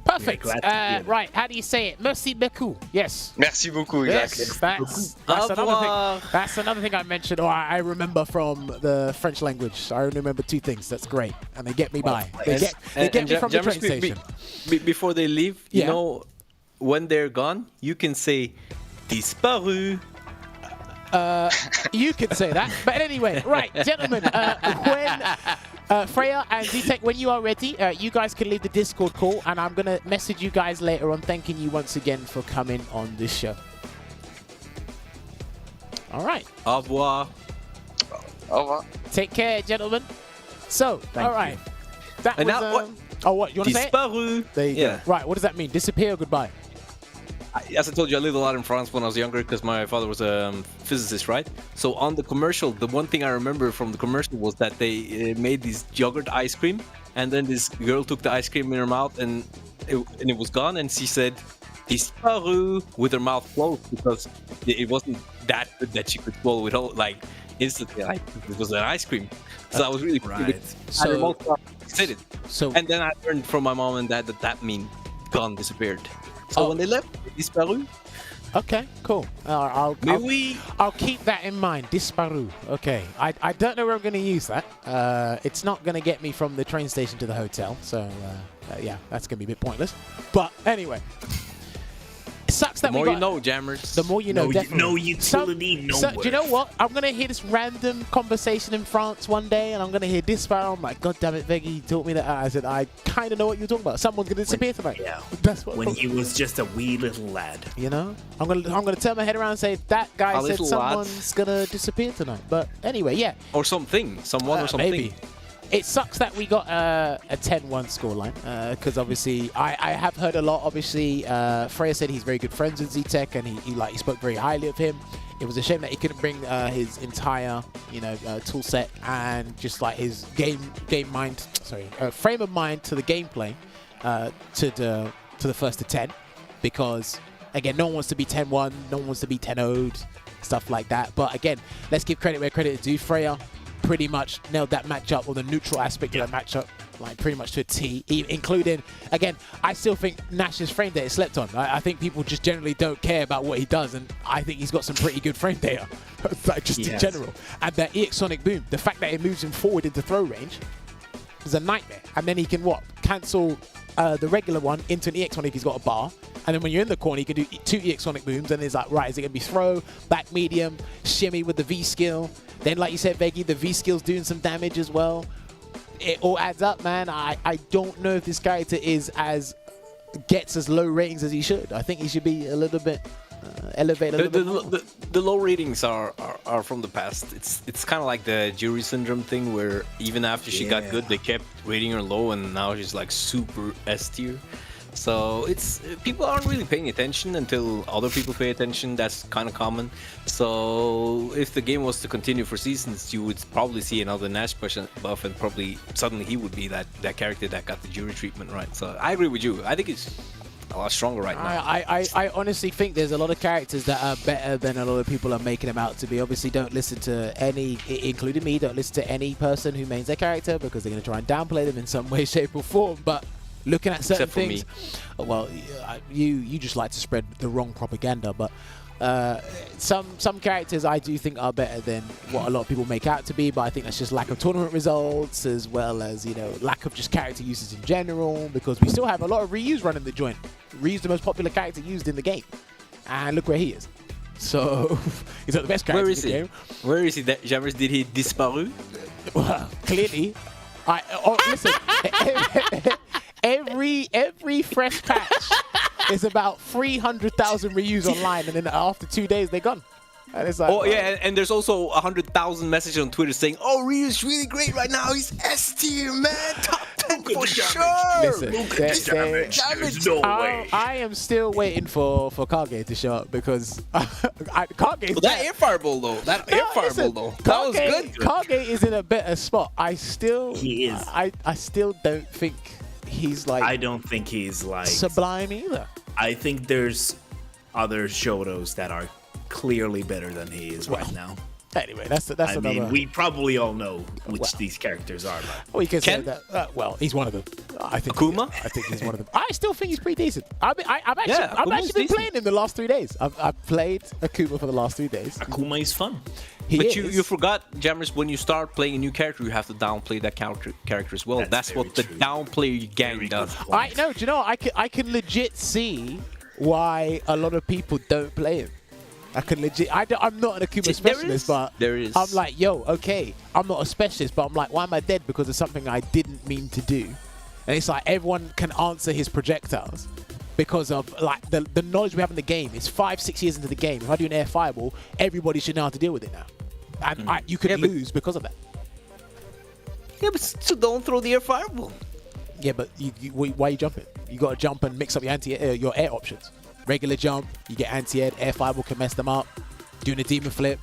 Perfect. Right. How do you say it? Merci beaucoup. Yes. Merci beaucoup. Exactly. Yes, that's another thing I mentioned, or I remember from the French language. I only remember two things. That's great, and they get me by. They get me from the train station. Before they leave, you know, when they're gone, you can say disparu. You could say that, but anyway, right, gentlemen. When Freya and ZTeck, when you are ready, you guys can leave the Discord call, and I'm gonna message you guys later on, thanking you once again for coming on this show. All right. Au revoir. Au revoir. Take care, gentlemen. So, all right. That And was. now what? Oh, what? You want to say it? Disparu. There you go. Right. What does that mean? Disappear or goodbye? As I told you, I lived a lot in France when I was younger because my father was a physicist, right? So on the commercial, the one thing I remember from the commercial was that they made this yogurt ice cream, and then this girl took the ice cream in her mouth, and it was gone, and she said disparu with her mouth closed because it wasn't that good that she could swallow it all like instantly. Like it was an ice cream, so I was really right. So said it. So and then I learned from my mom and dad that mean gone, disappeared. So when they left, disparu. Okay, cool. I'll keep that in mind. Disparu. Okay. I don't know where I'm going to use that. It's not going to get me from the train station to the hotel. So, yeah, that's going to be a bit pointless. But anyway. It sucks that the more you know, Jammerz. The more you know, definitely. No utility, no do you know what? I'm going to hear this random conversation in France one day, and I'm going to hear disparu. I'm like, God damn it, Veggey taught me that. I said, I kind of know what you're talking about. Someone's going to disappear tonight. Yeah. That's what when he was just a wee little lad. You know? I'm gonna turn my head around and say, that guy said someone's going to disappear tonight. But anyway, yeah. Or something. Someone or something. Maybe. It sucks that we got a 10-1 scoreline because obviously I have heard a lot. Obviously, Freya said he's very good friends with ZTeck and he spoke very highly of him. It was a shame that he couldn't bring his entire tool set and just like his frame of mind to the gameplay to the first to 10, because again, no one wants to be 10-1, no one wants to be 10-0'd, stuff like that. But again, let's give credit where credit is due. Freya pretty much nailed that matchup, or the neutral aspect of that matchup, like pretty much to a T, including, again, I still think Nash's frame data slept on. I think people just generally don't care about what he does, and I think he's got some pretty good frame data, like just in general. And that EX Sonic Boom, the fact that it moves him forward into throw range is a nightmare. And then he can, cancel the regular one into an EX Sonic if he's got a bar. And then when you're in the corner, you can do 2 EX Sonic Booms, and it's like, right, is it going to be throw, back medium, shimmy with the V skill? Then, like you said, Veggey, the V skill's doing some damage as well. It all adds up, man. I don't know if this character gets as low ratings as he should. I think he should be a little bit elevated. The low ratings are from the past. It's kind of like the Jury syndrome thing, where even after she got good, they kept rating her low, and now she's like super S tier. So people aren't really paying attention until other people pay attention. That's kind of common. So if the game was to continue for seasons, you would probably see another Nash buff, and probably suddenly he would be that character that got the jury treatment, right? So I agree with you. I think it's a lot stronger right now. I honestly think there's a lot of characters that are better than a lot of people are making them out to be. Obviously, don't listen to any, including me, don't listen to any person who mains their character because they're going to try and downplay them in some way, shape, or form. But looking at certain things, well, you just like to spread the wrong propaganda, but some characters I do think are better than what a lot of people make out to be, but I think that's just lack of tournament results as well as, you know, lack of just character uses in general, because we still have a lot of Ryu's running the joint. Ryu's the most popular character used in the game, and look where he is. So he's not the best character in the game. Where is he? Jammerz, did he disparu? Well, clearly. Listen, every fresh patch is about 300,000 Ryu's online, and then after 2 days they're gone. And it's like, yeah, and there's also 100,000 messages on Twitter saying, "Oh, Ryu's really great right now. He's S tier, man, top 10 for sure." Listen, There's no way. I am still waiting for Kage to show up because Kage. But that air fireball though, that was good. Kage is in a better spot. He is. I still don't think he's like. I don't think he's like sublime either. I think there's other Shotos that are clearly better than he is right now. Anyway, that's I another. mean, we probably all know which these characters are. But we can say that. Well, he's one of them. I think Akuma? I think he's one of them. I still think he's pretty decent. I've actually been playing him the last 3 days. I've played Akuma for the last 3 days. Akuma is fun. But you forgot, Jammerz, when you start playing a new character, you have to downplay that character as well. That's what the downplay gang does. I know. Do you know? I can legit see why a lot of people don't play him. I can legit. I'm not an Akuma specialist, but there is. I'm like, yo, okay, I'm not a specialist, but I'm like, why am I dead? Because of something I didn't mean to do. And it's like everyone can answer his projectiles because of like the knowledge we have in the game. It's 5-6 years into the game. If I do an air fireball, everybody should know how to deal with it now. And you could lose because of that. Yeah, but so don't throw the air fireball. Yeah, but why are you jumping? You got to jump and mix up your air options. Regular jump, you get anti-air, air fireball can mess them up. Doing a demon flip.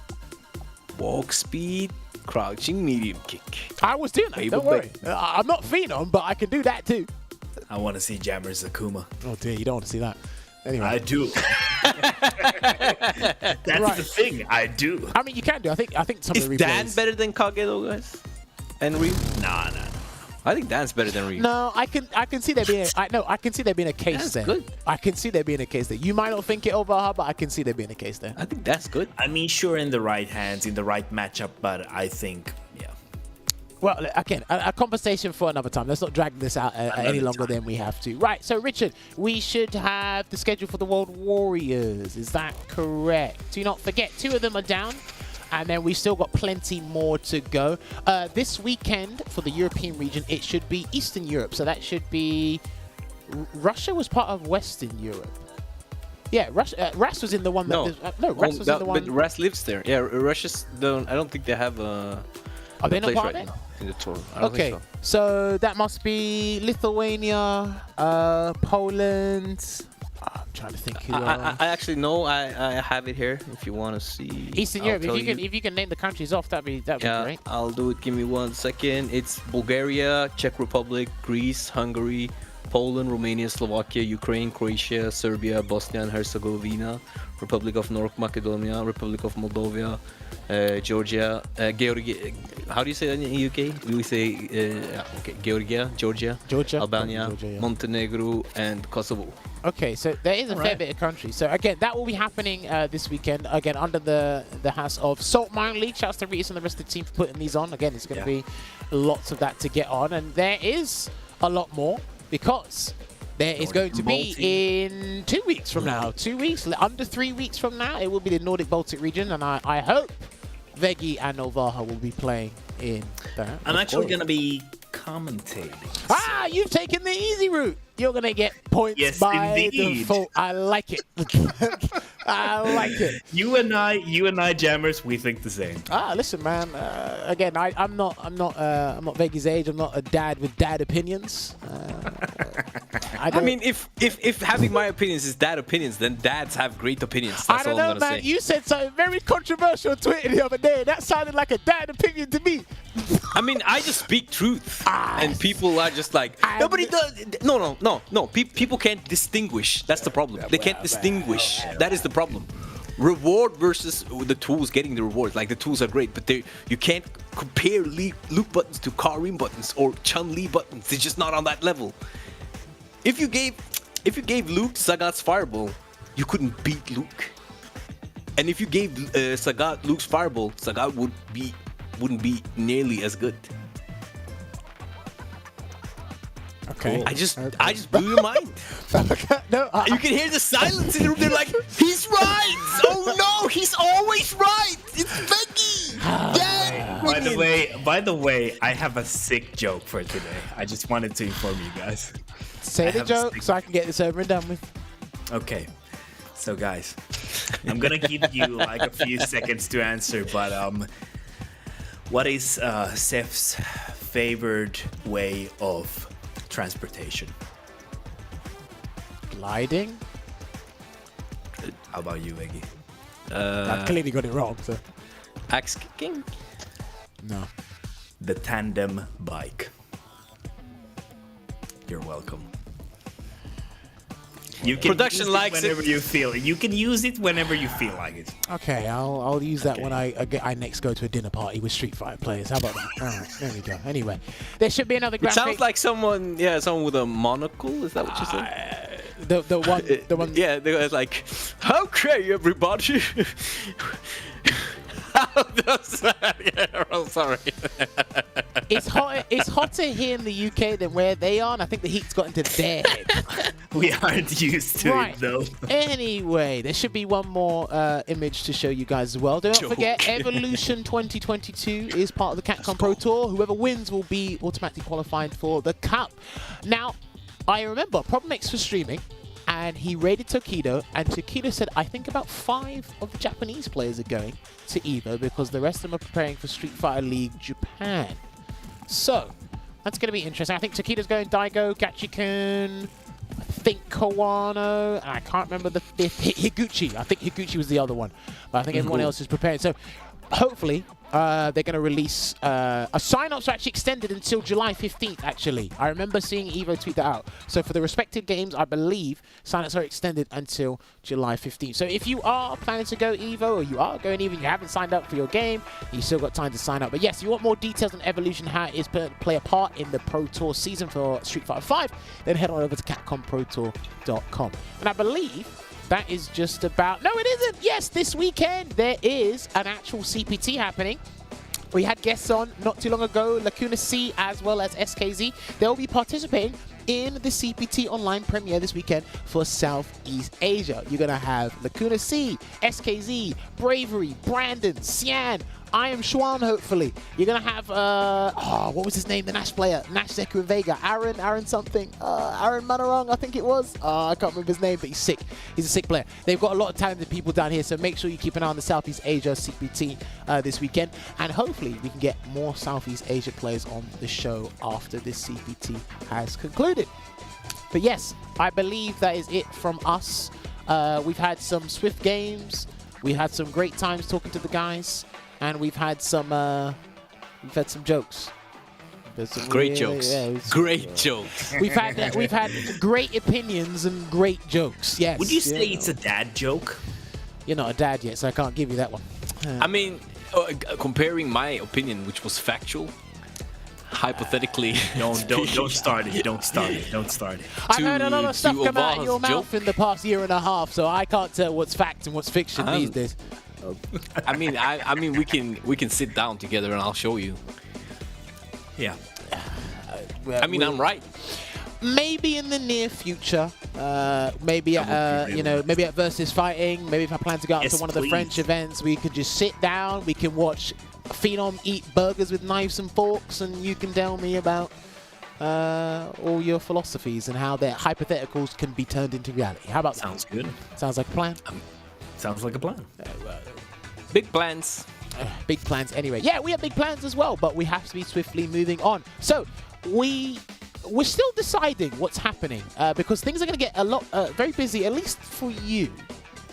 Walk speed, crouching medium kick. I was doing that, don't worry. I'm not Phenom, but I can do that too. I want to see Jammerz Akuma. Oh dear, you don't want to see that. Anyway. I do. That's the thing, I do. I mean, you can do. I think some of the replays. Is Dan better than Kage though, guys? And Ryu? Nah. I think Dan's better than Ryu. No, I can see there being I can see there being a case that's there. Good. I can see there being a case there. You might not think it Olvaha, but I can see there being a case there. I think that's good. I mean, sure, in the right hands, in the right matchup, but I think, yeah. Well, again, a conversation for another time. Let's not drag this out any longer than we have to. Right, so Richard, we should have the schedule for the World Warriors. Is that correct? Do not forget, 2 of them are down. And then we still got plenty more to go. This weekend for the European region, it should be Eastern Europe. So that should be... Russia was part of Western Europe. Yeah, Ras was in the one that... No, Ras was in the one... But Ras lives there. Yeah, Russia's... I don't think they have a... Are they not part right of it? Now in the tour. I don't think so that must be Lithuania, Poland... I'm trying to think who. I actually know. I have it here. If you want to see Eastern Europe, if you can name the countries off, that'd be great. I'll do it. Give me 1 second. It's Bulgaria, Czech Republic, Greece, Hungary, Poland, Romania, Slovakia, Ukraine, Croatia, Serbia, Bosnia and Herzegovina, Republic of North Macedonia, Republic of Moldova, Georgia, Georgia. How do you say that in the UK? We say Georgia, Albania, Georgia, yeah. Montenegro, and Kosovo. Okay, so there is a fair bit of countries. So again, that will be happening this weekend. Again, under the house of Salt Mountain League. Shouts to Reese and the rest of the team for putting these on. Again, it's going to be lots of that to get on, and there is a lot more because there is going to be in 2 weeks from now. 2 weeks, under 3 weeks from now, it will be the Nordic Baltic region, and I hope Veggey and Olvaha will be playing in that. I'm actually going to be commentating. Ah, you've taken the easy route. You're going to get points by default. I like it. I like it. You and I, Jammerz, we think the same. Listen, man. Again, I'm not Veggey's age. I'm not a dad with dad opinions. I mean, if having my opinions is dad opinions, then dads have great opinions. That's I don't all know, I'm gonna man. say. You said something very controversial on Twitter the other day. That sounded like a dad opinion to me. I mean, I just speak truth, and people are just like, nobody does. No. People can't distinguish. That's the problem. They can't distinguish. That is the problem. Reward versus the tools getting the rewards. Like the tools are great, but you can't compare Luke buttons to Karim buttons or Chun-Li buttons. They're just not on that level. If you gave Luke Sagat's Fireball, you couldn't beat Luke. And if you gave Sagat Luke's Fireball, Sagat wouldn't be nearly as good. Okay. I just blew your mind. No, You can hear the silence in the room. They're like, he's right. Oh no, he's always right. It's Veggey. Yeah. By the way, I have a sick joke for today. I just wanted to inform you guys. Say the joke so I can get this over and done with. Okay. So guys, I'm gonna give you like a few seconds to answer, but what is Seth's favored way of transportation? Gliding? How about you, Veggey? I clearly got it wrong, so. Axe kicking? No. The tandem bike. You're welcome. You can Production use it likes whenever you feel it. You can use it whenever you feel like it. Okay, I'll use that when I next go to a dinner party with Street Fighter players. How about that? All right, there we go. Anyway, there should be another It graphic. sounds like someone with a monocle. Is that what you said? The one. Yeah, they were like, okay, everybody. How does that? Yeah, I'm sorry. It's hotter here in the UK than where they are, and I think the heat's got into their head. We aren't used to it, though. Anyway, there should be one more image to show you guys as well. Don't forget, Evolution 2022 is part of the Capcom Pro Tour. Whoever wins will be automatically qualified for the Cup. Now, I remember Problem X was streaming, and he raided Tokido, and Tokido said, I think about 5 of the Japanese players are going to EVO because the rest of them are preparing for Street Fighter League Japan. So, that's going to be interesting. I think Tokido's going Daigo, Gachikun, I think Kawano, and I can't remember the 5th, Higuchi. I think Higuchi was the other one, but I think everyone else is preparing. So, hopefully, they're going to release sign-ups are actually extended until July 15th, actually. I remember seeing Evo tweet that out. So for the respective games, I believe sign-ups are extended until July 15th. So if you are planning to go Evo, or you are going Evo, you haven't signed up for your game, you still got time to sign up. But yes, if you want more details on Evolution, how it is to play a part in the Pro Tour season for Street Fighter 5, then head on over to CapcomProTour.com. And I believe that is just about... No, it isn't! Yes, this weekend there is an actual CPT happening. We had guests on not too long ago, Lacuna C as well as SKZ. They'll be participating in the CPT online premiere this weekend for Southeast Asia. You're going to have Lacuna C, SKZ, Bravery, Brandon, Cian, I Am Schwan, hopefully. You're going to have, what was his name? The Nash player, Nash Zeku and Vega, Aaron something, Aaron Manarong, I think it was. I can't remember his name, but he's sick. He's a sick player. They've got a lot of talented people down here, so make sure you keep an eye on the Southeast Asia CPT this weekend. And hopefully we can get more Southeast Asia players on the show after this CPT has concluded. But yes, I believe that is it from us. We've had some swift games. We had some great times talking to the guys. And we've had some jokes. Great jokes. Yeah, great jokes. We've had great opinions and great jokes. Yes. Would you say it's a dad joke? You're not a dad yet, so I can't give you that one. I mean, comparing my opinion, which was factual, hypothetically. Don't start it. Don't start it. I've heard a lot of stuff come out of your mouth in the past year and a half, so I can't tell what's fact and what's fiction these days. I mean, we can sit down together and I'll show you. Yeah. I'm right. Maybe in the near future, maybe at Versus Fighting. Maybe if I plan to go out to one of the French events, we could just sit down. We can watch Phenom eat burgers with knives and forks, and you can tell me about all your philosophies and how their hypotheticals can be turned into reality. How about that? Sounds good. Sounds like a plan. Sounds like a plan. Big plans. Big plans anyway. Yeah, we have big plans as well, but we have to be swiftly moving on. So we're still deciding what's happening because things are going to get a lot very busy, at least for you.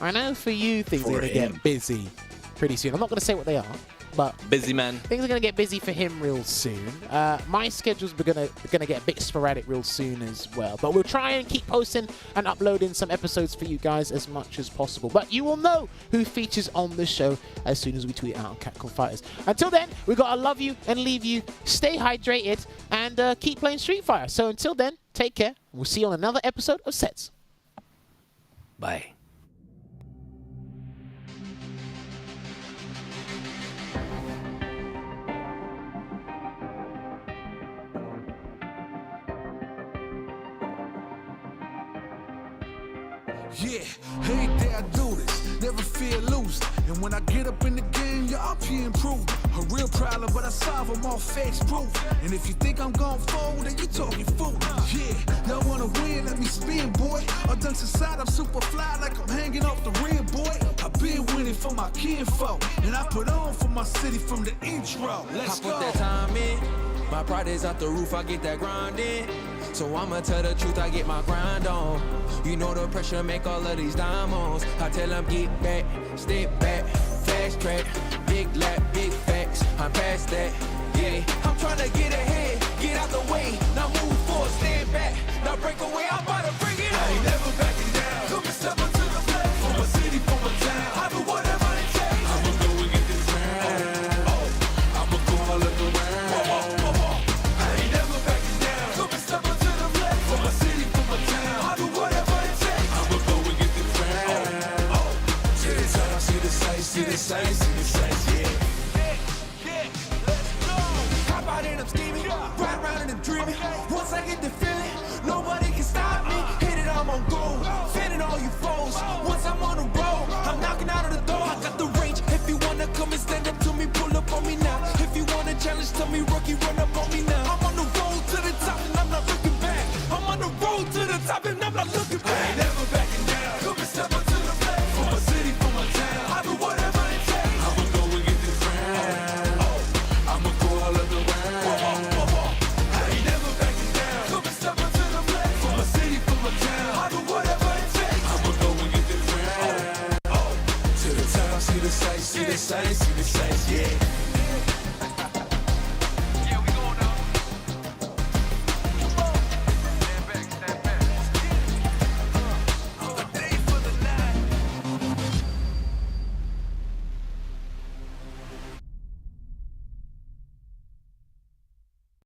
I know for you things are going to get busy pretty soon. I'm not going to say what they are, but busy man. Things are going to get busy for him real soon. My schedule's going to get a bit sporadic real soon as well. But we'll try and keep posting and uploading some episodes for you guys as much as possible. But you will know who features on the show as soon as we tweet out on Capcom Fighters. Until then, we got to love you and leave you. Stay hydrated and keep playing Street Fighter. So until then, take care. We'll see you on another episode of Sets. Bye. Yeah, hey, there I do this, never feel loose. And when I get up in the game, y'all be improved. A real problem, but I solve them all facts proof. And if you think I'm gon' fold, then you talking fool. Yeah, y'all wanna win, let me spin, boy. All done inside, I'm super fly like I'm hanging off the rim, boy. I been winning for my kinfolk, and I put on for my city from the intro. Let's go. I put that time in, my pride is out the roof, I get that grind in. So I'ma tell the truth, I get my grind on. You know the pressure make all of these diamonds. I tell them get back, step back, fast track, big lap, big facts. I'm past that, yeah. I'm trying to get ahead, get out the way. Now move forward, stand back, now break away. I'm about to bring it on. I ain't never backing down. Come and step up to the plate. For my city, for my town. I do whatever it takes. I'ma go and get this round. Oh, I'ma go all of the round. I ain't never backing down. Come and step up to the plate. For my city, for my town. I do whatever it takes. I'ma go and get this round. Oh, to the top, see the sights, see the sights, see the sights, yeah. Hop out and I'm scheming, ride around and I'm dreaming. Once I get the feeling, nobody can stop me. Hit it, I'm on goal, fending all you foes. Once I'm on the road, I'm knocking out of the door. I got the range, if you wanna come and stand up to me, pull up on me now. If you wanna challenge, tell me rookie, run up on me now. I'm on the road to the top and I'm not looking back. I'm on the road to the top and I'm not looking back. I ain't never backing down, come and step up to the plate. For my city, for my town, I do whatever it takes. I'ma go and get this round. Oh, I'ma go all of the round. I ain't never backing down, come and step up to the plate. For my city, for my town, I do whatever it takes. I'ma go and get this round. Oh, to the top, see the sights, see the sights, see the sights, yeah.